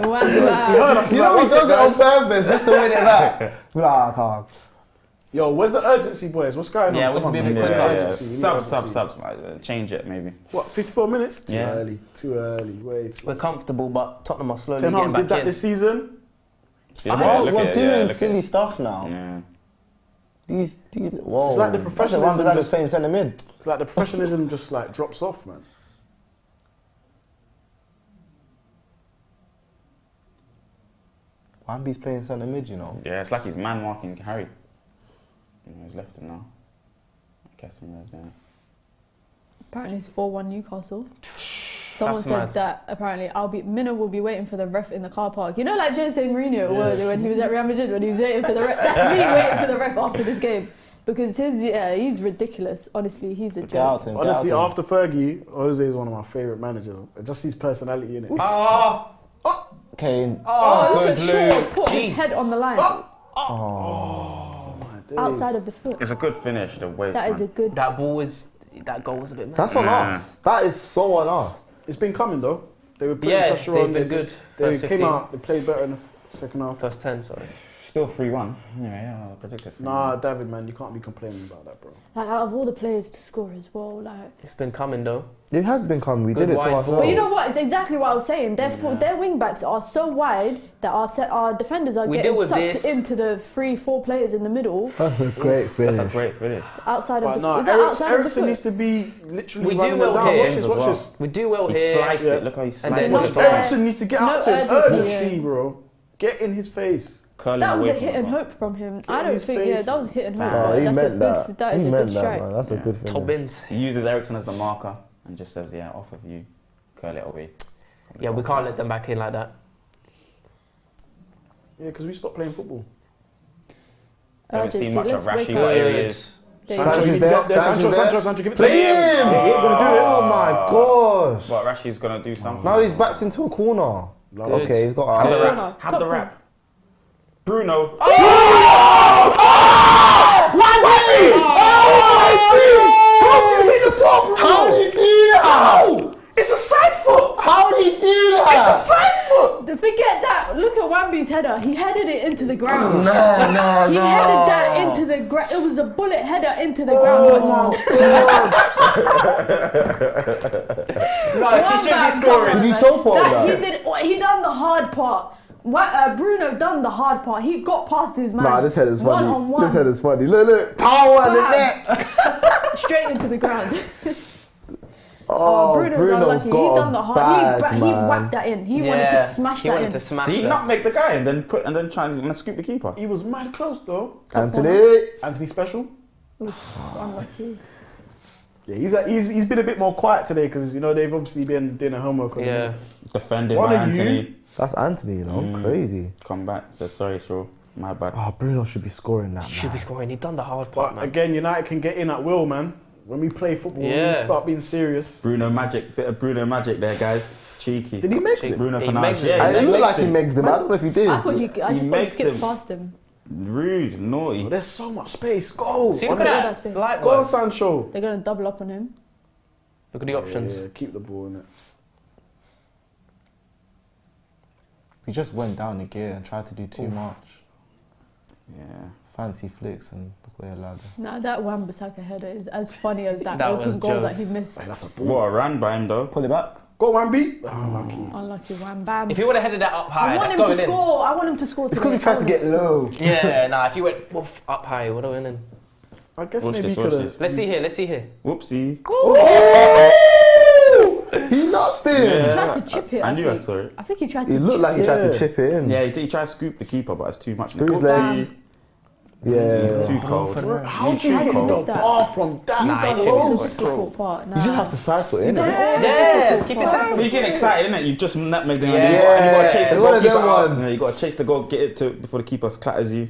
Wow. You know he does it on purpose just to win it back. Nah, I can't. Yo, where's the urgency, boys? What's going on? Yeah, we Come need on, to be a man. bit quicker. Urgency. We need Subs. urgency. Change it, maybe. What, 54 minutes? Too Yeah. early. Too early. Way too We're comfortable, but Tottenham are slowly Ten getting Hag did back that in. this season. We're doing silly stuff now. Yeah. These, whoa. It's like the professionalism Wan-Bissaka's just- playing centre mid. It's like the professionalism just like drops off, man. Wambi's playing centre mid, you know. Yeah, it's like he's man marking Harry. He's left him now. Casimir's there. Apparently it's 4-1 Newcastle. Someone That's said mad. that apparently Mina will be waiting for the ref in the car park. You know, like Jose Mourinho was when he was at Real Madrid, when he was waiting for the ref. That's me waiting for the ref after this game. Because he's ridiculous. Honestly, he's a Get out joke. to him. Honestly, get out after Fergie, Jose is one of my favourite managers. Just his personality in it. Oh, to him. Kane. Oh, look at good Shaw blue. put his Jesus. head on the line. Oh, my days. Outside of the foot. It's a good finish, the waist. That is a good... that goal was, that goal was a bit mad. That's on us. That is so on us. It's been coming though. They were putting Yeah, pressure they've on. been good. They First came 15. out. They played better in the second half. First 10, sorry. Still 3-1. Yeah, I predicted 3-1. Nah, David, man, you can't be complaining about that, bro. Like, out of all the players to score as well, like... It's been coming though. It has been coming. We Good did it to wide ball. ourselves. But you know what? It's exactly what I was saying. Their wing backs are so wide that our defenders are We getting deal with sucked this. into the 3-4 players in the middle. Great finish. That's a great finish. Outside of But the no, is that outside of the Ericsson foot? needs to be literally We do running well it down. here Watch this, as watch well. this. We do well He here. sliced Yeah. it. Look how he And sliced then it. not with the there. thumb. Ericsson needs to get No up to him. urgency, Urgency, yeah. bro. Get in his face. Curling That was away a from hit the and bar. hope from him. Get I in don't his think, face. yeah, that was hit and hope. Oh, but he that's meant a that. good, that is he a meant good that, strike. man. That's a Yeah. good finish. Top bins. He uses Ericsson as the marker and just says, yeah, off of you. Curl it away. Yeah, we can't let them back in like that. Yeah, because we stopped playing football. Haven't seen Urgency, much let's of Rashi, wake what up. areas. There you Sancho, go. you need to get there. Sancho, give it to Play him. him! He ain't gonna do it. Oh my gosh. But Rashi's going to do something. Now he's backed into a corner. Love it. Okay, he's got Have the Corner, rap. Have top the corner. rap. Bruno. How did he do that? It's a side foot. How did he do that? It's a side foot. Forget that. Look at Wambi's header. He headed it into the ground. No, He headed that into the ground. It was a bullet header into the ground. He should be scoring. Did he toe pop that? He done the hard part. Bruno done the hard part. He got past his man. Nah, this head is funny. One on one. This head is funny. Look, power in the net. Straight into the ground. Oh, Bruno's unlucky. He got done the a hard. bag, He man. whacked that in. He wanted to smash he that wanted in. to smash Did he that. not make the guy and then try and scoop the keeper? He was mad close though. Anthony Special. Unlucky. Yeah, he's been a bit more quiet today because they've obviously been doing a homework on Yeah. him. Defended One by of you? Anthony. That's Anthony, crazy. Come back. Said sorry, Shaw. My bad. Oh, Bruno should be scoring that, Should be man. scoring. He done the hard part, But man. again, United can get in at will, man. When we play football, Yeah. we start being serious. Bruno magic. Bit of Bruno magic there, guys. Cheeky. Did he mix it? Bruno He Fernandes. makes it. Yeah, It he looked makes like he him. makes them. I don't know if he did. I just thought he makes skipped him. past him. Rude, naughty. Oh, there's so much space. Go. See, look Look at at that. that space. Light Go on, work. Sancho. They're gonna double up on him. Look at the options. Yeah, keep the ball in it. He just went down the gear and tried to do too much. Yeah. fancy flicks and look where he allowed it. Nah, that Wan-Bissaka header is as funny as that, That was open goal jokes. that he missed. That's a ball. What a run by him though. Pull it back. Go Wambi. Unlucky. Unlucky Wan-Bam. If he would have headed that up high, I want that's him to going in. score. I want him to score. It's because he tried to get low. Yeah, nah. If he went woof, up high, would have went in. I guess Watch maybe this, he watch could this. have. Let's see here. Let's see here. Whoopsie. He lost him. He tried to chip it. I knew I think. saw it. I think he tried to. He looked like he tried to chip it in. Yeah, he tried to scoop the keeper, but it's too much. Through his Bam. legs. Yeah. He's too cold. How He's do you too hit cold. the bar from that? Nah, he That's should've the scored. difficult part. Nah. You just have to side foot in. Yeah, keep it safe. You get excited, innit? You've just nutmegged him. Yeah. And you got to chase the It's one of goalkeeper them out. ones. Yeah, you got to chase the goal, get it to before the keeper clatters you.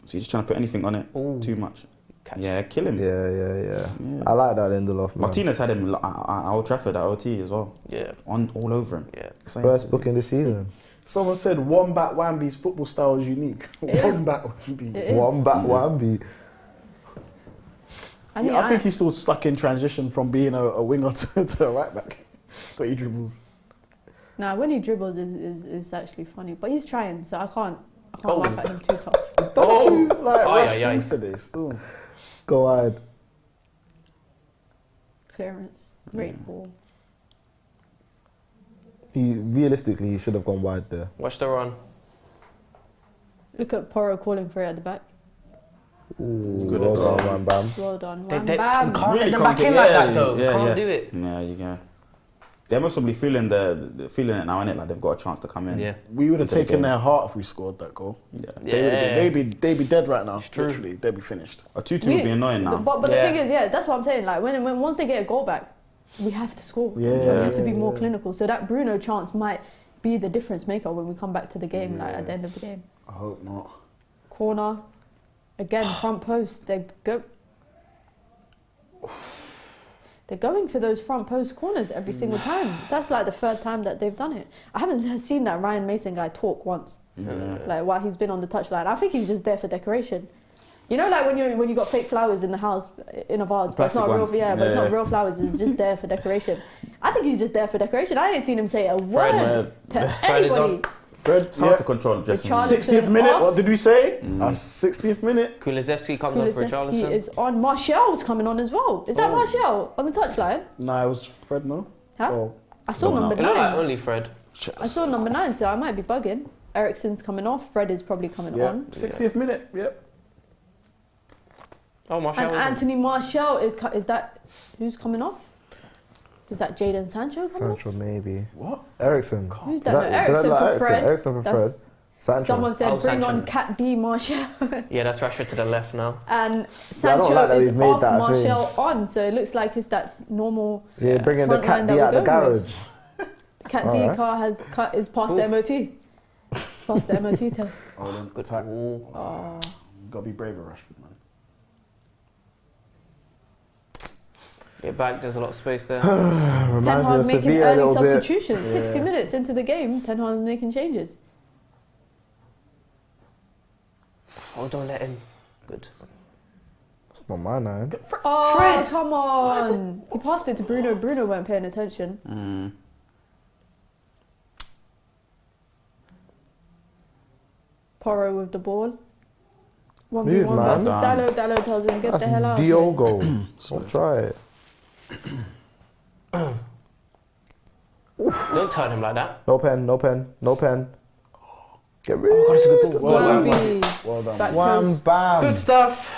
So you're just trying to put anything on it. Ooh. Too much. Catch. Yeah, kill him. Yeah. I like that Lindelof, man. Martinez had him at Old Trafford at OT as well. Yeah, All over him. yeah. Same. First booking this season. Someone said Wombat Wambi's football style is unique. It is. Wombat Wambi. It is. One-back Wambi. And Yeah, I think he's still stuck in transition from being a winger to a right back. But he dribbles. Nah, when he dribbles is actually funny, but he's trying, so I can't Oh. laugh at him too tough. He's done a few like Aye, rush aye, aye. things today still. Go wide. Clearance, great ball. Realistically, he should have gone wide there. Watch the run. Look at Poro calling for it at the back. Ooh, Good well at done, Wam Bam. Well done, You Wan-Bam. can't let them can't back in get- like yeah, that though. yeah, Can't yeah. do it. Yeah, you can. They're most probably feeling feeling it now, innit? Like they've got a chance to come in. Yeah. We would have Into the taken game. their heart if we scored that goal. Yeah. They'd be dead right now. true. Literally, they'd be finished. A 2-2 would be annoying now. But Yeah. the thing is, yeah, that's what I'm saying. Like when once they get a goal back, we have to score. Yeah. We have to be more clinical. So that Bruno chance might be the difference maker when we come back to the game, like at the end of the game. I hope not. Corner, again front post. They're going for those front post corners every single time. That's like the third time that they've done it. I haven't seen that Ryan Mason guy talk once, like while he's been on the touchline. I think he's just there for decoration. You know, like when you got fake flowers in the house in a vase, but it's Plastic not real. ones. Yeah, but it's not Yeah. real flowers. It's just there for decoration. I think he's just there for decoration. I ain't seen him say a word to Fred is anybody. on. Fred, It's hard to control dressing room. Richarlison 60th minute, off. what did we say? 60th minute. Kulusevski comes on for Kulusevski Richarlison. is on. Martial's coming on as well. Is that Martial on the touchline? Nah, it was Fred, no? Huh? Oh, I saw Don't know. number It looked like 9. only Fred. I saw number 9, so I might be bugging. Ericsson's coming off. Fred is probably coming yeah. on. 60th minute, yep. Oh, Martial And was on. Anthony Martial is that who's coming off? Is that Jadon Sancho coming off? Sancho, maybe. What? Ericsson. Who's that? Did No, I- did I Ericsson like for Eriksen? Fred. Eriksen for Fred. That's- Sancho. Someone said Oh, bring Sancho. on Cat D Martial. Yeah, that's Rashford to the left now. And Yeah, I don't Sancho like that is we've made off, that a Martial on. So it looks like it's that normal So you're bringing the front cat line D that out the we're going garage. Cat D Alright. car is past the MOT. It's past the MOT test. Oh, then Good. attack. Ooh. Gotta be braver, Rashford, man. Get back, there's a lot of space there. Ten Reminds me Hag of making Sevilla a early little bit. substitutions. 60 minutes into the game, Ten Hag making changes. Oh, don't let him. Good. It's not my nine. Oh, come on. He passed it to Bruno. Bruno weren't paying attention. Porro with the ball. 1v1 Move, man. versus Dallo. Dallo tells him, get That's the hell out. Diogo. Don't try it. Don't turn him like that. No pen, no pen, no pen. Get rid. Oh, God, it's a good ball. Well done. Wambi. Well done. Back Wham post. bam. Good stuff.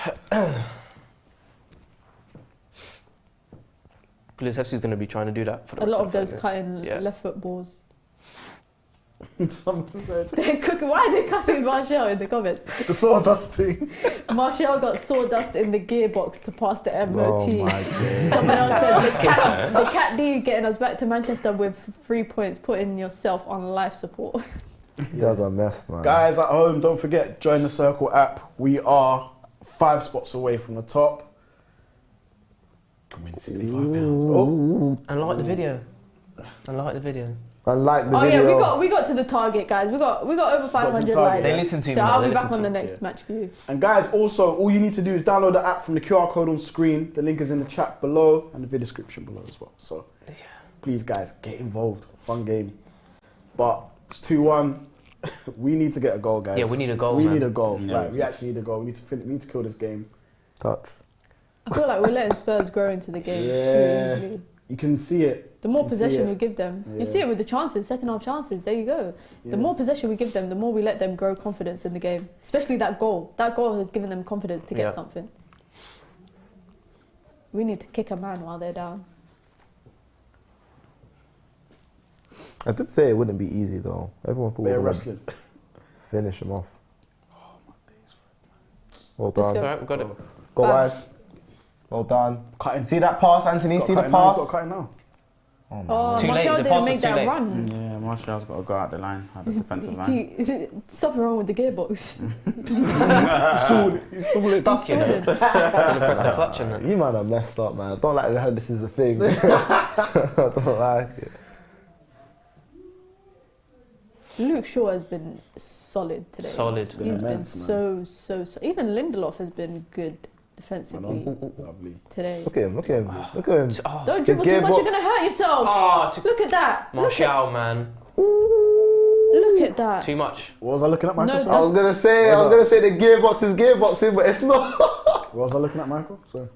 Kulusevski's going to be trying to do that for the A rest lot of the those fight, cutting Yeah. left foot balls. Someone said They're cooking. Why are they cussing Martial in the comments? the sawdust thing. Martial got sawdust in the gearbox to pass the MOT. Oh my god. Someone else said the cat D getting us back to Manchester with 3 points, putting yourself on life support. You guys are messed, man. Guys at home, don't forget, join the Circl app. We are 5 spots away from the top. Can win £65. Oh, And like the video. And like the video. Unlike the Oh video. yeah, we got to the target, guys. We got over 500 target. likes. They listen to so me now, I'll they be back listen on to the me, next yeah. match view. and guys, also, all you need to do is download the app from the QR code on screen. The link is in the chat below and the video description below as well. So, please, guys, get involved. Fun game. But it's 2-1. we need to get a goal, guys. Yeah, we need a goal, We man. need a goal. Yeah, Like, we actually need a goal. We need to kill this game. Touch. I feel like we're letting Spurs grow into the game Yeah. too easily. You can see it. The more You can see possession it. we give them, Yeah. you see it with the chances, second half chances. There you go. Yeah. The more possession we give them, the more we let them grow confidence in the game. Especially that goal. That goal has given them confidence to get Yeah. something. We need to kick a man while they're down. I did say it wouldn't be easy though. Everyone thought we They're were gonna wrestling. finish him off. Well Let's done. go. Alright, we've got it. Go Bam. wide. Well done. Cutting. See that pass, Anthony? See the He's pass? got cutting now. Oh my Oh, God. Too late, Martial the didn't pass make was too that late. run. Yeah, Martial's got to go out the line, out the defensive line. Something wrong with the gearbox. He's still Stuck, you know. Gonna press the clutch and that. You man are messed up, man. I don't like how this is a thing. I don't like it. Luke Shaw has been solid today. Solid. He's been immense, man. so. Even Lindelof has been good defensively Lovely. today. Look at him, look at him, look at him. Oh, Don't dribble too much, you're gearbox. going to hurt yourself. oh Look at that. Martial, man. Look at that. Too much. What was I looking at, Michael? No, Sorry? I was gonna say the gearbox is gearboxing, but it's not. What was I looking at, Michael? Sorry.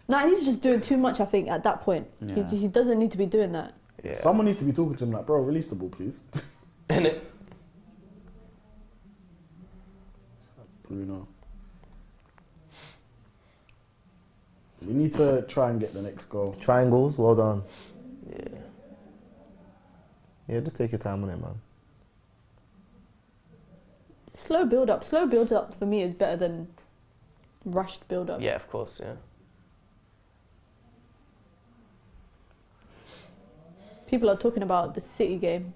Nah, he's just doing too much, I think, at that point. Yeah. He doesn't need to be doing that. Yeah. Someone needs to be talking to him like, bro, release the ball, please. Innit? Bruno. We need to try and get the next goal. Triangles, well done. Yeah. Yeah, just take your time on it, man. Slow build up. Slow build up for me is better than rushed build up. Yeah, of course, yeah. People are talking about the City game.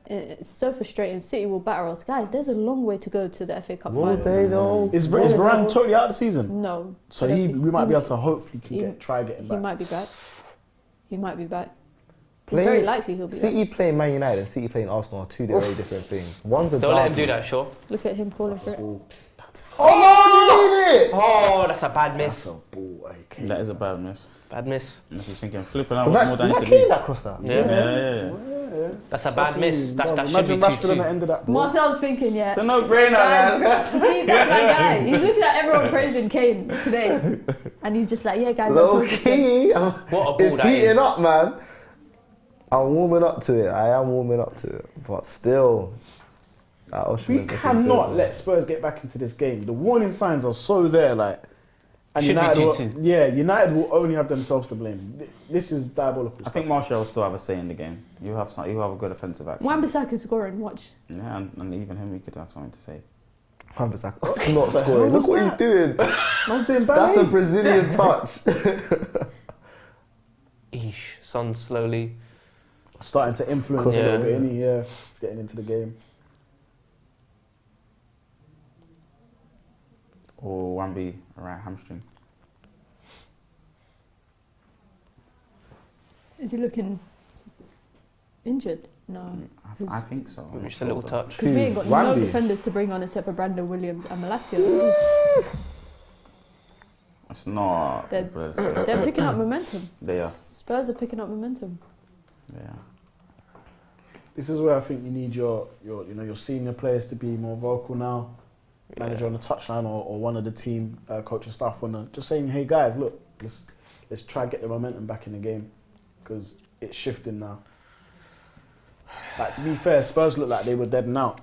It's so frustrating. City will batter us. Guys, there's a long way to go to the FA Cup Will final. they though? Is Varane totally out of the season? No. So I don't we think- might be able to hopefully he- try getting He back. might be back. He might be back. It's Play- very likely he'll be back. City playing Man United and City playing Arsenal are two very different things. One's a Don't let him derby. do that, sure. Look at him calling for it. Oh, you leave it! Oh, that's a bad That's miss. a ball, okay. That is a bad miss. Bad miss. And if he's thinking, flipping out Was more that than he Kane to that crossed that? Yeah. Yeah. That's a bad miss. That should Imagine be Rashford on the 2-2. end of that ball. Marcel's thinking, yeah. It's a no-brainer, Guys, guys. see, that's my guy. He's looking at everyone praising Kane today. And he's just like, yeah, guys, I Low told you so. key. What a ball It's that heating is. up, man. I'm warming up to it. I am warming up to it. But still, that Osimhen's We looking cannot good. let Spurs get back into this game. The warning signs are so there, like. And Should be United, 2-2. United will only have themselves to blame. This is diabolical. I think Martial will still have a say in the game. You have a good offensive action. Wan-Bissaka scoring, watch. Yeah, and even him, he could have something to say. Wan-Bissaka not scoring. Look what he's doing. Man's doing bad. That's the Brazilian touch. Eesh. Son slowly. Starting to influence a Yeah. little bit, isn't he? Yeah, just getting into the game. Or Wambi, right hamstring. Is he looking injured? No. I think so. I'm not Just a little sure, though. touch. Because we ain't got no Wan-Bi. defenders to bring on except for Brandon Williams and Malacia. It's not. They're- but They're picking up momentum. They are. Spurs are picking up momentum. Yeah. This is where I think you need your senior players to be more vocal now. Manager on the touchline or one of the team coaching staff on just saying, hey guys, look, let's try and get the momentum back in the game because it's shifting now. Like, to be fair, Spurs look like they were dead and out.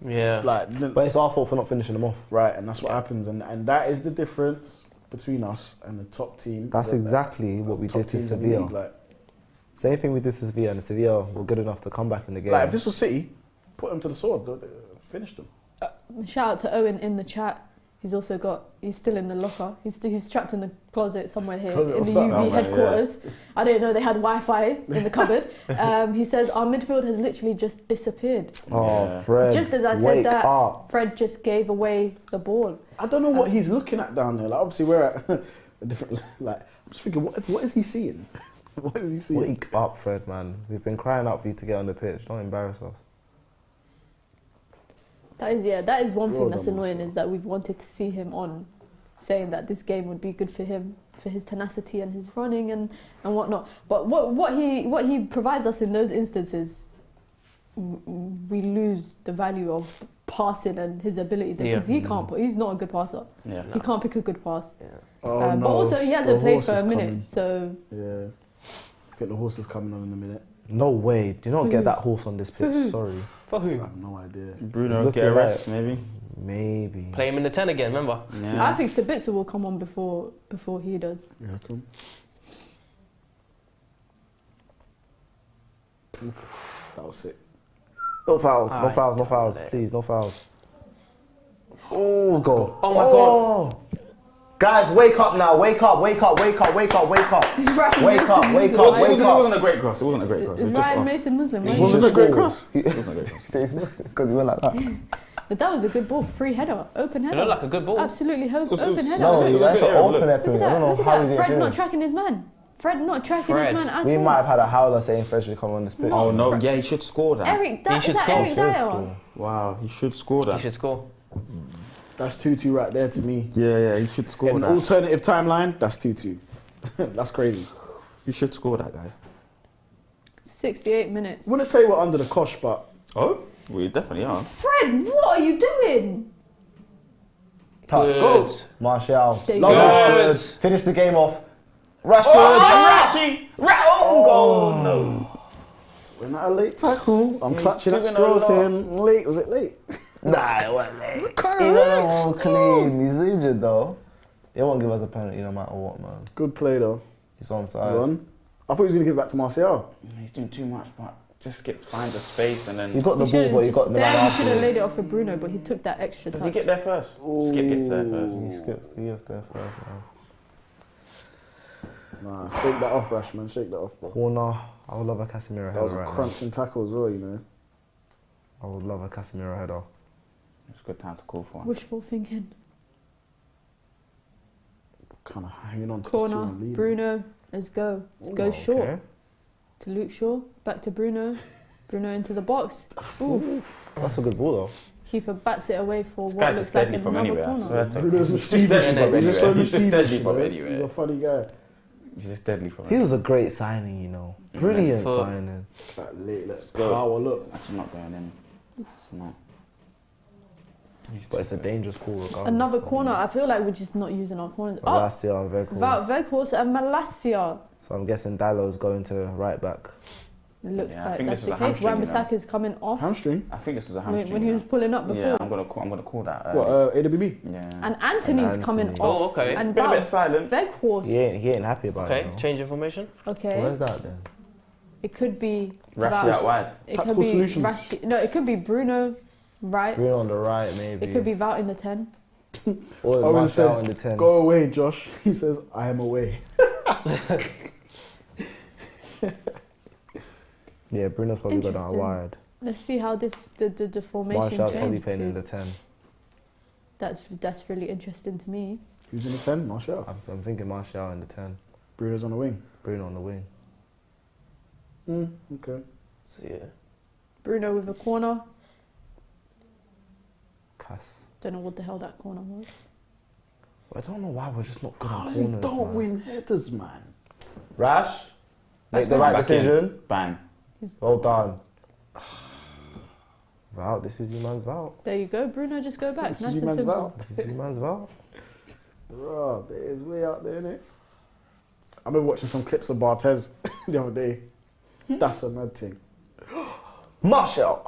Yeah. Like, But it's our fault for not finishing them off. right, and that's what happens, and that is the difference between us and the top team. That's exactly what we top did to teams in the Sevilla. league, like, Same thing we did to Sevilla, and Sevilla were good enough to come back in the game. if this was City, put them to the sword, finish them. Shout out to Owen in the chat. He's still in the locker. He's trapped in the closet somewhere here Closet, in what's the that? UV Oh, man, headquarters. I didn't know they had Wi-Fi in the cupboard. He says our midfield has literally just disappeared. Oh, Yeah. Fred. Just as I said wake that, up. Fred just gave away the ball. I don't know what he's looking at down there. Like, obviously we're at a different. Like, I'm just thinking, what is he seeing? What is he seeing? Wake up, Fred, man. We've been crying out for you to get on the pitch. Don't embarrass us. That is one Well thing that's done, annoying Marcel. is that we've wanted to see him on, saying that this game would be good for him, for his tenacity and his running and whatnot. But what he provides us in those instances, we lose shows the value of passing and his ability because he can't. He's not a good passer. Yeah. He can't pick a good pass. Yeah. Oh, no. But also he hasn't The played horse for a is minute, coming. so Yeah. I think the horse is coming on in a minute. No way. Do not For get who? that horse on this pitch. who? Sorry. For I who? have no idea. Bruno It's get a looking rest, like- maybe. Maybe. Play him in the 10 again, remember? Yeah. I think Sabitzer will come on before he does. Yeah, cool. That was sick. No fouls. No Alright. fouls. No fouls. Please, no fouls. Oh, go. Oh my God. Guys, wake up now. Wake up. Wake up. Wake up. Wake up. Wake up. Is Ryan Wake Mason up, wake Muslim? up, It wake wasn't a great cross. It wasn't a great cross. It Is was just Ryan off. Mason Muslim? Right? Wasn't it a great cross? It wasn't a great cross. Because he went like that. But that was a good ball, free header, open It header. looked like a good ball. Absolutely was- open header. No, was a that's good an area, open look. effort. Look I at don't that, know look how at he that. didn't Fred not finish. tracking his man. Fred not tracking Fred. his man at We all. might have had a howler saying Fred should come on this pitch. Oh no, yeah, he should score that. Eric, He should is that score. Eric Should Dyer? Wow, he should score He that. should score. That's 2-2 right there to me. Yeah, he should score An that. alternative timeline, that's 2-2. That's crazy. He should score that, guys. 68 minutes. I wouldn't say we're under the cosh, but Oh, we definitely are. Fred, what are you doing? Touch. Good. Martial. There you Love go. Rashford. Finish the game off. Rashford. Oh no. We're not a late tackle. I'm He's clutching at doing a straws lot. here. Late, was it late? Nah, it wasn't late. He got all clean. He's injured though. They won't give us a penalty no matter what, man. Good play though. He's onside. He's on. I thought he was going to give it back to Martial. He's doing too much, but just find the space and then. He got the He ball, should've but he just- got the man there he should have afterwards. laid it off for Bruno, but he took that extra Does touch. he get there first? Skip gets there first. He skips. He gets there first, man. Nah, shake that off, Rashman. Shake that off, bro. Corner. I would love a Casemiro That was header a right crunching tackle as well, you know. now. I would love a Casemiro header. It's a good time to call for one. Wishful thinking. Kind of hanging on to Corner, this team and leading. Bruno, let's go. Let's go short. Okay. To Luke Shaw, back to Bruno. Bruno into the box. Ooh. That's a good ball though. Keeper bats it away for This what guy's looks just like deadly from another anywhere. I corner. swear to Bruno's God. mischievous, He's bro. He's just so deadly mischievous, from bro. anywhere. He's a funny guy. He's just deadly from He was a great signing, you know. Brilliant For- signing. Like, late, let's go. Power look. Actually not going in. It's not. But it's a dangerous ball regardless. Another corner. I feel like we're just not using our corners. Oh, Malacia and Veghorst. Veghorst and Malacia. So I'm guessing Dallow's going to right back. It looks Yeah, I like think that's this the is a case. hamstring, you know. Wan-Bissaka's coming off Hamstring? I think this was a when, hamstring. when he was pulling up before. Yeah, I'm gonna call that. What, AWB? Yeah. And Anthony's And coming Anthony. off. Oh, okay. And Been a bit silent. Veghorst. He ain't happy about Okay, it. No. change information. Okay. So where's that then? It could be Rashi Val- out wide. It Tactical could be solutions. No, it could be Bruno, right? Bruno on the right, maybe. It could be Val in the 10. Or Owen Marcel said, in the 10. Go away, Josh. He says, I am away. Yeah, Bruno's probably got that Interesting. wide. Let's see how the formation Martial's probably change. playing in the because 10. That's really interesting to me. Who's in the 10? Martial. I'm thinking Martial in the 10. Bruno's on the wing. Bruno on the wing. Okay. So, yeah. Bruno with a corner. Cass. Don't know what the hell that corner was. I don't know why we're just not good at Because corners. you don't man. win headers, man. Rash. Make the Back right Back in. decision. Bang. Well done. Val, this is your man's Val. There you go, Bruno. Just go back. This is Nice your and man's simple. Val. This is your man's Val. Bro, there is way out there, innit? I've been watching some clips of Barthez the other day. That's a mad thing. Martial.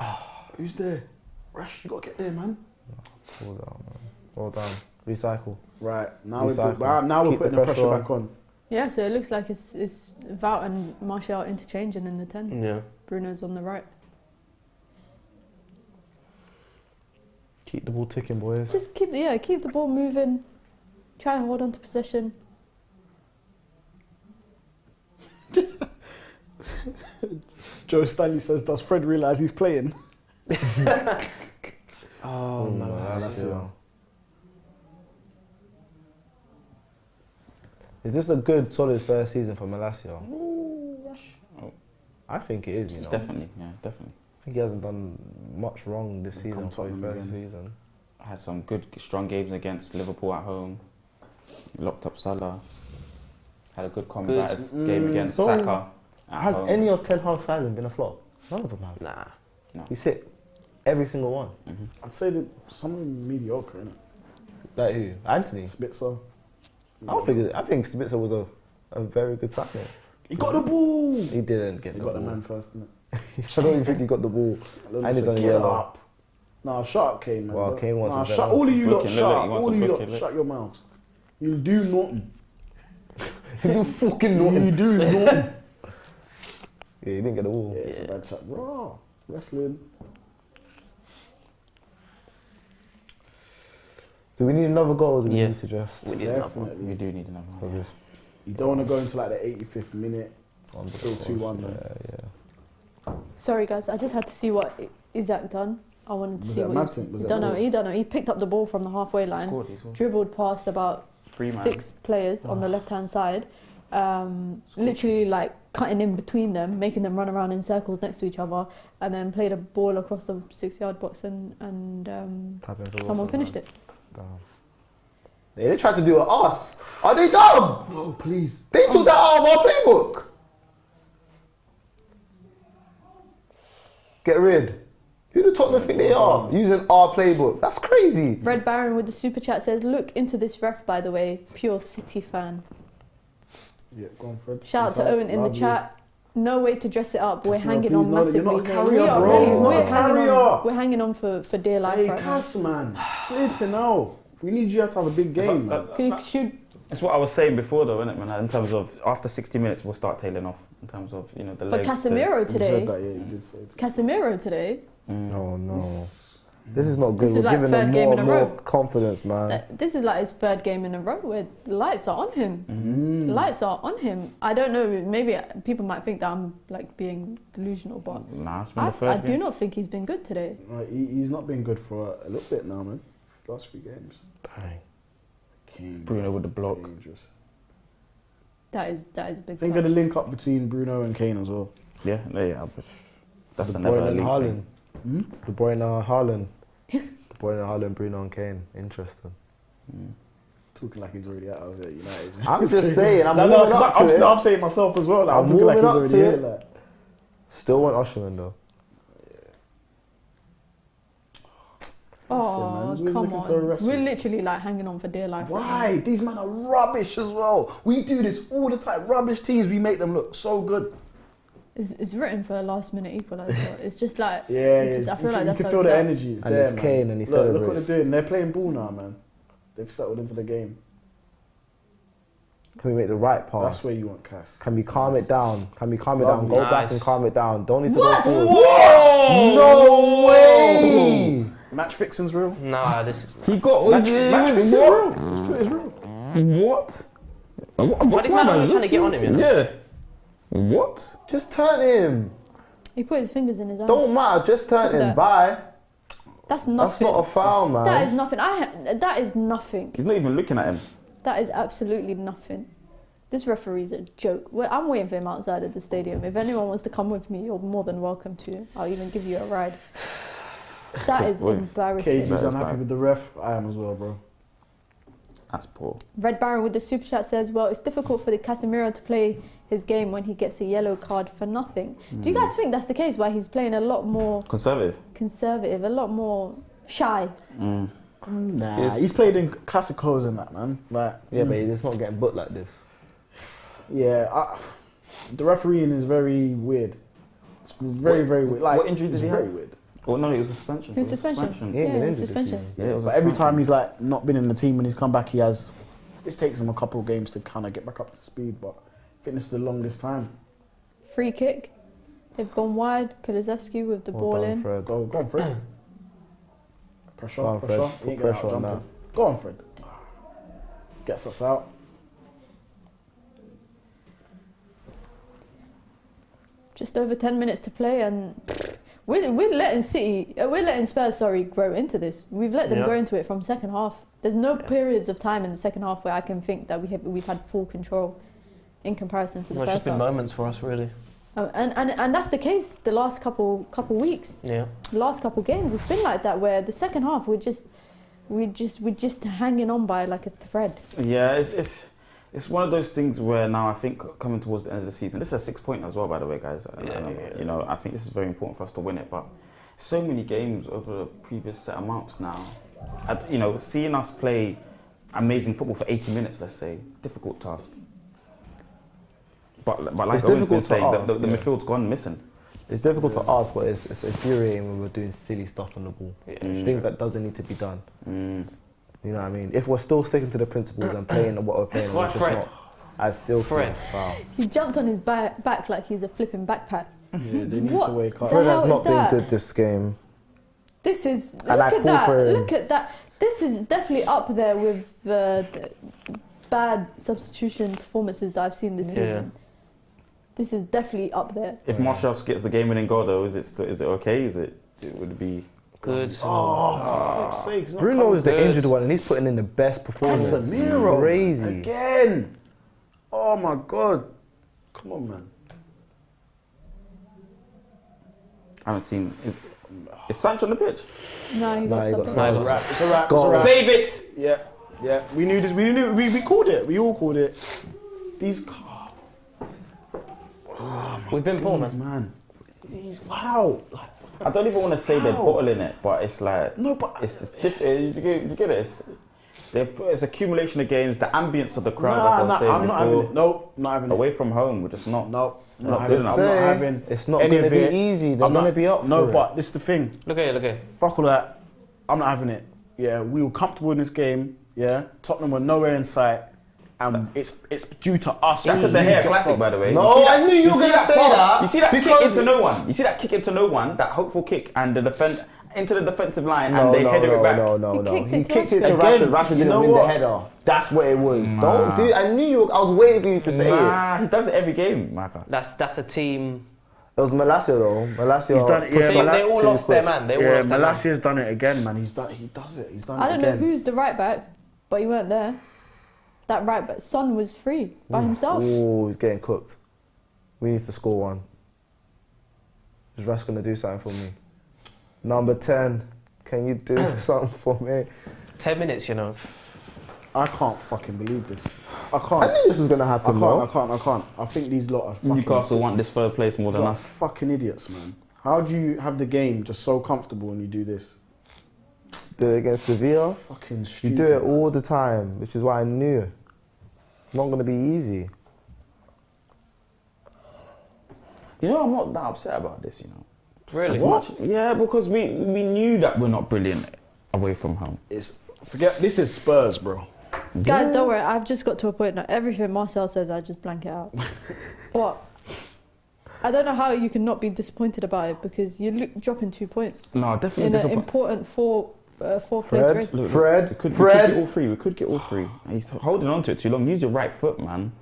Who's there? Rash, you gotta get there, man. Well done, man. Well done. Recycle. Right, now we're, Recycle. now we're Keep the putting the pressure pressure back on. Yeah, so it looks like it's Val and Martial interchanging in the 10. Yeah. Bruno's on the right. Keep the ball ticking, boys. Just keep the ball moving. Try and hold on to possession. Joe Stanley says, does Fred realise he's playing? Oh, man. that's it. Is this a good, solid first season for Malacia? I think it is, you know. Definitely, yeah, definitely. I think he hasn't done much wrong this Come season for his Tottenham first again. season. I had some good, strong games against Liverpool at home. Locked up Salah. Had a good combative game against So, Saka. At Has home. any of Ten Hag's signings been a flop? None of them have. Nah. He's hit Every single one. I'd say that someone mediocre, innit? Like who? Anthony. Spitzer. I think Spitzer was a very good signing. He got the ball. He didn't get He the got ball. the man first, innit? I don't even think he got the ball. And he's on Get yellow. up. Nah, shut up, Kane, man. Well, Kane wants nah, to shut send all of you lot. Booking, Shut look, up. he wants All to of you book lot. it, look. Shut your mouths. You do nothing. He do fucking nothing. You do nothing. Yeah, he didn't get the ball. Yeah, it's a bad chat. Raw. Wrestling. Do we need another goal or do we Yes. need to just... We need another one. Definitely. We do need another one. Because it's You don't want to go into like the 85th minute. on the Still course. 2-1, man. Yeah. Sorry guys, I just had to see what Isaac done. I wanted to Was see it what Madsen? Was he it don't know. Spurs? He don't know. He picked up the ball from the halfway line, He scored. dribbled past about 3 man. 6 players on the left-hand side, literally like cutting in between them, making them run around in circles next to each other, and then played a ball across the 6-yard box and Tapping for someone Wilson, finished man. it. Damn. Yeah, they tried to do it us. Are they dumb? Oh, please. They took that out of our playbook. Get rid. Who do Tottenham think they are? Using our playbook. That's crazy. Red Baron with the super chat says, "Look into this ref, by the way, pure City fan." Yeah, go on, Fred. Shout out to Owen in the chat. No way to dress it up. We're Cass, no, hanging please, on no, massively you're not a here. carrier, We are bro. really, He's not we're a hanging carrier. on. We're hanging on for dear life Hey, right now. Cass, man. Flipping hell. We need you to have a big game, man. Can you shoot? It's what I was saying before, though, isn't it, man? In terms of after 60 minutes, we'll start tailing off. In terms of the But legs. Casemiro You today. said that, yeah, you did say that. Casemiro today. Oh no. This is not good. This is We're like giving third them game more in and a more row. confidence, man. This is like his 3rd game in a row where the lights are on him. The lights are on him. I don't know. Maybe people might think that I'm like being delusional, but Nah, it's been I the third do game. not think he's been good today. He's not been good for a little bit now, man. Last 3 games. Bang. King. Bruno with the block. Dangerous. That is a big. Think of the link up between Bruno and Kane as well. Yeah, yeah. But that's De a never Bruyne and elite Haaland. thing. De Bruyne and Haaland. De Bruyne and Haaland, Bruno and Kane. Interesting. Talking like he's already out of it, United. I'm just saying. I'm No, warming 'cause up to it. I'm saying myself as well. Like, I'm I'm talking like he's warming up already to here. it. Like. Still want Usherman though. Oh, Listen, man, come he's looking to arrest on. We're me. literally like hanging on for dear life. right Why? These men are rubbish as well. We do this all the time. Rubbish teams, we make them look so good. now. It's written for a last-minute equaliser. It's just like Yeah, it's just, I feel like you that's can how feel it's the set. energy. It's And there, it's man. Kane and he Look what celebrates. they're doing. They're playing ball now, man. They've settled into the game. Can we make the right pass? That's where you want Cass. Can we calm it down? Can we calm it down? Lovely. Go back Nice. and calm it down. Don't need to What? go forward. Whoa! No way! Match fixing's real. Nah, this is. He got Match fixing's real. It's real. What? Why these man always trying to get on him, you know? Yeah. What? Just turn him. He put his fingers in his eyes. Don't matter. Just turn Look at him. that. Bye. That's That's nothing. not a foul, man. That is nothing. That is nothing. He's not even looking at him. That is absolutely nothing. This referee's a joke. I'm waiting for him outside of the stadium. If anyone wants to come with me, you're more than welcome to. I'll even give you a ride. That is Wait. embarrassing. KG's That is unhappy bad. with the ref. I am as well, bro. That's poor. Red Baron with the super chat says, well, it's difficult for the Casemiro to play his game when he gets a yellow card for nothing. Do you guys think that's the case, why he's playing a lot more Conservative. conservative, a lot more shy? Nah, Yes. he's played in Classicos and that, man. Like, Yeah, but he's not getting booked like this. yeah, the refereeing is very weird. It's very, very weird. Like, what injury did it's he very have? weird. Oh no, it was suspension. He was suspension. He ain't Yeah, been it was injured this suspension. season. Yeah, it was But every suspension. time he's like not been in the team, when he's come back, it takes him a couple of games to kind of get back up to speed. But I think this is the longest time. Free kick. They've gone wide. Kulusevski with the Well ball done, in. Fred. Go on, Fred. Pressure, Go on, pressure. Fred. He Put ain't gonna pressure on outjump now. him. Go on, Fred. Gets us out. Just over 10 minutes to play, and we're letting Spurs, grow into this. We've let them Yeah. grow into it from second half. There's no periods of time in the second half where I can think that we've had full control in comparison to the Well, it's first just been half. moments for us, really. And that's the case the last couple weeks, Yeah. the last couple games. It's been like that where the second half we're just hanging on by like a thread. Yeah, it's one of those things where now I think coming towards the end of the season, this is a 6-pointer as well, by the way, guys. Yeah. You know, I think this is very important for us to win it, but so many games over the previous set of months now. You know, seeing us play amazing football for 80 minutes, let's say, difficult task. But like It's Owen's been difficult to saying, ask, the yeah. midfield's gone missing. It's difficult to ask, but it's infuriating when we're doing silly stuff on the ball. Things that doesn't need to be done. You know what I mean? If we're still sticking to the principles and playing what we're playing, Right, it's just Fred. not as silky. Fred. Wow. He jumped on his back like he's a flipping backpack. Yeah, they need What to wake up. the Fred hell has is not been that? good this game. This is And I look at call that. for him. Look at that. This is definitely up there with the bad substitution performances that I've seen this season. This is definitely up there. If Marcel gets the game-winning goal, though, is it okay? Would it be Good. Oh, for fuck's sake. it's not Bruno is the good. injured one, and he's putting in the best performance. Casemiro. Crazy. Again. Oh my God. Come on, man. I haven't seen. Is Sancho on the pitch? No, he Nah, got he got something. It's a wrap. It's a wrap. It's a Go on. wrap. Save it! Yeah, yeah. We knew this. We knew. We called it. We all called it. These. We've been poor, These, man. man. These. Wow. Like, I don't even want to say they're How? bottling it, but it's like no, but it's you get it. It's accumulation of games, the ambience of the crowd. like I was saying I'm not before. having it. No, not having it. Away from home, we're just not. No, not good enough. I'm not having. It's not any going to of be it. easy. They're I'm going to not- be up No, for but this is the thing. Look at it. Fuck all that. I'm not having it. Yeah, we were comfortable in this game. Yeah, Tottenham were nowhere in sight, and it's due to us. That's We a De Gea dropped classic, off. by the way. No, You see that- I knew you were see gonna say pass? that You see that kick because- into no one. You see that kick into no one, that hopeful kick, and the defend into the defensive line, No, and they headed it back. No. He kicked He it to kicked it to Rashford. Rashford. Again, Rashford you didn't know win the what? header. That's what it was. Nah. Don't do. I knew you. I was waiting for you to say it. Nah, he does it every game, Micah. That's a team. It was Malacia though. Malacia. He's done it. They, Yeah, they all lost their man. They all Yeah, lost their man. Malasia's done it again, man. He does it. He's done I it don't know again. who's the right back, but he weren't there. That right back, Son was free by himself. Oh, he's getting cooked. We need to score one. Is Rash gonna do something for me? Number 10, can you do something for me? 10 minutes, you know. I can't fucking believe this. I I can't. knew this was gonna happen. I can't. I think these lot are fucking. Newcastle want this third place more these than lot are us. fucking idiots, man. How do you have the game just so comfortable when you do this? Do it against Sevilla. Fucking You stupid. do it all the time, which is why I knew. Not gonna be easy. You know, I'm not that upset about this. You know, Really? As much, yeah, because we knew that we're not brilliant away from home. Forget this is Spurs, bro. Guys, don't worry. I've just got to a point now. Everything Marcel says, I just blank it out. But I don't know how you can not be disappointed about it because you're dropping 2 points No, definitely in an disappointed. important fourth place Fred? race. Look, Fred, we could Fred. get all three. We could get all three. He's holding on to it too long. Use your right foot, man.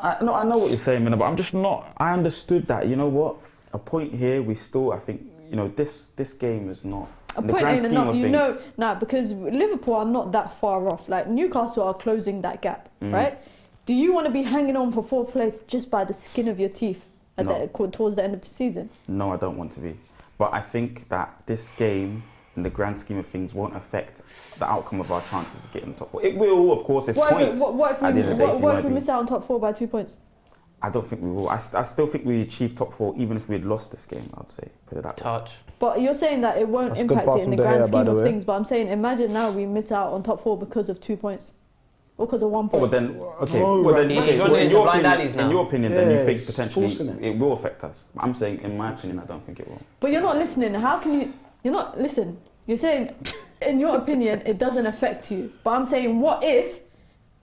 I know what you're saying, Mina, but I'm just not. I understood that. You know what? A point here. We still. I think. You know, this game is not. A in the point grand ain't scheme enough, of you things. know. Nah, because Liverpool are not that far off. Like Newcastle are closing that gap, right? Do you want to be hanging on for fourth place just by the skin of your teeth towards the end of the season? No, I don't want to be. But I think that this game, in the grand scheme of things, won't affect the outcome of our chances of getting top four. It will, of course, if points. What at the end of the day, if you we miss out on top 4 by 2 points? I don't think we will. I still think we achieve top 4, even if we had lost this game. I'd say, put it that way. Touch. But you're saying that it won't That's a good impact pass it in the from De grand Gea, by scheme the of way. things. But I'm saying, imagine now we miss out on top 4 because of 2 points. Or because of 1 Oh, point. but then, okay. No, well, then, right. okay, He's well, running in into your blind opinion, alleys now. in your opinion, then Yeah, you think it's potentially forcing it. it will affect us. I'm saying, in my opinion, I don't think it will. But you're not listening. How can you... You're not... Listen. You're saying, in your opinion, it doesn't affect you. But I'm saying, what if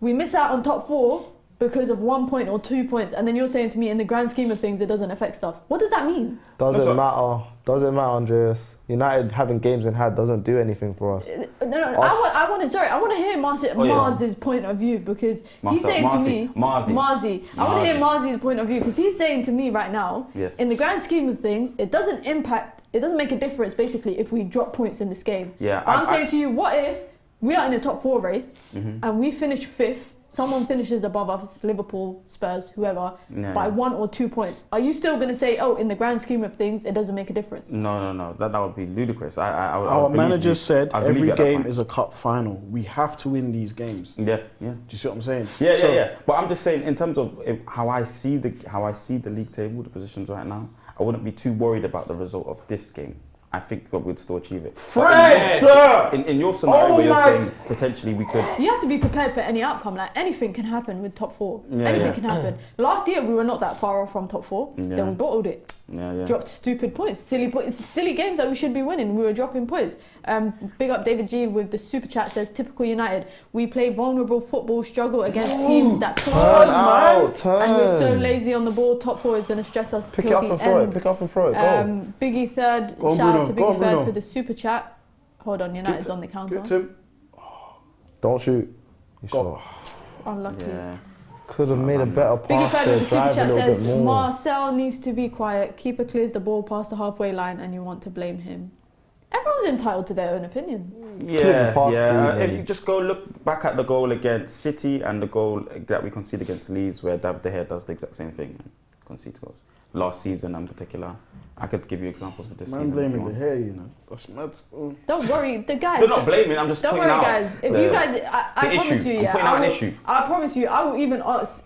we miss out on top 4 because of 1 point or 2 points, and then you're saying to me, in the grand scheme of things, it doesn't affect stuff? What does that mean? Doesn't matter. Doesn't matter, Andreas. United having games in hand doesn't do anything for us. No, I want to hear Mars's point of view because he's saying to me, Marzi. I want to hear Marzi's point of view because he's saying to me right now, Yes. in the grand scheme of things, it doesn't make a difference basically if we drop points in this game. Yeah, But I'm saying to you, what if we are in the top 4 race and we finish 5th? Someone finishes above us, Liverpool, Spurs, whoever, by 1 or 2 points. Are you still going to say, oh, in the grand scheme of things, it doesn't make a difference? No. That would be ludicrous. Our manager said I believe every you at that game point. is a cup final. We have to win these games. Do Yeah. you see what I'm saying? Yeah. But I'm just saying, in terms of how I see the league table, the positions right now, I wouldn't be too worried about the result of this game. I think we'd still achieve it. Fred! In your scenario, where you're saying potentially we could. You have to be prepared for any outcome. Like anything can happen with top 4. Yeah, Anything can happen. Last year we were not that far off from top 4. Then we bottled it. Dropped stupid points, silly games that we should be winning. We were dropping points. Big up David G with the super chat says, typical United. We play vulnerable football, struggle against teams that push us, and we're so lazy on the ball. Top 4 is going to stress us till the end. Pick up and throw it. Go. Biggie third, Go on, shout Bruno. out to Go on, Biggie third Bruno. for the super chat. Hold on, United's on the counter. Don't shoot. You shot. Unlucky. Yeah. Could have made a better Biggie pass third there, with the super drive a chat little says, bit more. Marcel needs to be quiet. Keeper clears the ball past the halfway line and you want to blame him. Everyone's entitled to their own opinion. Yeah, pass yeah. through, If you just go look back at the goal against City and the goal that we conceded against Leeds, where David De Gea does the exact same thing, concede goals. Last season in particular, I could give you examples of this season. blaming the hair, you know. That's mad. Don't worry, the guys. They're not blaming. I'm just Don't pointing worry, out guys. If you guys, I promise issue. you, I'm yeah, pointing out an issue. I promise you, I will even ask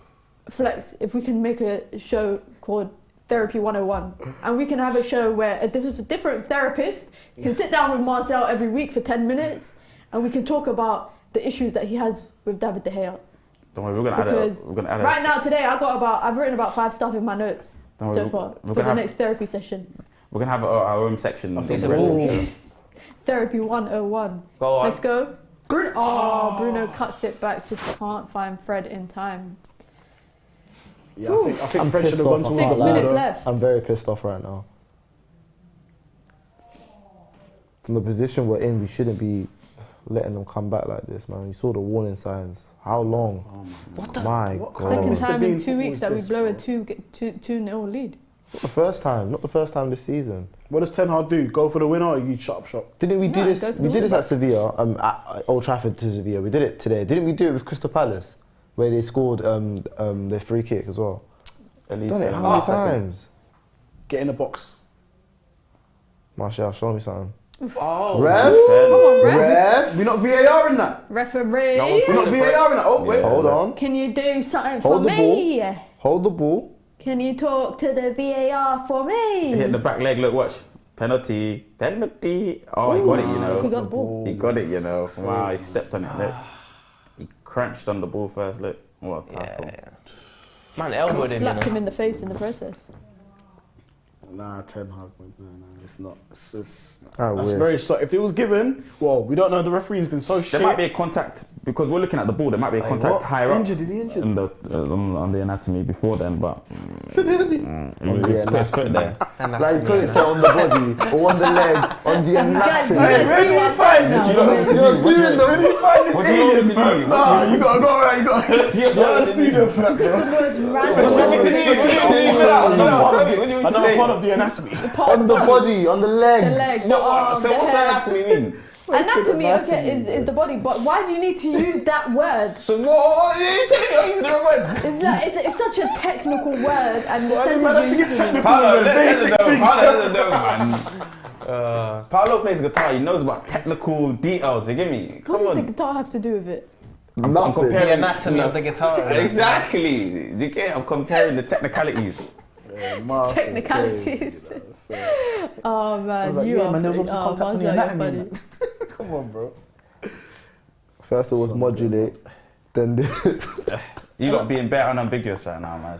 Flex if we can make a show called Therapy 101, and we can have a show where a different therapist can sit down with Marcel every week for 10 minutes, and we can talk about the issues that he has with David De Gea. Don't worry, we're gonna add Right now, today, I've written about 5 stuff in my notes so far for the next therapy session. We're gonna have our own section. Therapy 101. Go on. Let's go. Bruno cuts it back, just can't find Fred in time. Yeah, I think I'm Fred should have pissed gone off. to 6 Marcel. minutes left. I'm very pissed off right now. From the position we're in, we shouldn't be letting them come back like this, man. You saw the warning signs. How long? What the? My What God. Second Mr. time Bean in 2 weeks that we football blow a is 2-0 lead. Not the first time. Not the first time this season. What does Ten Hag do? Go for the winner or you shut up? Didn't we do No, this? go for We the did this win. at Sevilla, at Old Trafford to Sevilla. We did it today. Didn't we do it with Crystal Palace, where they scored the free kick as well? At least Done it how many times? Get in the box. Marshall, show me something. Oh, Ref? Come on, ref. Ref? We're not VAR in that. Referee. We're not VAR in that. Oh, wait. Hold on. Can you do something Hold for the me? Hold the ball. Can you talk to the VAR for me? Hit the back leg. Look, watch. Penalty. Oh, he got it. You know. He got the ball. He got it. You know. Wow, he stepped on it. Look. He crunched on the ball first. Look. What a tackle. Man, elbowed him. Slapped him in the face in the process. Nah, Ten Hag. No, it's not. It's just, I that's wish. very. So if it was given, well, we don't know. The referee's been so shit. There might be a contact because we're looking at the ball. There might be a contact what? higher up. Injured? Is he injured? On the anatomy before then, but Yeah, put it there. Like you couldn't say on the body or on the leg, on the Guys, you anatomy. guys Where see do you what's find up it? now. Where do you find this What do you want me alien, to bro? do? Nah, you gotta go right. You gotta. You're at the studio for that, bro. It's the most random. Another part of the anatomy. On the body, on the The leg. leg, the arm, So the what's head. anatomy mean? Anatomy, okay, is the body, but why do you need to use that word? So what? You're telling me I'm using the wrong word. It's like it's such a technical word, and the Why do you sentence have to you're get using. technical? Paulo Basic doesn't things. know, man. Paulo plays guitar. He knows about technical details. You get me? What Come does the on. guitar have to do with it? I'm Nothing. comparing The anatomy of the guitar. Exactly. You get? I'm comparing the technicalities. Technicalities. Oh man, I was like, you yeah, are. man, there was obviously contact on the Marcel, anatomy, you're man. funny. Come on, bro. First it was modulate, then this. You got being bare unambiguous right now, man.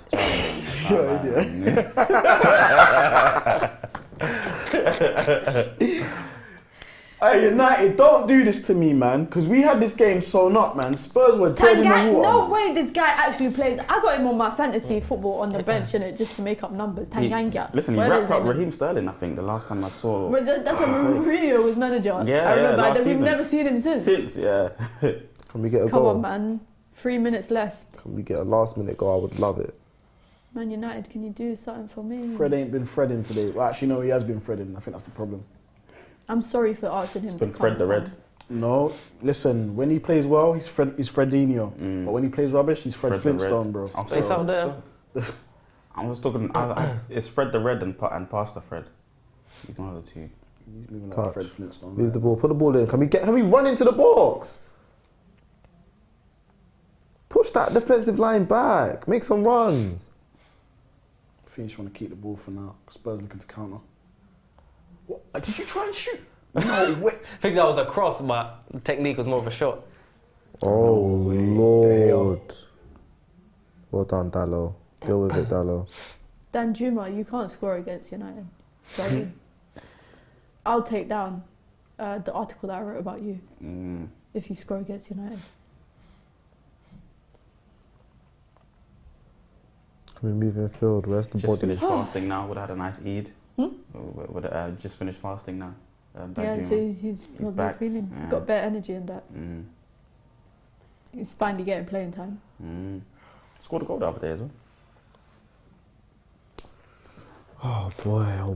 Hey, United, don't do this to me, man. Because we had this game sewn up, man. Spurs were dead in the Tanganga, water. no way this guy actually plays. I got him on my fantasy football on the bench, innit, just to make up numbers. Tanganga. Listen, he Where wrapped is up he? Raheem Sterling, I think, the last time I saw. Well, that's when Mourinho was manager. Yeah, I remember. last We've season. never seen him since. Yeah. Can we get a Come goal? on, man. 3 minutes left. Can we get a last minute goal? I would love it. Man United, can you do something for me? Fred ain't been Fredding today. Well, actually, no, he has been Fredding. I think that's the problem. I'm sorry for asking him Been to Fred come the on. Red. No, listen, when he plays well, he's Fredinho. But when he plays rubbish, he's Fred Fred the Flintstone, Red. bro. I'm Say sorry. something there. I'm just talking. It's Fred the Red and Pastor Fred. He's one of the two. He's moving like Touch. Fred Flintstone. Move the ball. Put the ball in. Can we run into the box? Push that defensive line back. Make some runs. I think you just want to keep the ball for now. Spurs looking to counter. What? Did you try and shoot? No way. I think that was a cross, but the technique was more of a shot. Oh, Lord. Well done, Dallo. Deal with it, Dallo. Dan Juma, you can't score against United. Sorry. I'll take down the article that I wrote about you if you score against United. Can we move in field? Where's the Just body? finished fasting now. Would have had a nice Eid. Just finished fasting now. Yeah, so he's probably back. feeling got better energy in that. He's finally getting playing time. Scored a goal the other day as well. Oh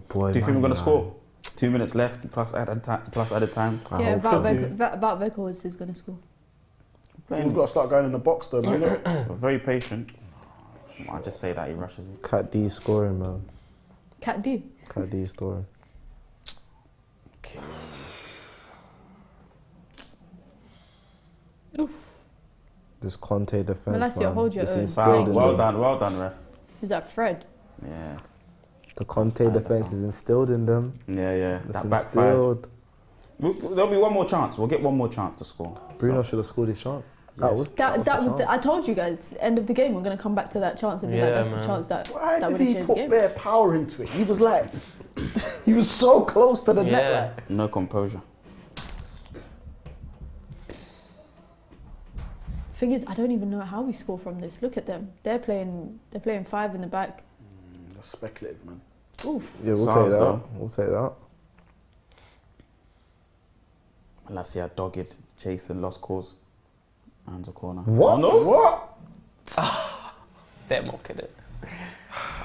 boy. Do you think we're going to score? 2 minutes left, plus added time. Yeah, about Weghorst is going to score. We've got to start going in the box though, man. We're very patient. I'll just say that he rushes it. Cat D scoring, man. Cat D. Cat D scoring. Oof. This Conte defense, Malacia, man. hold your It's own. instilled in Well them. done, ref. Is that Fred? Yeah. The Conte defense is instilled in them. Yeah. It's That backfires. instilled. There'll be one more chance. We'll get one more chance to score. Bruno should have scored his chance. That was the. I chance. told you guys. End of the game, we're going to come back to that chance and be like, Yeah, that's man. the chance that Why that did would have he changed the put game. bare power into it? He was like, he was so close to the net. Yeah. Like. No composure. Thing is, I don't even know how we score from this. Look at them. They're playing 5 in the back. That's speculative, man. Oof. Yeah, we'll Sounds take that. though. We'll take that. Malacia dogged, chasing, lost cause. Hands a corner. What? Oh, no? What? They're mocking it.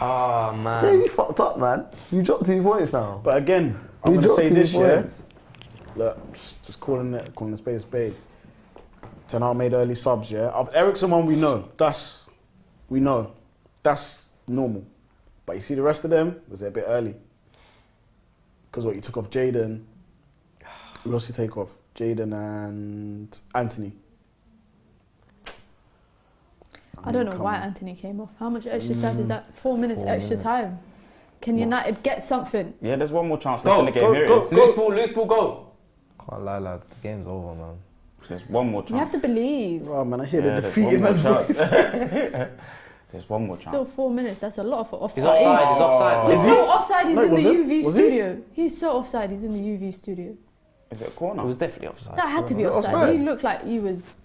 Oh, Yeah, man. you fucked up, man. You dropped 2 points now. But again, I'm You going to dropped say 2 this, yeah. points. Look, just calling the spade a spade. Ten Hag made early subs, yeah. Of Eriksen one, we know. That's normal. But you see the rest of them, was it a bit early? Because what, you took off Jaden. Who else you take off? Jaden and Anthony. I don't know come why on. Anthony came off. How much extra time is that? 4 minutes 4 extra minutes. time. Can United get something? Yeah, there's one more chance left in Go, the game. Here go, it is. go. Loose ball, go. Can't lie, lads. The game's over, man. There's one more chance. You have to believe. Oh man, I hear Yeah, the there's defeated one more man's chance. voice. There's one more Still chance. 4 minutes. That's a lot for offside. He's offside, he's offside. He's so offside. He's No, in the was it? UV Was he? studio. He's so offside. He's in the UV studio. Is it a corner? It was definitely offside. That had to be Was it offside. offside? He looked like he was.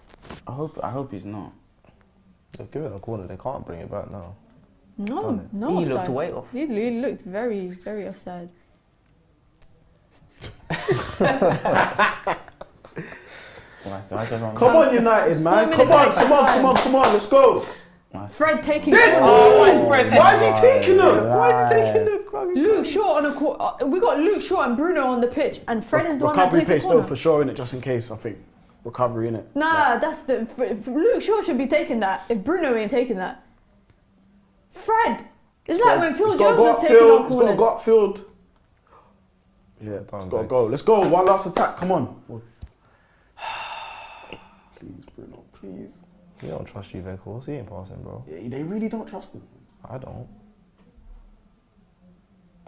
I hope he's not. They've given a corner. They can't bring it back now. No, no He offside. looked way off. He looked very, very offside. Come on, United, man. 4 Come minutes on, extra come on, let's go. Fred taking. Why is he taking them? Why is he taking them? Luke Shaw on a court. We got Luke Shaw and Bruno on the pitch, and Fred is the one that Recovery takes pace the though, corner. for sure, innit? Just in case, I think. Recovery, innit? Nah, that's the. Luke Shaw should be taking that. If Bruno ain't taking that, Fred. It's like when Phil Jones was taking our It's got to corners. go upfield. Yeah, it's got to go. Let's go. One last attack. Come on. Please, Bruno. Please. We don't trust you, Veghorst. He ain't passing, bro. Yeah, they really don't trust him. I don't.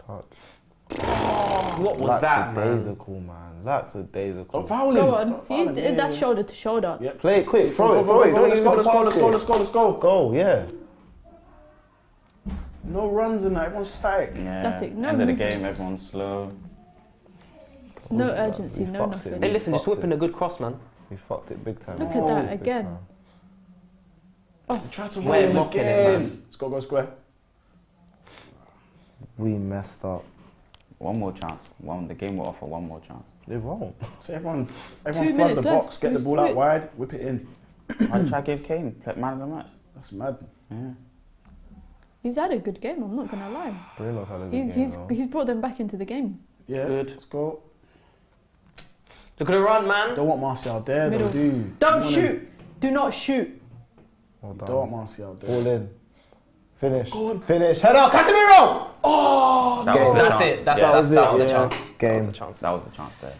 Touch. What was that, man? Lackadaisical, man. Lackadaisical. Don't foul him. Go on. Don't foul him. Yeah, That's yeah. shoulder to shoulder. Yeah. Play it quick. Throw it. Go, Don't let's even go, need let's to go, pass let's go, it. let's go. Go, yeah. No runs in that. Everyone's static. Yeah. Static, no End of the movement. game, everyone's slow. There's no urgency, We no fucked it. nothing. Hey, listen, just Fucked whipping a good cross, man. We fucked it big time. Look at that Big again. time. Try to We're run him mocking it, again. man. Let's go square. We messed up. One more chance. The game will offer one more chance. They won't. So everyone 2 flood the minutes box, left. get the ball out wide, whip it in. I'd try to give Kane man of the match. That's mad. Yeah. He's had a good game. I'm not gonna lie. Bruno's had a good He's game, he's though. he's brought them back into the game. Yeah, Good. let's go. Look at the run, man. Don't want Martial there, Middle. though, do. Don't shoot. Do not shoot. Well Don't want done. Martial there. All in. Finish. Finish. Head up. Casemiro! Oh! That was the That's chance. it. That was was the it, yeah. chance. Game. That was the chance there.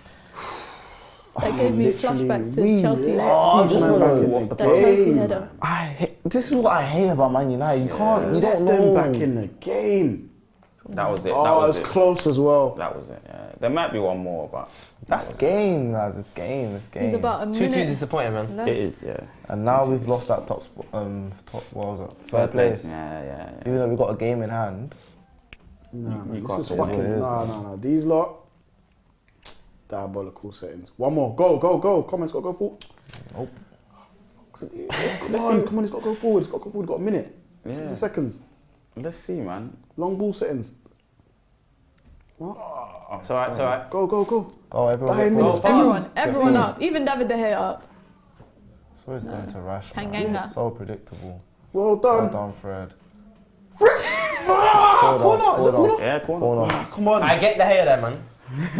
That gave me flashbacks to Chelsea. I just want back in to the off the That Chelsea game, header. This is what I hate about Man United. You can't. You Let don't them know. back in the game. That was it. Oh, that was it's it. close as well. That was it. Yeah. There might be one more, but That's game, lads. It's game. It's game. He's about a 2-2 minute disappointing, man. left. it is. Yeah. And now we've lost that top. What was it? Third place. Yeah. Even though we've got a game in hand. No, you this can't is say fucking. what it is, No. These lot. Diabolical settings. One more. Go. Come on, it's got to go forward. Nope. Let's see. Come on, it's got to go forward. It's got to go forward. Got a minute. 60 seconds. Let's see, man. Long ball settings. What? It's alright. Go. Oh, everyone. Dying get minutes. forward. Everyone up. Even David De Gea up. So it's going to Rashford. Tanganga. So predictable. Well Well done. done, Fred. Corner. Is it corner? Yeah, corner. Corner. Come on. I get the hater there, man.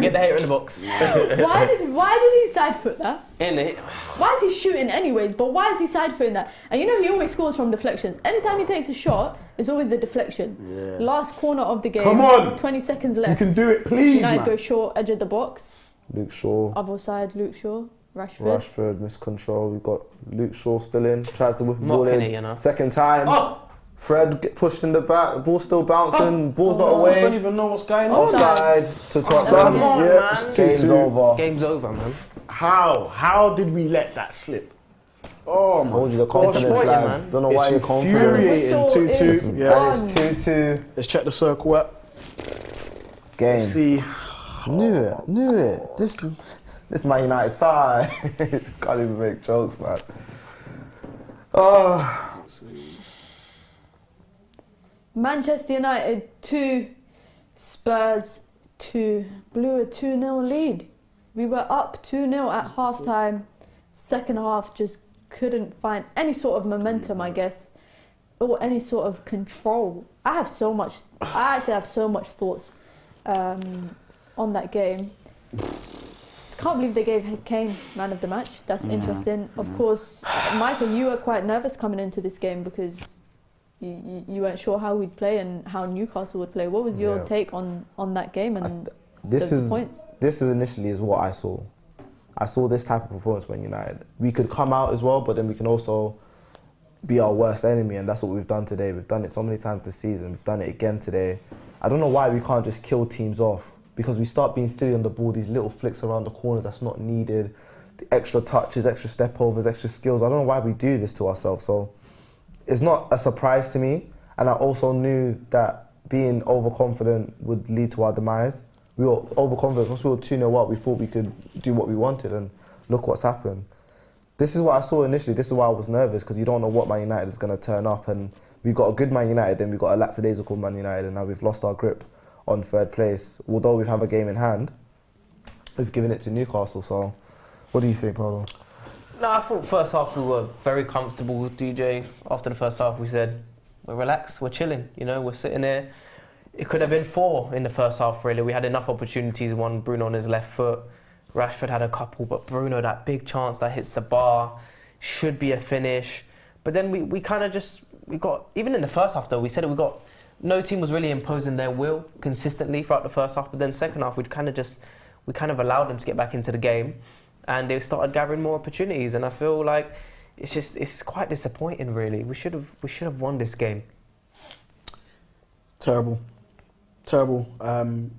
Get the hater in the box. Why did he side foot that? In it. Why is he shooting anyways? But why is he side footing that? And you know he always scores from deflections. Anytime he takes a shot, it's always a deflection. Yeah. Last corner of the game. Come on. 20 seconds You left. can do it, please, United man. go short, edge of the box. Luke Shaw. Other side, Luke Shaw. Rashford. Rashford, miscontrol. We've got Luke Shaw still in. Tries to whip the Not ball in. Kenny, you know. Second time. Oh! Fred get pushed in the back. Ball still bouncing. Ball's not I don't away. even know what's going on. Offside. Offside to Come Tottenham. on, Yeah, man. it's Game's 2-2. over. Game's over, man. How did we let that slip? Oh my Told you the God. confidence, Disappointing, lad. man. Don't know why It's you're confident. infuriating. Whistle 2-2. is Yeah. And it's 2-2. Let's check the circle up. Game. Let's see. Knew it. This Man United side. Can't even make jokes, man. Oh. Manchester United 2, Spurs 2. Blew a 2-0 lead. We were up 2-0 at half-time. Second half just couldn't find any sort of momentum, I guess, or any sort of control. I actually have so much thoughts on that game. Can't believe they gave Kane man of the match. That's interesting. Of course, Michael, you were quite nervous coming into this game because you weren't sure how we'd play and how Newcastle would play. What was your take on that game and the points? This is initially is what I saw. I saw this type of performance when United. We could come out as well, but then we can also be our worst enemy, and that's what we've done today. We've done it so many times this season. We've done it again today. I don't know why we can't just kill teams off, because we start being silly on the ball, these little flicks around the corners that's not needed, the extra touches, extra step overs, extra skills. I don't know why we do this to ourselves. So it's not a surprise to me, and I also knew that being overconfident would lead to our demise. We were overconfident. Once we were 2-0 up, we thought we could do what we wanted, and look what's happened. This is what I saw initially. This is why I was nervous, because you don't know what Man United is going to turn up, and we've got a good Man United, then we've got a lackadaisical Man United, and now we've lost our grip on third place. Although we have a game in hand, we've given it to Newcastle. So what do you think, Paulo? No, I thought first half we were very comfortable with DJ. After the first half, we said, we're relaxed, we're chilling, you know, we're sitting there. It could have been 4 in the first half, really. We had enough opportunities. One, Bruno on his left foot. Rashford had a couple, but Bruno, that big chance that hits the bar, should be a finish. But then we kind of we got, even in the first half though, we said no team was really imposing their will consistently throughout the first half, but then second half we kind of allowed them to get back into the game, and they started gathering more opportunities, and I feel like it's quite disappointing, really. We should have won this game. Terrible.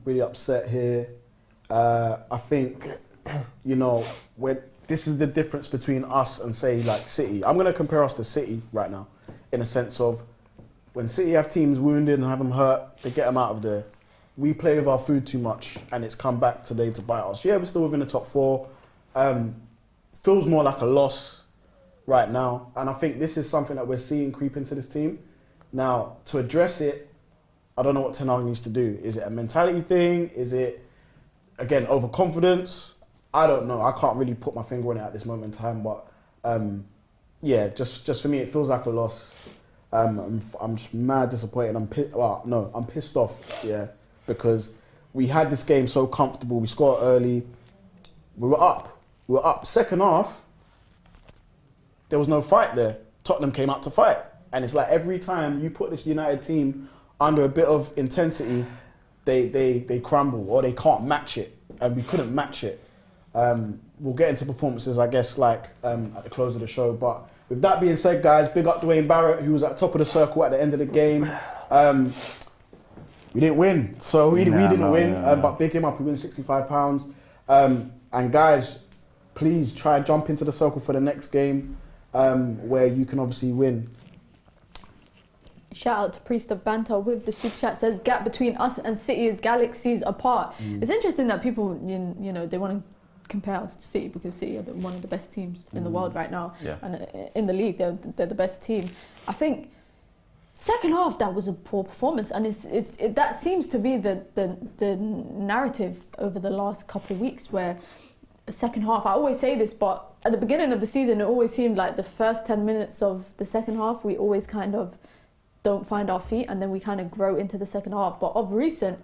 Really upset here. I think, you know, this is the difference between us and, say, like City. I'm going to compare us to City right now, in a sense of when City have teams wounded and have them hurt, they get them out of there. We play with our food too much, and it's come back today to bite us. Yeah, we're still within the top 4. Feels more like a loss right now, and I think this is something that we're seeing creep into this team. Now, to address it, I don't know what Ten Hag needs to do. Is it a mentality thing? Is it, again, overconfidence? I don't know. I can't really put my finger on it at this moment in time. But yeah, just for me, it feels like a loss. I'm just mad disappointed. I'm pissed off. Yeah, because we had this game so comfortable. We scored early. We were up. Second half, there was no fight there. Tottenham came out to fight, and it's like every time you put this United team under a bit of intensity, they crumble or they can't match it, and we couldn't match it. We'll get into performances, I guess, like at the close of the show. But with that being said, guys, big up Dwayne Barrett, who was at the top of the circle at the end of the game. we didn't win. So we didn't win. Yeah. But big him up. We win £65. And guys, please try jump into the Circl for the next game, where you can obviously win. Shout out to Priest of Banter with the super chat, says gap between us and City is galaxies apart. It's interesting that people, you know, they want to compare us to City because City are one of the best teams in the world right now. Yeah. And in the league, they're the best team. I think second half, that was a poor performance. And that seems to be the narrative over the last couple of weeks, where the second half, I always say this, but at the beginning of the season, it always seemed like the first 10 minutes of the second half, we always kind of don't find our feet, and then we kind of grow into the second half. But of recent,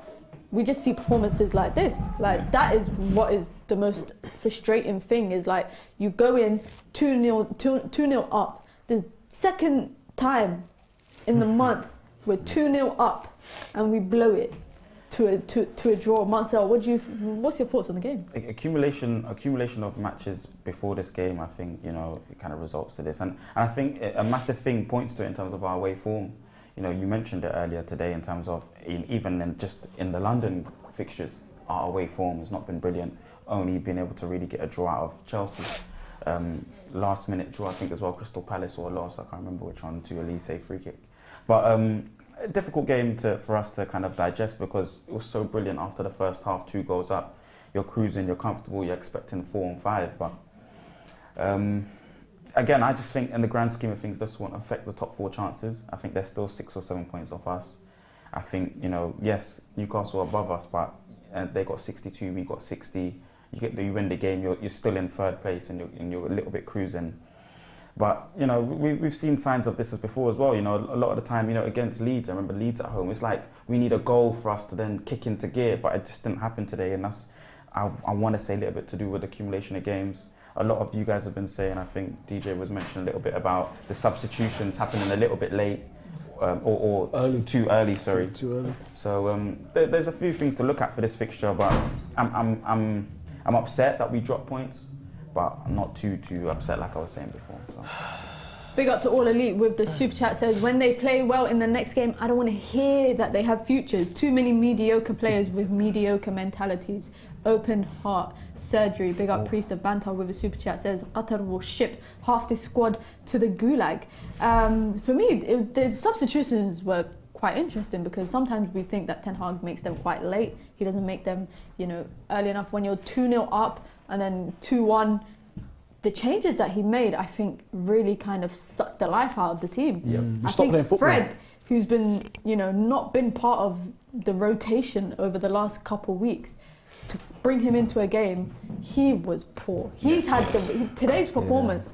we just see performances like this. Like, that is what is the most frustrating thing, is like you go in 2-0 up. The second time in the month we're 2-0 up and we blow it to a draw. Marcel, what's your thoughts on the game? Accumulation of matches before this game, I think, you know, it kind of results to this. And I think a massive thing points to it in terms of our away form. You know, you mentioned it earlier today in terms of even just in the London fixtures, our away form has not been brilliant. Only been able to really get a draw out of Chelsea. Last minute draw, I think, as well, Crystal Palace or a loss, I can't remember which one, to Elise free kick. But a difficult game for us to kind of digest, because it was so brilliant after the first half, 2 goals up. You're cruising, you're comfortable, you're expecting 4 and 5. But again, I just think in the grand scheme of things, this won't affect the top 4 chances. I think they're still 6 or 7 points off us. I think, you know, yes, Newcastle are above us, but they got 62, we got 60. You win the game, you're still in 3rd place, and you're a little bit cruising. But, you know, we've seen signs of this as before as well. You know, a lot of the time, you know, against Leeds, I remember Leeds at home, it's like we need a goal for us to then kick into gear, but it just didn't happen today. And that's, I want to say, a little bit to do with accumulation of games. A lot of you guys have been saying, I think DJ was mentioning a little bit about the substitutions happening a little bit late, or too early. Sorry, too early. So there's a few things to look at for this fixture, but I'm upset that we dropped points, but I'm not too upset like I was saying before. So. Big up to All Elite with the super chat, says when they play well in the next game, I don't want to hear that they have futures. Too many mediocre players with mediocre mentalities. Open heart surgery. Big up Priest of Banter with a super chat, says Qatar will ship half this squad to the gulag. For me, the substitutions were quite interesting, because sometimes we think that Ten Hag makes them quite late. He doesn't make them, you know, early enough. When you're 2-0 up and then 2-1, the changes that he made, I think, really kind of sucked the life out of the team. I think Fred, who's been, you know, not been part of the rotation over the last couple of weeks, to bring him into a game, he was poor. He's had today's performance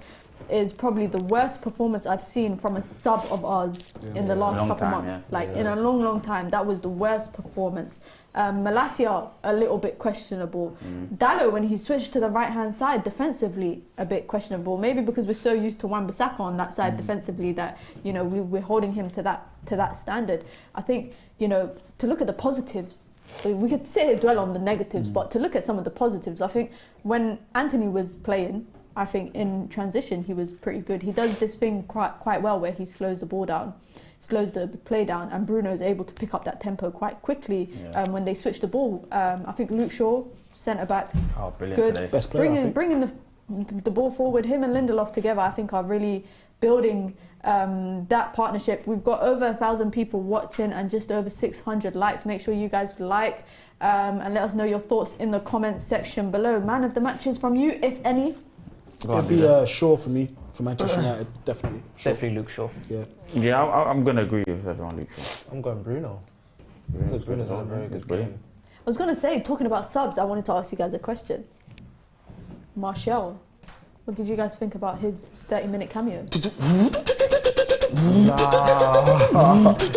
is probably the worst performance I've seen from a sub of ours in the last couple months. In a long time, that was the worst performance. Malacia, a little bit questionable. Dallo, when he switched to the right-hand side, defensively, a bit questionable. Maybe because we're so used to Wan-Bissaka on that side defensively that, you know, we're holding him to that standard. I think, you know, to look at the positives, we could sit here and dwell on the negatives, but to look at some of the positives, I think when Anthony was playing, I think in transition he was pretty good. He does this thing quite well where he slows the ball down, slows the play down, and Bruno is able to pick up that tempo quite quickly when they switch the ball. I think Luke Shaw, centre back, good. Today. Best player, bringing the ball forward. Him and Lindelof together, I think, are really building that partnership. We've got over 1,000 people watching and just over 600 likes. Make sure you guys like and let us know your thoughts in the comments section below. Man of the matches from you, if any? It'd be Shaw for me, for Manchester United, definitely. Definitely Luke Shaw. Yeah, I'm going to agree with everyone, Luke Shaw. I'm going Bruno. Bruno's had a very good game. I was going to say, talking about subs, I wanted to ask you guys a question. Marcel, what did you guys think about his 30-minute cameo? Nah,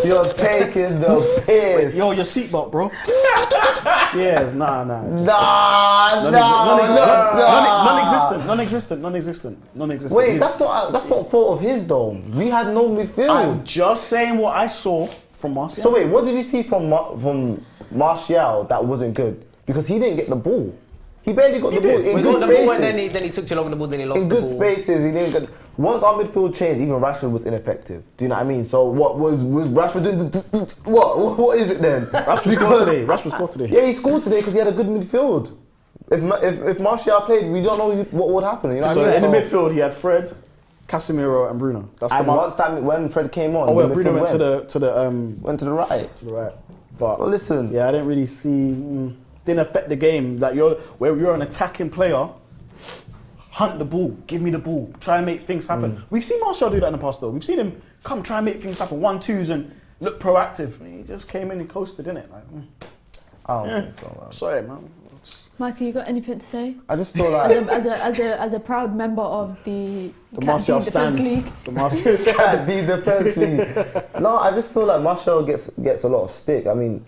you're taking the piss. Yo, your seatbelt, bro. Yes, nah. Non-existent. Wait, that's not fault of his though. We had no midfield. I'm just saying what I saw from Martial. So wait, what did you see from Martial that wasn't good? Because he didn't get the ball. He barely got the ball in He good got the ball and spaces. then he took too long on the ball, then he lost In the good ball. spaces, he didn't get. Once our midfield changed, even Rashford was ineffective. Do you know what I mean? So what was Rashford doing? What is it then? Rashford scored today. Rashford scored today. Yeah, he scored today because he had a good midfield. If Martial played, we don't know what would happen. You know So what I mean? in the midfield, he had Fred, Casemiro, and Bruno. That's And the once when Fred came on, Oh well, the Bruno midfield went to the right. to the right. But So listen, yeah, I didn't really see. Didn't affect the game. Like where you're an attacking player. Hunt the ball, give me the ball, try and make things happen. We've seen Martial do that in the past though. We've seen him come try and make things happen, 1-2s and look proactive. He just came in and coasted, didn't it? Like, I don't think so, man. sorry, man. Michael, you got anything to say? I just feel like As a proud member of the Martial Defence stands. League. The Martial. Can't be defense league. No, I just feel like Martial gets a lot of stick. I mean,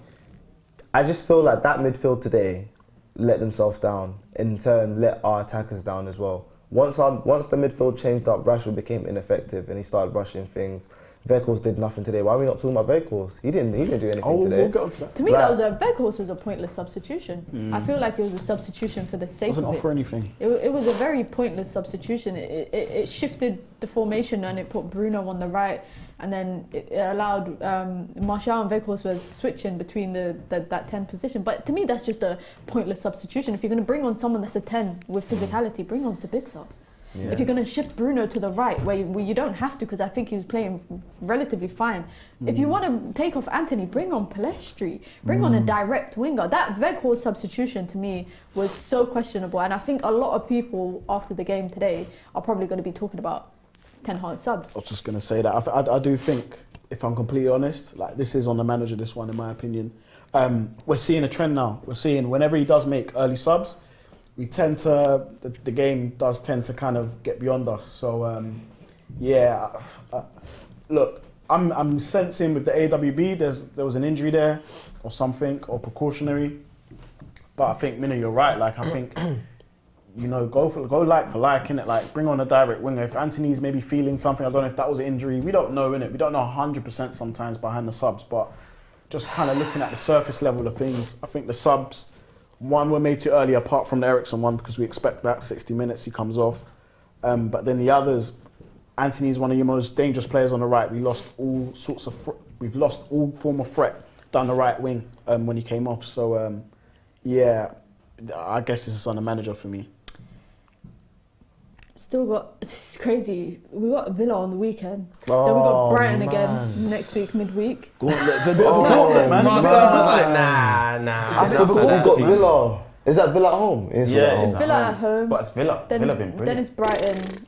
I just feel like that midfield today let themselves down. In turn, let our attackers down as well. Once the midfield changed up, Rashford became ineffective and he started rushing things. Weghorst did nothing today. Why are we not talking about Weghorst? He didn't do anything today. We'll get onto that. To me, Weghorst was a pointless substitution. I feel like it was a substitution for the sake Doesn't of it. offer anything. It was a very pointless substitution. It shifted the formation and it put Bruno on the right, and then it allowed Martial and Weghorst was switching between that 10 position. But to me, that's just a pointless substitution. If you're going to bring on someone that's a 10 with physicality, bring on Sabitzer. Yeah. If you're going to shift Bruno to the right, where you don't have to, because I think he was playing relatively fine. If you want to take off Anthony, bring on Palestri. Bring on a direct winger. That Weghorst substitution to me was so questionable, and I think a lot of people after the game today are probably going to be talking about Ten Hag subs. I was just going to say that. I do think, if I'm completely honest, like this is on the manager, this one, in my opinion. We're seeing a trend now. We're seeing whenever he does make early subs, we tend to, the game does tend to kind of get beyond us. So, look, I'm sensing with the AWB, there was an injury there or something, or precautionary. But I think, Mina, you're right. Like, I think, go like for like, innit? Like, bring on a direct winger. If Anthony's maybe feeling something, I don't know if that was an injury. We don't know, innit? We don't know 100% sometimes behind the subs, but just kind of looking at the surface level of things, I think the subs, one were made too early, apart from the Eriksen one, because we expect that 60 minutes he comes off. But then the others, Anthony's one of your most dangerous players on the right. We've lost all form of threat down the right wing when he came off. So I guess this is on the manager for me. Still got, it's crazy. We got Villa on the weekend. Then we got Brighton again next week, midweek. It's a bit of a gauntlet, man. Marcel was like, nah. We've got Villa. Is that Villa at home? It's Villa at home. But it's Villa. Villa been brilliant. Then it's Brighton.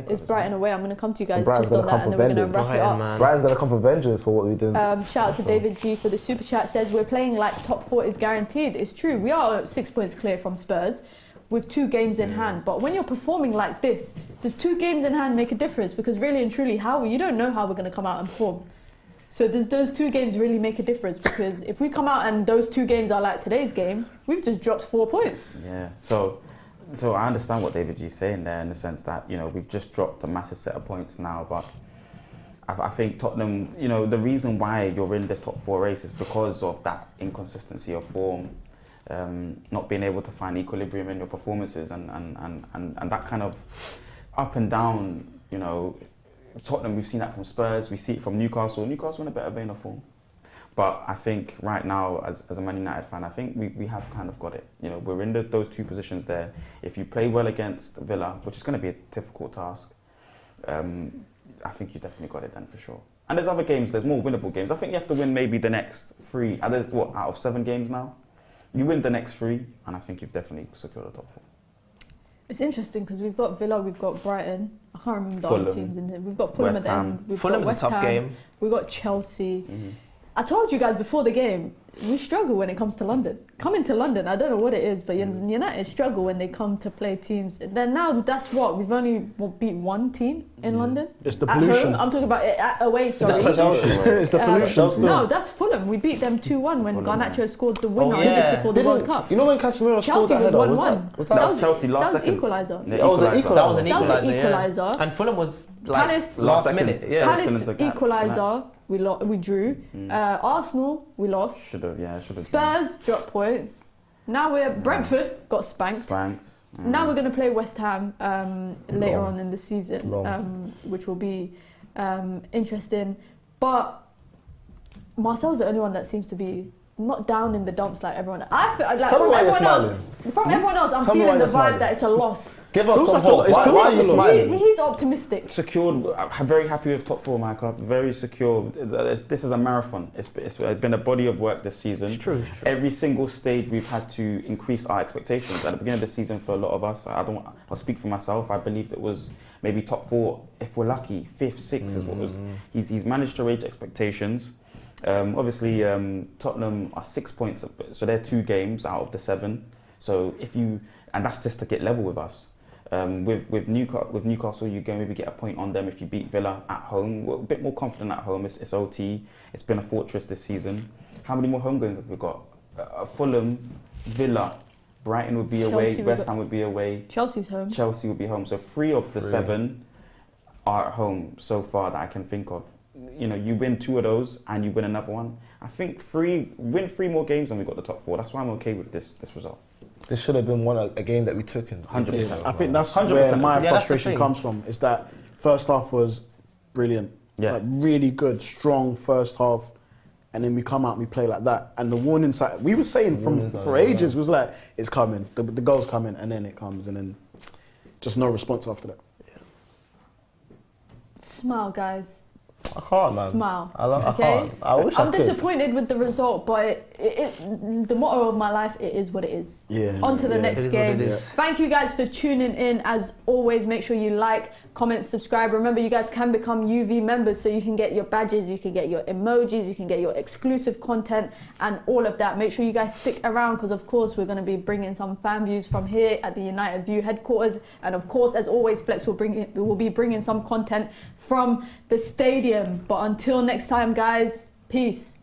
It's Brighton away. I'm going to come to you guys Brighton's just on gonna that, come and then for we're going to wrap it up. Brighton's going to come for vengeance for what we did. Shout out to David G for the super chat. Says we're playing like top 4 is guaranteed. It's true. We are 6 points clear from Spurs with 2 games in hand. But when you're performing like this, does 2 games in hand make a difference? Because really and truly, you don't know how we're going to come out and perform. So does those 2 games really make a difference? Because if we come out and those 2 games are like today's game, we've just dropped 4 points. Yeah. So I understand what David G's saying there, in the sense that, we've just dropped a massive set of points now, but I think Tottenham, the reason why you're in this top 4 race is because of that inconsistency of form. Not being able to find equilibrium in your performances, and that kind of up and down, Tottenham, we've seen that from Spurs, we see it from Newcastle in a better vein of form. But I think right now, as a Man United fan, I think we have kind of got it. We're in those 2 positions there. If you play well against Villa, which is going to be a difficult task, I think you definitely got it then for sure. And there's other games, there's more winnable games. I think you have to win maybe the next 3, out of 7 games now? You win the next 3, and I think you've definitely secured the top 4. It's interesting because we've got Villa, we've got Brighton. I can't remember the other teams in there. We've got Fulham at the end. Fulham's a tough game. We've got Chelsea. I told you guys before the game, we struggle when it comes to London. Coming to London, I don't know what it is, but United struggle when they come to play teams. Then now that's what we've only beat 1 team in London. It's the at pollution. home. I'm talking about away. Sorry. It's the pollution. No, that's Fulham. We beat them 2-1 when Garnacho scored the winner just before the World Cup. You know when Casemiro Chelsea scored that was header? 1-1. That was Chelsea last That second. was equaliser. Yeah, That was an That was an equaliser. And Fulham was like Palace- last minute. Yeah. Palace equaliser. We drew. Arsenal, we lost. Should have. Spurs dropped points. Now we're Brentford got spanked. Now we're going to play West Ham later on in the season, which will be interesting. But Marcel's the only one that seems to be not down in the dumps like everyone. I feel like from everyone else, I'm feeling the vibe that it's a loss. Give us some hope. He's optimistic. Secured. I'm very happy with top 4, Micah. Very secure. This is a marathon. It's been a body of work this season. It's true. Every single stage we've had to increase our expectations. At the beginning of the season, for a lot of us, I'll speak for myself. I believed it was maybe top 4 if we're lucky. 5th, 6th is what was. He's managed to raise expectations. Obviously, Tottenham are 6 points, so they're 2 games out of the 7. So and that's just to get level with us. With Newcastle, you can maybe get a point on them if you beat Villa at home. We're a bit more confident at home. It's OT. It's been a fortress this season. How many more home games have we got? Fulham, Villa, Brighton would be away, West Ham would be away. Chelsea's home. Chelsea would be home. So 3 of the 7 are at home so far that I can think of. You know, you win 2 of those and you win another one. I think win 3 more games and we got the top 4. That's why I'm okay with this result. This should have been a game that we took in. 100%. I think that's where my frustration comes from. Is that first half was brilliant, like really good, strong first half, and then we come out and we play like that. And the warning sign, we were saying for ages, was like it's coming, the goal's coming, and then it comes, and then just no response after that. Smile, guys. I can't, man. Smile. I can't. I wish I'm disappointed with the result, but the motto of my life, it is what it is. On to the next game. Thank you guys for tuning in. As always, make sure you like, comment, subscribe. Remember, you guys can become UV members, so you can get your badges, you can get your emojis, you can get your exclusive content and all of that. Make sure you guys stick around, because of course we're going to be bringing some fan views from here at the United View headquarters, and of course, as always, Flex will be bringing some content from the stadium. But until next time, guys, peace.